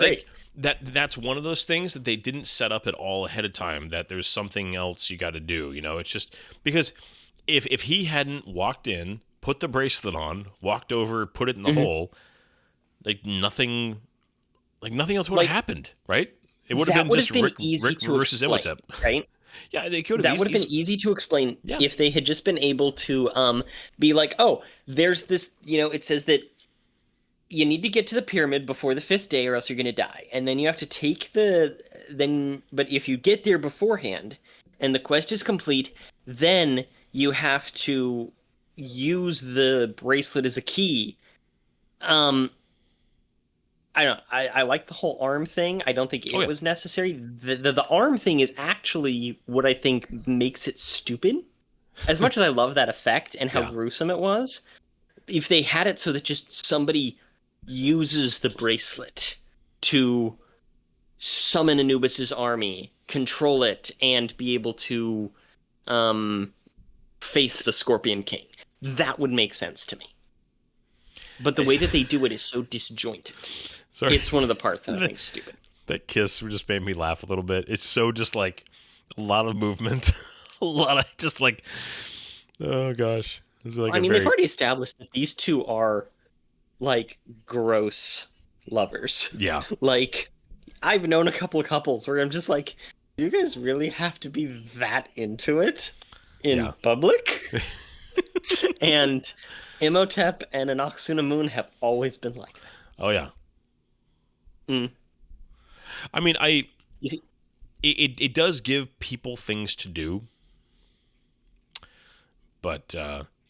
that's one of those things that they didn't set up at all ahead of time. That there's something else you got to do. It's just because if he hadn't walked in, put the bracelet on, walked over, put it in the hole, nothing else would have happened, right? It would have been just Rick versus Imhotep, right? Yeah, they could have. That would have been easy to explain if they had just been able to be like, oh, there's this, it says that you need to get to the pyramid before the 5th day or else you're going to die. And then you have to take but if you get there beforehand and the quest is complete, then you have to use the bracelet as a key. I don't know. I like the whole arm thing. I don't think it was necessary. The arm thing is actually what I think makes it stupid. As much as I love that effect and how gruesome it was, if they had it so that just somebody uses the bracelet to summon Anubis's army, control it, and be able to face the Scorpion King, that would make sense to me. But the way that they do it is so disjointed. Sorry. It's one of the parts that I think is stupid. That kiss just made me laugh a little bit. It's so just like a lot of movement, a lot of just like, oh gosh. This is like they've already established that these two are like gross lovers. Yeah. Like, I've known a couple of couples where I'm just like, do you guys really have to be that into it in public? And Imhotep and Anck-su-namun have always been like that. Oh yeah. I mean, you see, it does give people things to do, but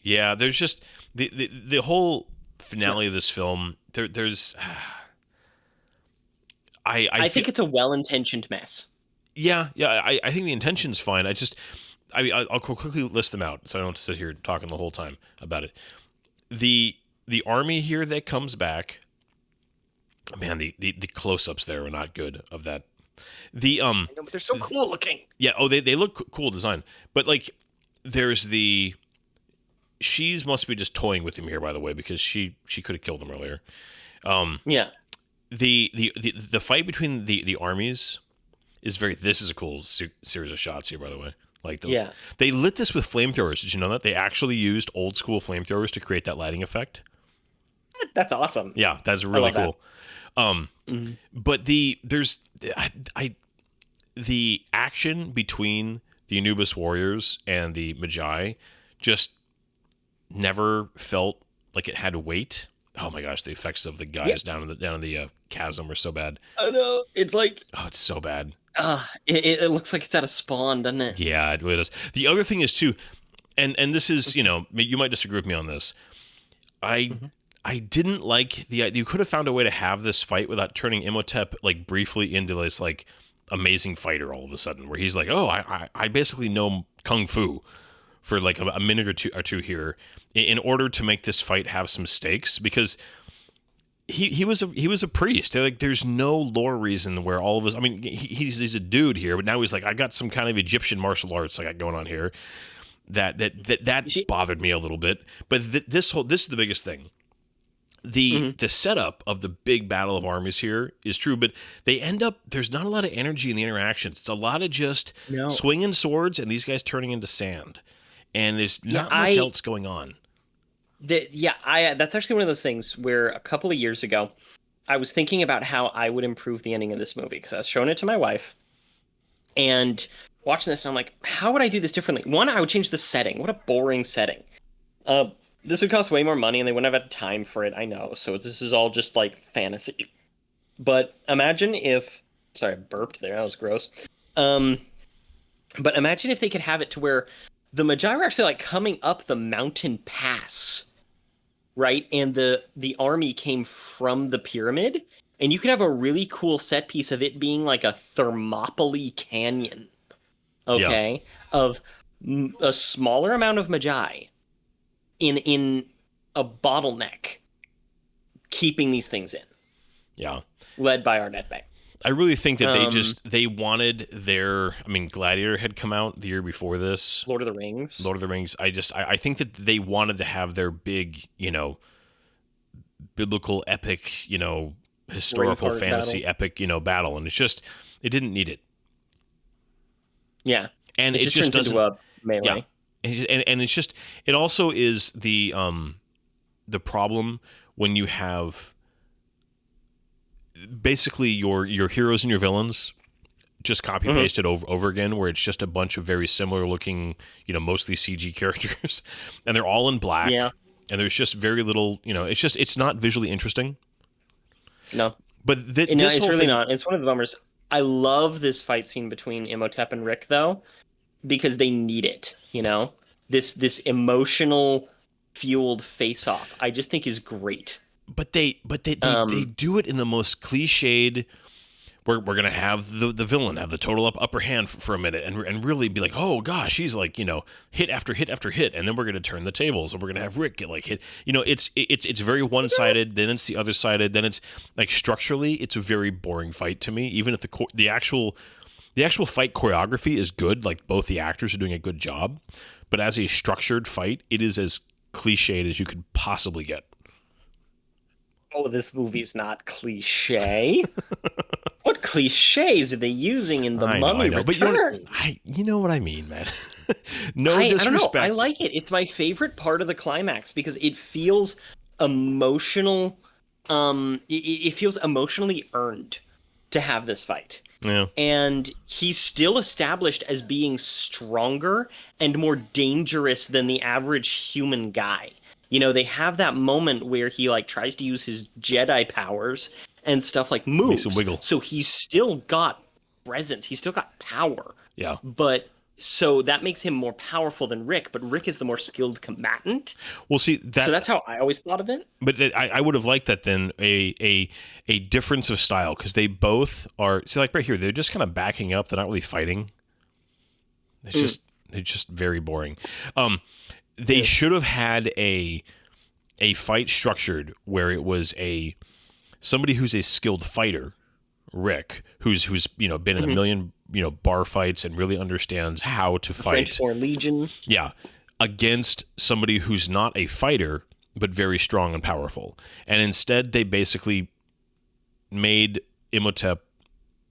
there's just the whole finale of this film. There's I think it's a well-intentioned mess. Yeah. I think the intention's fine. I'll quickly list them out so I don't have to sit here talking the whole time about it. The army here that comes back. Man, the close-ups there are not good of that. I know, but they're so cool looking. Yeah. Oh, they look cool design. But like, there's she's must be just toying with him here, by the way, because she could have killed him earlier. Yeah. The fight between the armies is this is a cool series of shots here, by the way. Like they lit this with flamethrowers. Did you know that they actually used old school flamethrowers to create that lighting effect? That's awesome. Yeah, that's really cool. But the action between the Anubis warriors and the Magi just never felt like it had weight. Oh my gosh, the effects of the guys down in the chasm were so bad. I know. It's like, Oh, it's so bad. it looks like it's out of Spawn, doesn't it? Yeah, it really does. The other thing is too, and this is, you might disagree with me on this. I didn't like the idea. You could have found a way to have this fight without turning Imhotep like briefly into this like amazing fighter all of a sudden, where he's like, oh, I basically know kung fu for like a minute or two here in order to make this fight have some stakes, because he was a priest. Like, there's no lore reason where all of us. I mean, he's a dude here, but now he's like, I got some kind of Egyptian martial arts I got going on here. That bothered me a little bit. But this is the biggest thing. The setup of the big battle of armies here is true, but they end up, there's not a lot of energy in the interactions. It's a lot of just swinging swords and these guys turning into sand, and there's not much else going on. That's actually one of those things where a couple of years ago, I was thinking about how I would improve the ending of this movie, because I was showing it to my wife, and watching this, and I'm like, how would I do this differently? One, I would change the setting. What a boring setting. This would cost way more money, and they wouldn't have had time for it, I know. So this is all just like fantasy. But imagine if... Sorry, I burped there. That was gross. But imagine if they could have it to where the Magi were actually like coming up the mountain pass, right? And the army came from the pyramid, and you could have a really cool set piece of it being like a Thermopylae canyon, okay, of a smaller amount of Magi in a bottleneck, keeping these things in. Yeah, led by Arnett Bay. I really think that they wanted their. I mean, Gladiator had come out the year before this. Lord of the Rings. I think that they wanted to have their big, biblical epic, historical Braveheart fantasy battle. epic, battle, and it didn't need it. Yeah, and it just turns doesn't. into a melee. Yeah, and it's just, it also is the problem when you have basically your heroes and your villains just copy pasted over again, where it's just a bunch of very similar looking, mostly CG characters, and they're all in black. Yeah. And there's just very little, it's not visually interesting. No. But this it's whole really thing... not. It's one of the bummers. I love this fight scene between Imhotep and Rick, though, because they need it, This emotional fueled face-off, I just think is great. But they do it in the most cliched. We're gonna have the villain have the total upper hand for a minute and really be like, oh gosh, he's like, hit after hit after hit, and then we're gonna turn the tables and we're gonna have Rick get like hit. It's very one sided. Then it's the other sided. Then it's like structurally, it's a very boring fight to me. Even if the actual fight choreography is good, like both the actors are doing a good job, but as a structured fight, it is as cliched as you could possibly get. Oh, this movie's not cliche. What cliches are they using in The Mummy Returns? You know what I mean, man. No disrespect. I don't know. I like it. It's my favorite part of the climax because it feels emotional. It feels emotionally earned to have this fight. Yeah. And he's still established as being stronger and more dangerous than the average human guy. They have that moment where he like tries to use his Jedi powers and stuff like moves. Makes him wiggle. So he's still got presence. He's still got power. Yeah. But so that makes him more powerful than Rick, but Rick is the more skilled combatant. Well, see, so that's how I always thought of it. But I would have liked that then, a difference of style, because they both are, see, like right here, they're just kind of backing up. They're not really fighting. It's just very boring. They should have had a fight structured where it was somebody who's a skilled fighter, Rick, who's been in a million bar fights and really understands how to fight. French Foreign Legion. Yeah, against somebody who's not a fighter but very strong and powerful. And instead, they basically made Imhotep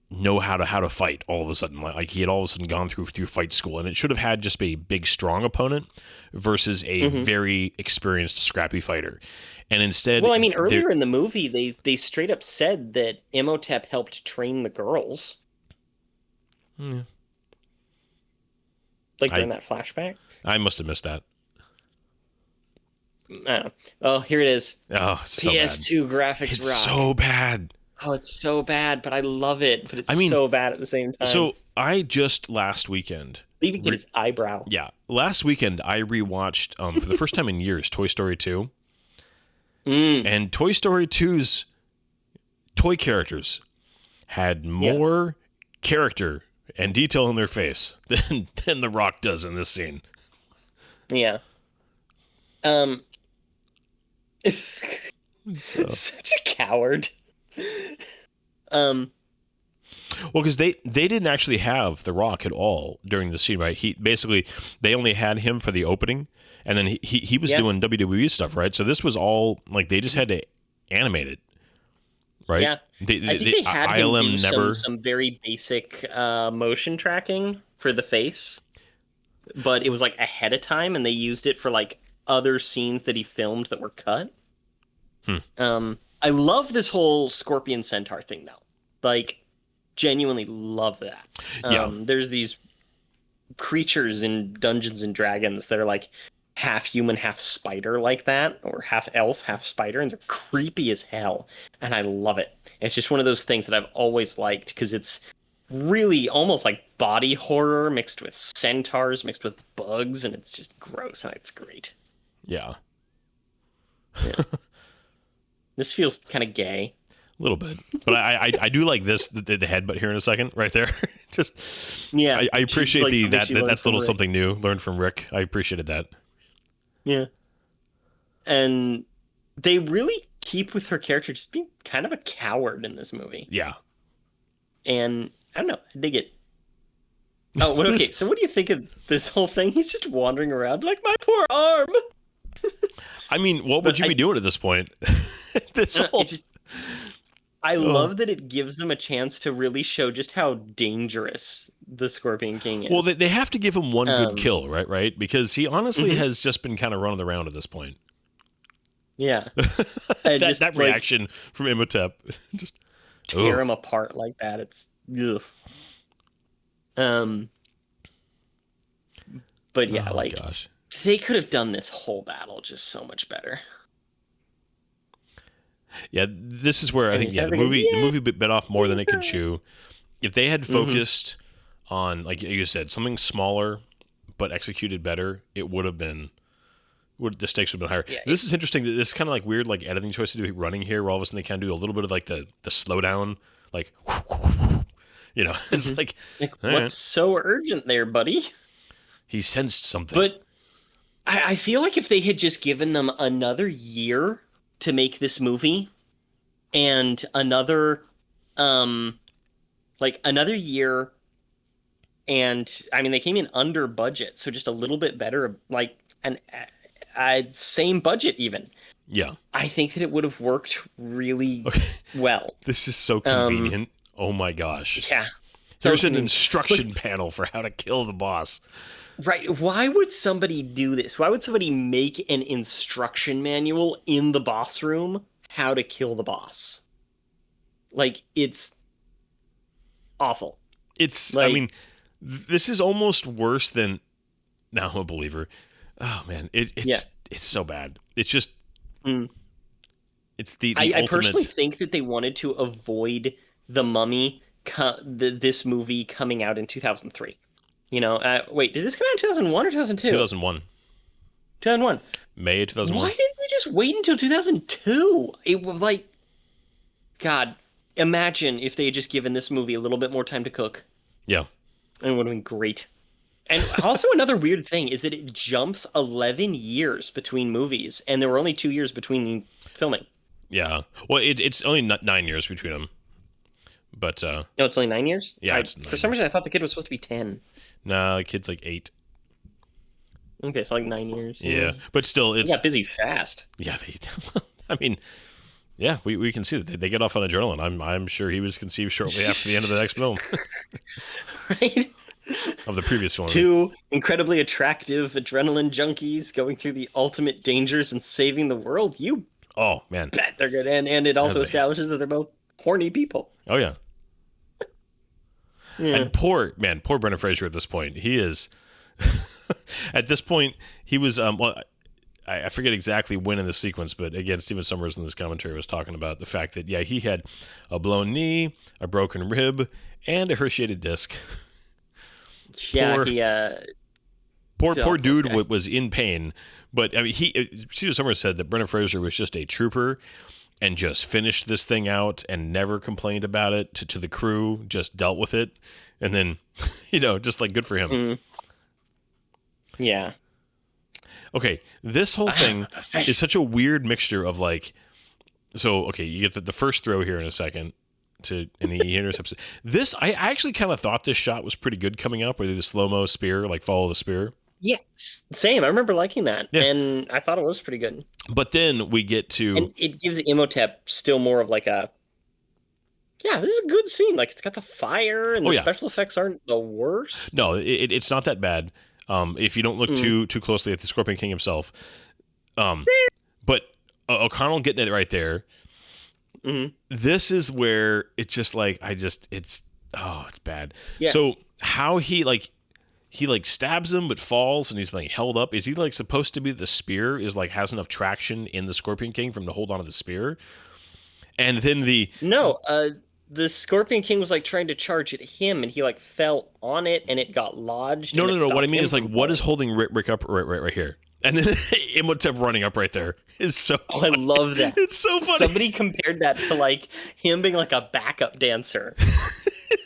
know how to fight all of a sudden. Like he had all of a sudden gone through fight school, and it should have had just a big strong opponent versus a very experienced scrappy fighter. And instead, well, I mean, earlier in the movie, they straight up said that Imhotep helped train the girls. Yeah. Like during that flashback. I must have missed that. Oh, here it is. Oh, so PS2 graphics it's rock. so bad. Oh, it's so bad, but I love it. But it's I mean, so bad at the same time. So I just last weekend. They even get his eyebrow. Yeah, last weekend I rewatched for the first time in years Toy Story 2. And Toy Story 2's toy characters had more character and detail in their face than The Rock does in this scene. Yeah. Such a coward. Well, because they didn't actually have The Rock at all during the scene, right? They only had him for the opening, and then he was doing WWE stuff, right? So this was all like they just had to animate it, right? Yeah, I think they had him do some very basic motion tracking for the face, but it was like ahead of time, and they used it for like other scenes that he filmed that were cut. I love this whole Scorpion Centaur thing, though. Like, genuinely love that. There's these creatures in Dungeons and Dragons that are like half human, half spider like that, or half elf, half spider, and they're creepy as hell. And I love it. It's just one of those things that I've always liked because it's really almost like body horror mixed with centaurs, mixed with bugs, and it's just gross and it's great. Yeah. This feels kind of gay. A little bit, but I do like this the headbutt here in a second right there. Just I appreciate like that's a little something new learned from Rick. I appreciated that. Yeah, and they really keep with her character just being kind of a coward in this movie. Yeah, and I don't know, I dig it. Oh, well, okay. So what do you think of this whole thing? He's just wandering around like my poor arm. I mean, what would you be doing at this point? I love that it gives them a chance to really show just how dangerous the Scorpion King is. Well, they have to give him one good kill, right? Because he honestly has just been kind of running around at this point. Yeah. that reaction from Imhotep. Just tear him apart like that. It's ugh. But yeah, gosh. They could have done this whole battle just so much better. Yeah, this is where I think the movie bit off more than it could chew. If they had focused on, like you said, something smaller but executed better, it would have been. The stakes would have been higher. Yeah, this is interesting. This is kind of like weird, like editing choice to do running here, where all of a sudden they kind of do a little bit of like the slowdown, like it's like what's so urgent there, buddy? He sensed something. But I feel like if they had just given them another year to make this movie and another year, and I mean they came in under budget, so just a little bit better, like same budget even. Yeah, I think that it would have worked really well. This is so convenient. Oh my gosh. Yeah. There's an instruction panel for how to kill the boss. Right. Why would somebody do this? Why would somebody make an instruction manual in the boss room how to kill the boss? Like, it's awful. It's, like, I mean, this is almost worse than Now I'm a Believer. Oh, man. It's so bad. It's just, it's the ultimate. I personally think that they wanted to avoid The Mummy, this movie coming out in 2003. You know, wait, did this come out in 2001 or 2002? 2001. 2001. May of 2001. Why didn't they just wait until 2002? It was like, God, imagine if they had just given this movie a little bit more time to cook. Yeah. And it would have been great. And also another weird thing is that it jumps 11 years between movies, and there were only 2 years between the filming. Yeah. Well, it's only 9 years between them. But no, it's only 9 years? Yeah. For some reason, I thought the kid was supposed to be 10. Nah, the kid's like 8. Okay, so like 9 years. Yeah. But still, it's... They got busy fast. Yeah, I mean, yeah, we can see that they get off on adrenaline. I'm sure he was conceived shortly after the end of the next film. Right? Of the previous film. 2 incredibly attractive adrenaline junkies going through the ultimate dangers and saving the world. You man, bet they're good. And it also establishes that they're both horny people. Oh, yeah. And poor Brendan Fraser at this point. He is... At this point, he was... I forget exactly when in the sequence, but again, Stephen Sommers in this commentary was talking about the fact that, yeah, he had a blown knee, a broken rib, and a herniated disc. Yeah, Poor dude was in pain. But I mean, Stephen Sommers said that Brendan Fraser was just a trooper and just finished this thing out and never complained about it to the crew, just dealt with it. And then, just like good for him. Mm. Yeah. Okay, this whole thing is such a weird mixture of like, so okay, you get the first throw here in a second and he intercepts it. This I actually kind of thought this shot was pretty good coming up, where they the slow-mo spear, like follow the spear. Yeah, same. I remember liking that, and I thought it was pretty good. But then we get to, and it gives Imhotep still more of like a, yeah, this is a good scene. Like it's got the fire, and the special effects aren't the worst. No, it's not that bad. If you don't look too closely at the Scorpion King himself. But O'Connell getting it right there. Mm-hmm. This is where it's just like, it's bad. Yeah. So how he stabs him but falls and he's like held up. Is he like supposed to be the spear is like has enough traction in the Scorpion King for him to hold onto the spear? And then the Scorpion King was like trying to charge at him, and he like fell on it, and it got lodged. No. What I mean is like, what is holding Rick up right here? And then Imhotep running up right there is so. Oh, I love that. It's so funny. Somebody compared that to like him being like a backup dancer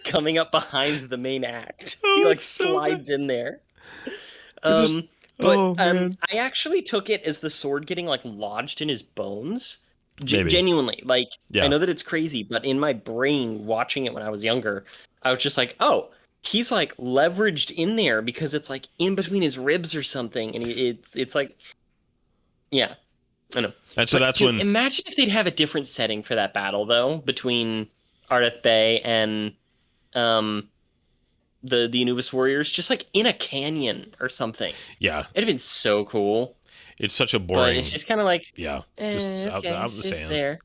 coming up behind the main act. He like slides in there. I actually took it as the sword getting like lodged in his bones. Genuinely, like, I know that it's crazy, but in my brain, watching it when I was younger, I was just like, oh, he's like leveraged in there because it's like in between his ribs or something, and it's like, yeah, I know. And so that's when. Imagine if they'd have a different setting for that battle though, between Ardeth Bay and the Anubis warriors, just like in a canyon or something. Yeah, it'd have been so cool. It's such a boring. But it's just kind of like, just out in the sand. There.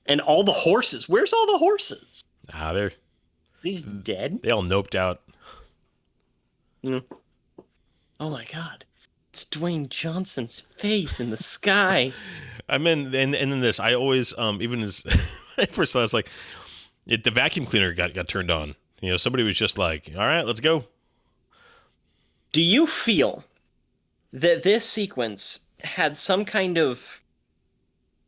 And all the horses. Where's all the horses? They're dead. They all noped out. Oh my God! It's Dwayne Johnson's face in the sky. I mean, and in this, I always even as first I was like, the vacuum cleaner got turned on. Somebody was just like, all right, let's go. Do you feel that this sequence had some kind of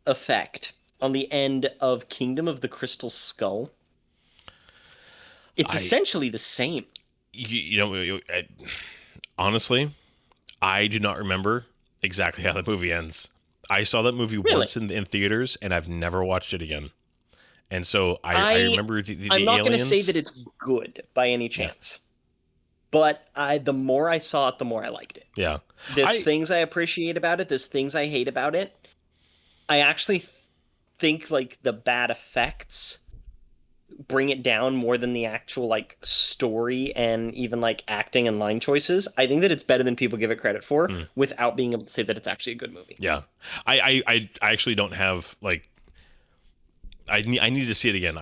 effect on the end of Kingdom of the Crystal Skull? It's essentially the same. Honestly, I do not remember exactly how the movie ends. I saw that movie once in theaters, and I've never watched it again. And so I remember the I'm not going to aliens. say that it's good by any chance. But the more I saw it, the more I liked it. Yeah. There's things I appreciate about it. There's things I hate about it. I actually think like the bad effects bring it down more than the actual like story and even like acting and line choices. I think that it's better than people give it credit for without being able to say that it's actually a good movie. Yeah. I actually don't have like, I need to see it again.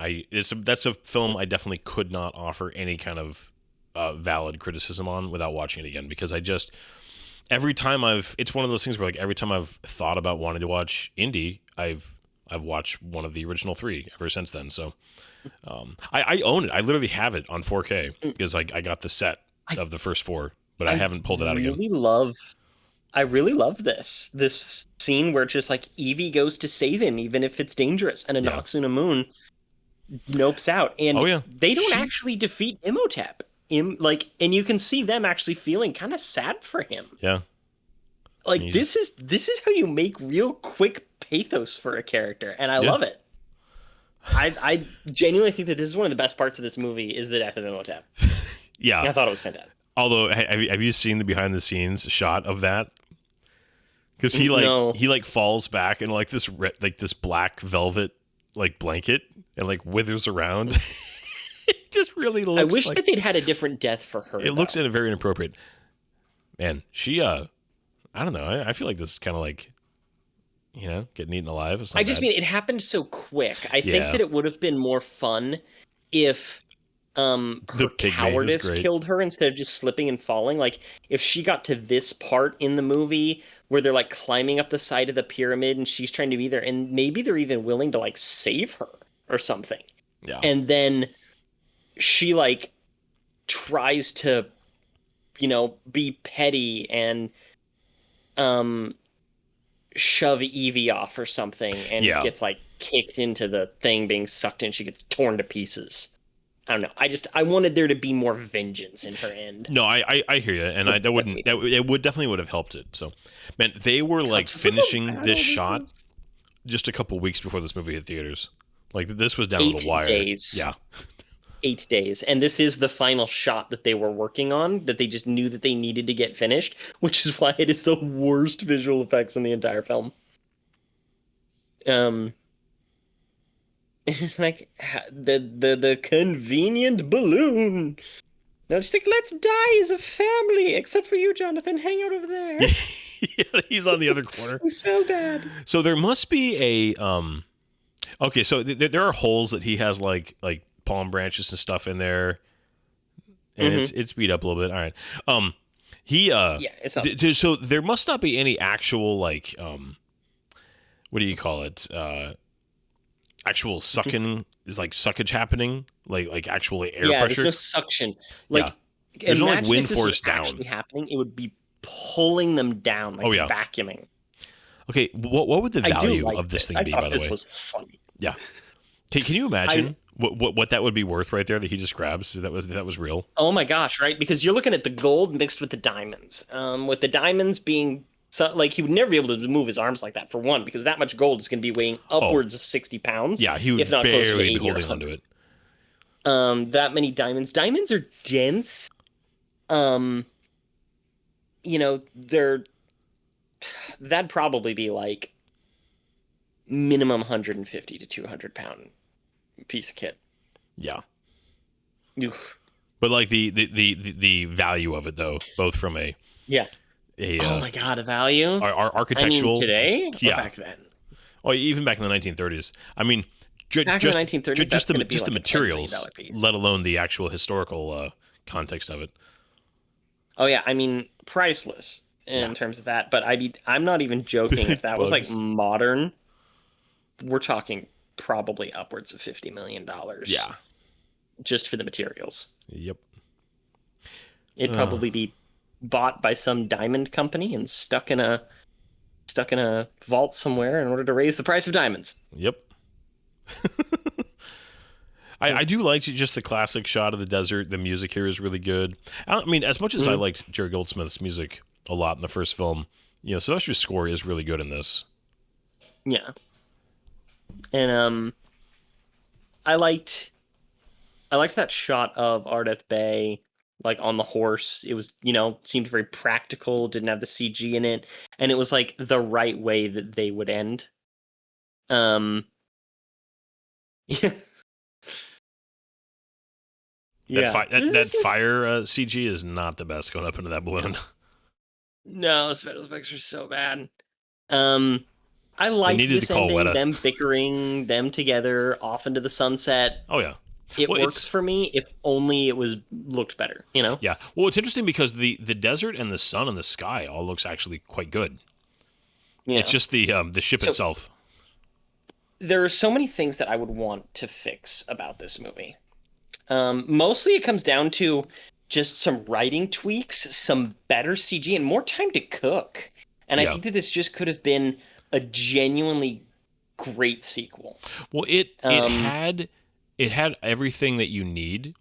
That's a film I definitely could not offer any kind of valid criticism on without watching it again, because every time it's one of those things where like every time I've thought about wanting to watch indie, I've watched one of the original three ever since then. So I own it. I literally have it on 4K because I got the set of the first four, but I haven't pulled it out again. I really love this scene where it's just like Evie goes to save him even if it's dangerous, and Noxuna Moon nopes out, and they don't actually defeat Imhotep. And you can see them actually feeling kind of sad for him. Yeah. Like this is how you make real quick pathos for a character, and I love it. I genuinely think that this is one of the best parts of this movie is the death of Imhotep. Yeah. I thought it was fantastic. Although, have you seen the behind the scenes shot of that? Because he falls back in like this black velvet like blanket and like withers around. It just really looks. I wish that they'd had a different death for her. It looks very inappropriate. Man, she I don't know. I feel like this is kind of like, getting eaten alive. Mean it happened so quick. I think that it would have been more fun if her cowardice killed her instead of just slipping and falling. Like, if she got to this part in the movie where they're like climbing up the side of the pyramid and she's trying to be there, and maybe they're even willing to like save her or something. Yeah. And then she like tries to, be petty and shove Evie off or something, and gets like kicked into the thing being sucked in. She gets torn to pieces. I don't know. I wanted there to be more vengeance in her end. No, I hear you, and it would definitely have helped it. So, man, they were like finishing this shot just a couple weeks before this movie hit theaters. Like, this was down to the wire. 8 days. Yeah. 8 days. And this is the final shot that they were working on, that they just knew that they needed to get finished, which is why it is the worst visual effects in the entire film. Like, the convenient balloon. Now just think, let's die as a family, except for you, Jonathan. Hang out over there. Yeah, he's on the other corner. You smell bad. So there must be a okay, so there are holes that he has like palm branches and stuff in there, and it's beat up a little bit. All right, it's up. So there must not be any actual like what do you call it? Actual sucking is like suckage happening, like actual air pressure. Yeah, there's no suction. Like, there's no like wind force down. Actually happening, it would be pulling them down, like vacuuming. Okay, what would the value of this thing be? By the way, this was funny. Yeah, can you imagine what that would be worth right there that he just grabs? That was real. Oh my gosh, right? Because you're looking at the gold mixed with the diamonds. With the diamonds being like, he would never be able to move his arms like that, for one, because that much gold is going to be weighing upwards of 60 pounds. Yeah, he would if not barely be holding onto it. That many diamonds. Diamonds are dense. That'd probably be like minimum 150 to 200 pound piece of kit. Yeah. Oof. But like the value of it, though, both from a oh my god, a value. Our architectural. I mean, today, or back then. Oh, even back in the 1930s. I mean, back in the 1930s, just the materials, let alone the actual historical context of it. Oh yeah, I mean, priceless in terms of that. But I'm not even joking. If that was like modern, we're talking probably upwards of $50 million. Yeah, just for the materials. Yep. It'd probably be bought by some diamond company and stuck in a vault somewhere in order to raise the price of diamonds. Yep. I do like just the classic shot of the desert. The music here is really good. I mean, as much as I liked Jerry Goldsmith's music a lot in the first film, Sylvester's score is really good in this. Yeah. And I liked that shot of Ardeth Bay, like on the horse. It was, seemed very practical, didn't have the CG in it, and it was like the right way that they would end. Yeah. That fire CG is not the best going up into that balloon. No, special effects are so bad. I like this ending, them bickering, them together off into the sunset. Oh yeah. It works for me if only it looked better, Yeah. Well, it's interesting because the desert and the sun and the sky all looks actually quite good. Yeah. It's just the ship itself. There are so many things that I would want to fix about this movie. Mostly it comes down to just some writing tweaks, some better CG, and more time to cook. And I think that this just could have been a genuinely great sequel. Well, it had everything that you need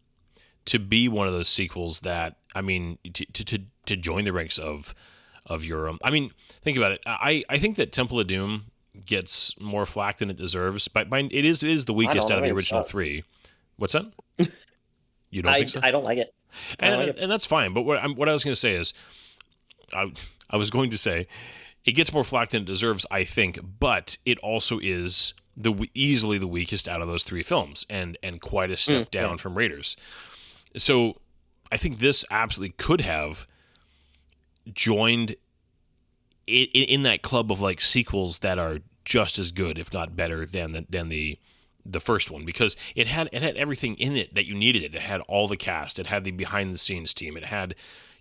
to be one of those sequels that, I mean, to join the ranks of your I mean, think about it. I think that Temple of Doom gets more flack than it deserves, but it is the weakest out of the original three. What's that? You don't think so? I don't like it. And that's fine. But what I was going to say is, I was going to say, it gets more flack than it deserves, I think, but it also is easily the weakest out of those three films, and quite a step down from Raiders. So I think this absolutely could have joined in that club of like sequels that are just as good, if not better, than the the first one, because it had everything in it that you needed. It had all the cast. It had the behind the scenes team. It had,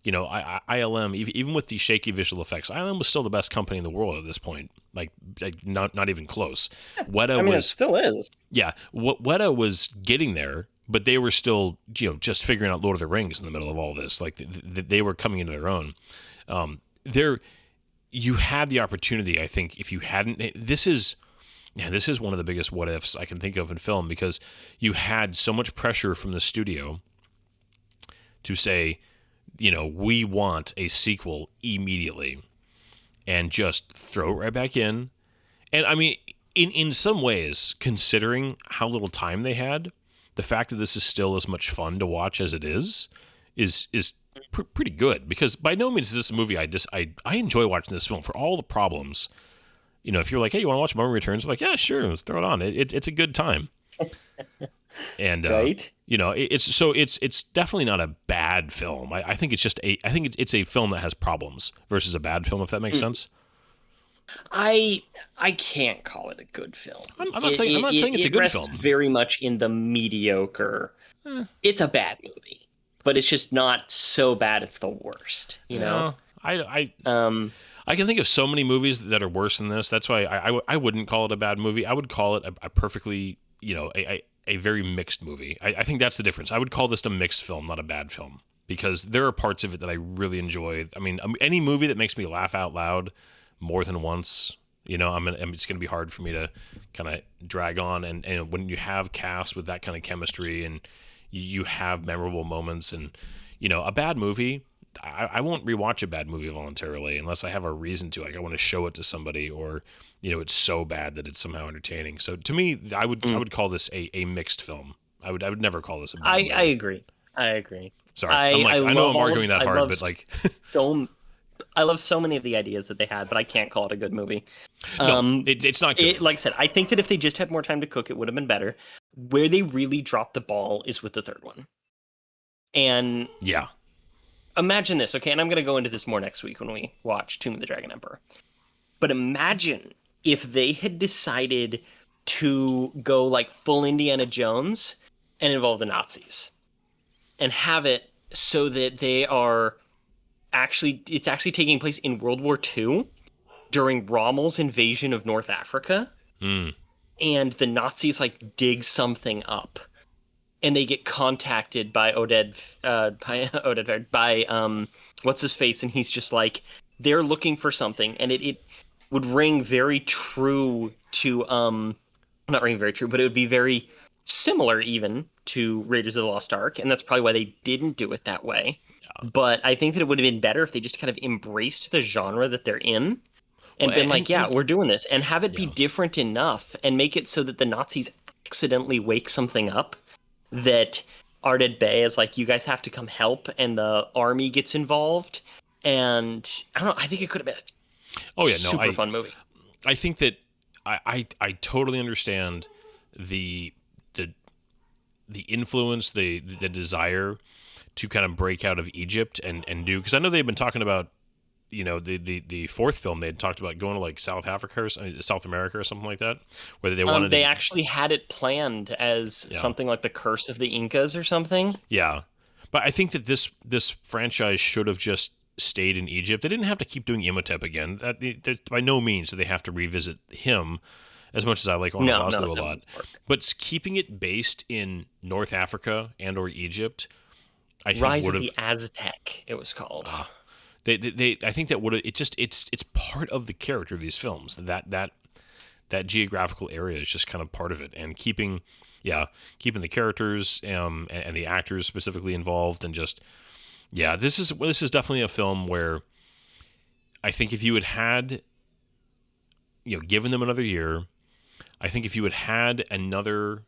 ILM. Even with the shaky visual effects, ILM was still the best company in the world at this point. Like not even close. Weta it still is. Yeah, Weta was getting there, but they were still just figuring out Lord of the Rings in the middle of all this. Like they were coming into their own. You had the opportunity, I think, if you hadn't. This is one of the biggest what ifs I can think of in film, because you had so much pressure from the studio to say, we want a sequel immediately, and just throw it right back in. And I mean, in some ways, considering how little time they had, the fact that this is still as much fun to watch as it is pretty good, because by no means is this a movie I enjoy watching this film for all the problems. If you're like, hey, you want to watch Mummy Returns? I'm like, yeah, sure, let's throw it on. It's a good time. And right? It's definitely not a bad film. I think it's a film that has problems versus a bad film, if that makes sense. I can't call it a good film. I'm not saying it's a good film. It rests very much in the mediocre. It's a bad movie, but it's just not so bad it's the worst. I can think of so many movies that are worse than this. That's why I wouldn't call it a bad movie. I would call it a perfectly, a very mixed movie. I think that's the difference. I would call this a mixed film, not a bad film, because there are parts of it that I really enjoy. I mean, any movie that makes me laugh out loud more than once, it's going to be hard for me to kind of drag on. And when you have cast with that kind of chemistry and you have memorable moments, and, a bad movie, I won't rewatch a bad movie voluntarily unless I have a reason to. Like, I want to show it to somebody, or it's so bad that it's somehow entertaining. So to me, I would call this a mixed film. I would never call this a bad movie. I agree. Sorry, I know I'm arguing that hard, but like, I love so many of the ideas that they had, but I can't call it a good movie. No, it's not good. Like I said, I think that if they just had more time to cook, it would have been better. Where they really dropped the ball is with the third one. And yeah. Imagine this, okay? And I'm going to go into this more next week when we watch Tomb of the Dragon Emperor. But imagine if they had decided to go like full Indiana Jones and involve the Nazis, and have it so that it's actually taking place in World War II during Rommel's invasion of North Africa. And the Nazis like dig something up. And they get contacted by what's his face, and he's just like, they're looking for something, and it would ring very true to not ring very true, but it would be very similar even to Raiders of the Lost Ark, and that's probably why they didn't do it that way. Yeah. But I think that it would have been better if they just kind of embraced the genre that they're in, and been like, we're doing this, and have it be different enough, and make it so that the Nazis accidentally wake something up. That Arded Bay is like, you guys have to come help, and the army gets involved, and I don't know. I think it could have been super fun movie. I think that I totally understand the influence, the desire to kind of break out of Egypt and do, because I know they've been talking about, the fourth film, they had talked about going to like South Africa or South America or something like that, where they wanted. They actually had it planned as something like the Curse of the Incas or something. Yeah, but I think that this franchise should have just stayed in Egypt. They didn't have to keep doing Imhotep again. By no means do they have to revisit him, as much as I like Orlando a lot. But keeping it based in North Africa and or Egypt, I think Rise of the Aztec, it was called. I think that would have it's part of the character of these films, that geographical area is just kind of part of it, and keeping the characters and the actors specifically involved, and just this is definitely a film where I think if you had given them another year, I think if you had another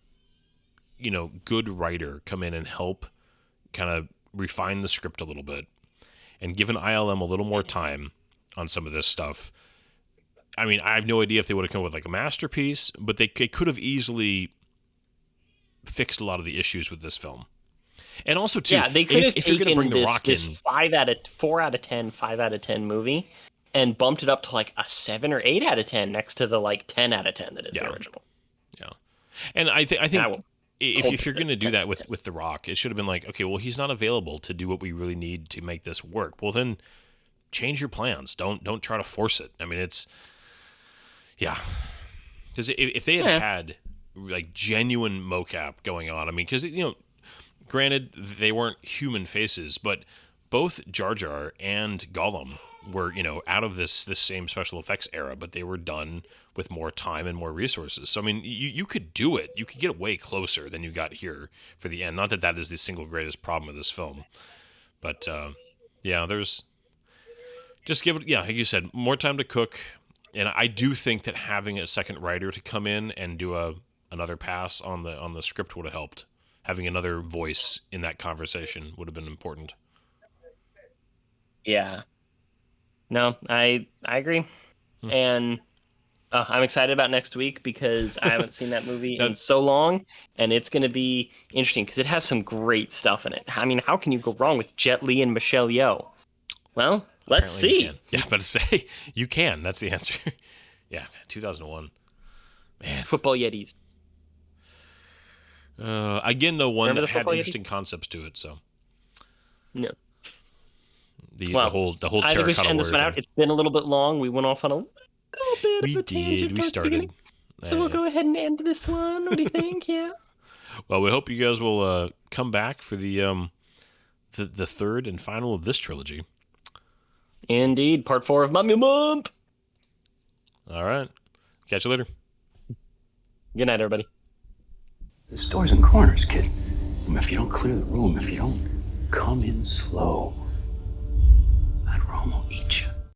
good writer come in and help kind of refine the script a little bit, and given ILM a little more time on some of this stuff, I mean, I have no idea if they would have come up with like a masterpiece, but they could have easily fixed a lot of the issues with this film. And also, too, they could have taken this 4 out of 10, 5 out of 10 movie and bumped it up to like a 7 or 8 out of 10 next to the like 10 out of 10 that is the original. Yeah. And I think hold if you're going to it do to that 10. with The Rock, it should have been like, okay, well, he's not available to do what we really need to make this work. Well, then change your plans. Don't try to force it. I mean, it's because if they had like genuine mocap going on, I mean, because granted they weren't human faces, but both Jar Jar and Gollum were out of this same special effects era, but they were done with more time and more resources. So I mean, you could do it. You could get way closer than you got here for the end. Not that that is the single greatest problem of this film, but there's just give it, like you said, more time to cook. And I do think that having a second writer to come in and do another pass on the script would have helped. Having another voice in that conversation would have been important. Yeah. No, I agree. And I'm excited about next week because I haven't seen that movie in so long, and it's going to be interesting because it has some great stuff in it. I mean, how can you go wrong with Jet Li and Michelle Yeoh? Well, let's see. Yeah, but say you can. That's the answer. Yeah, 2001. Man, Football Yetis. Again, though, one that had interesting Yeti? Concepts to it. So No. the whole I think we should end this one out. It's been a little bit long. We went off on a little bit of a tangent. We started. So we'll go ahead and end this one. What do you think? Yeah. Well, we hope you guys will come back for the third and final of this trilogy. Indeed, part 4 of Mummy Month. All right. Catch you later. Good night, everybody. There's doors and corners, kid. If you don't clear the room, if you don't come in slow, that room will eat you.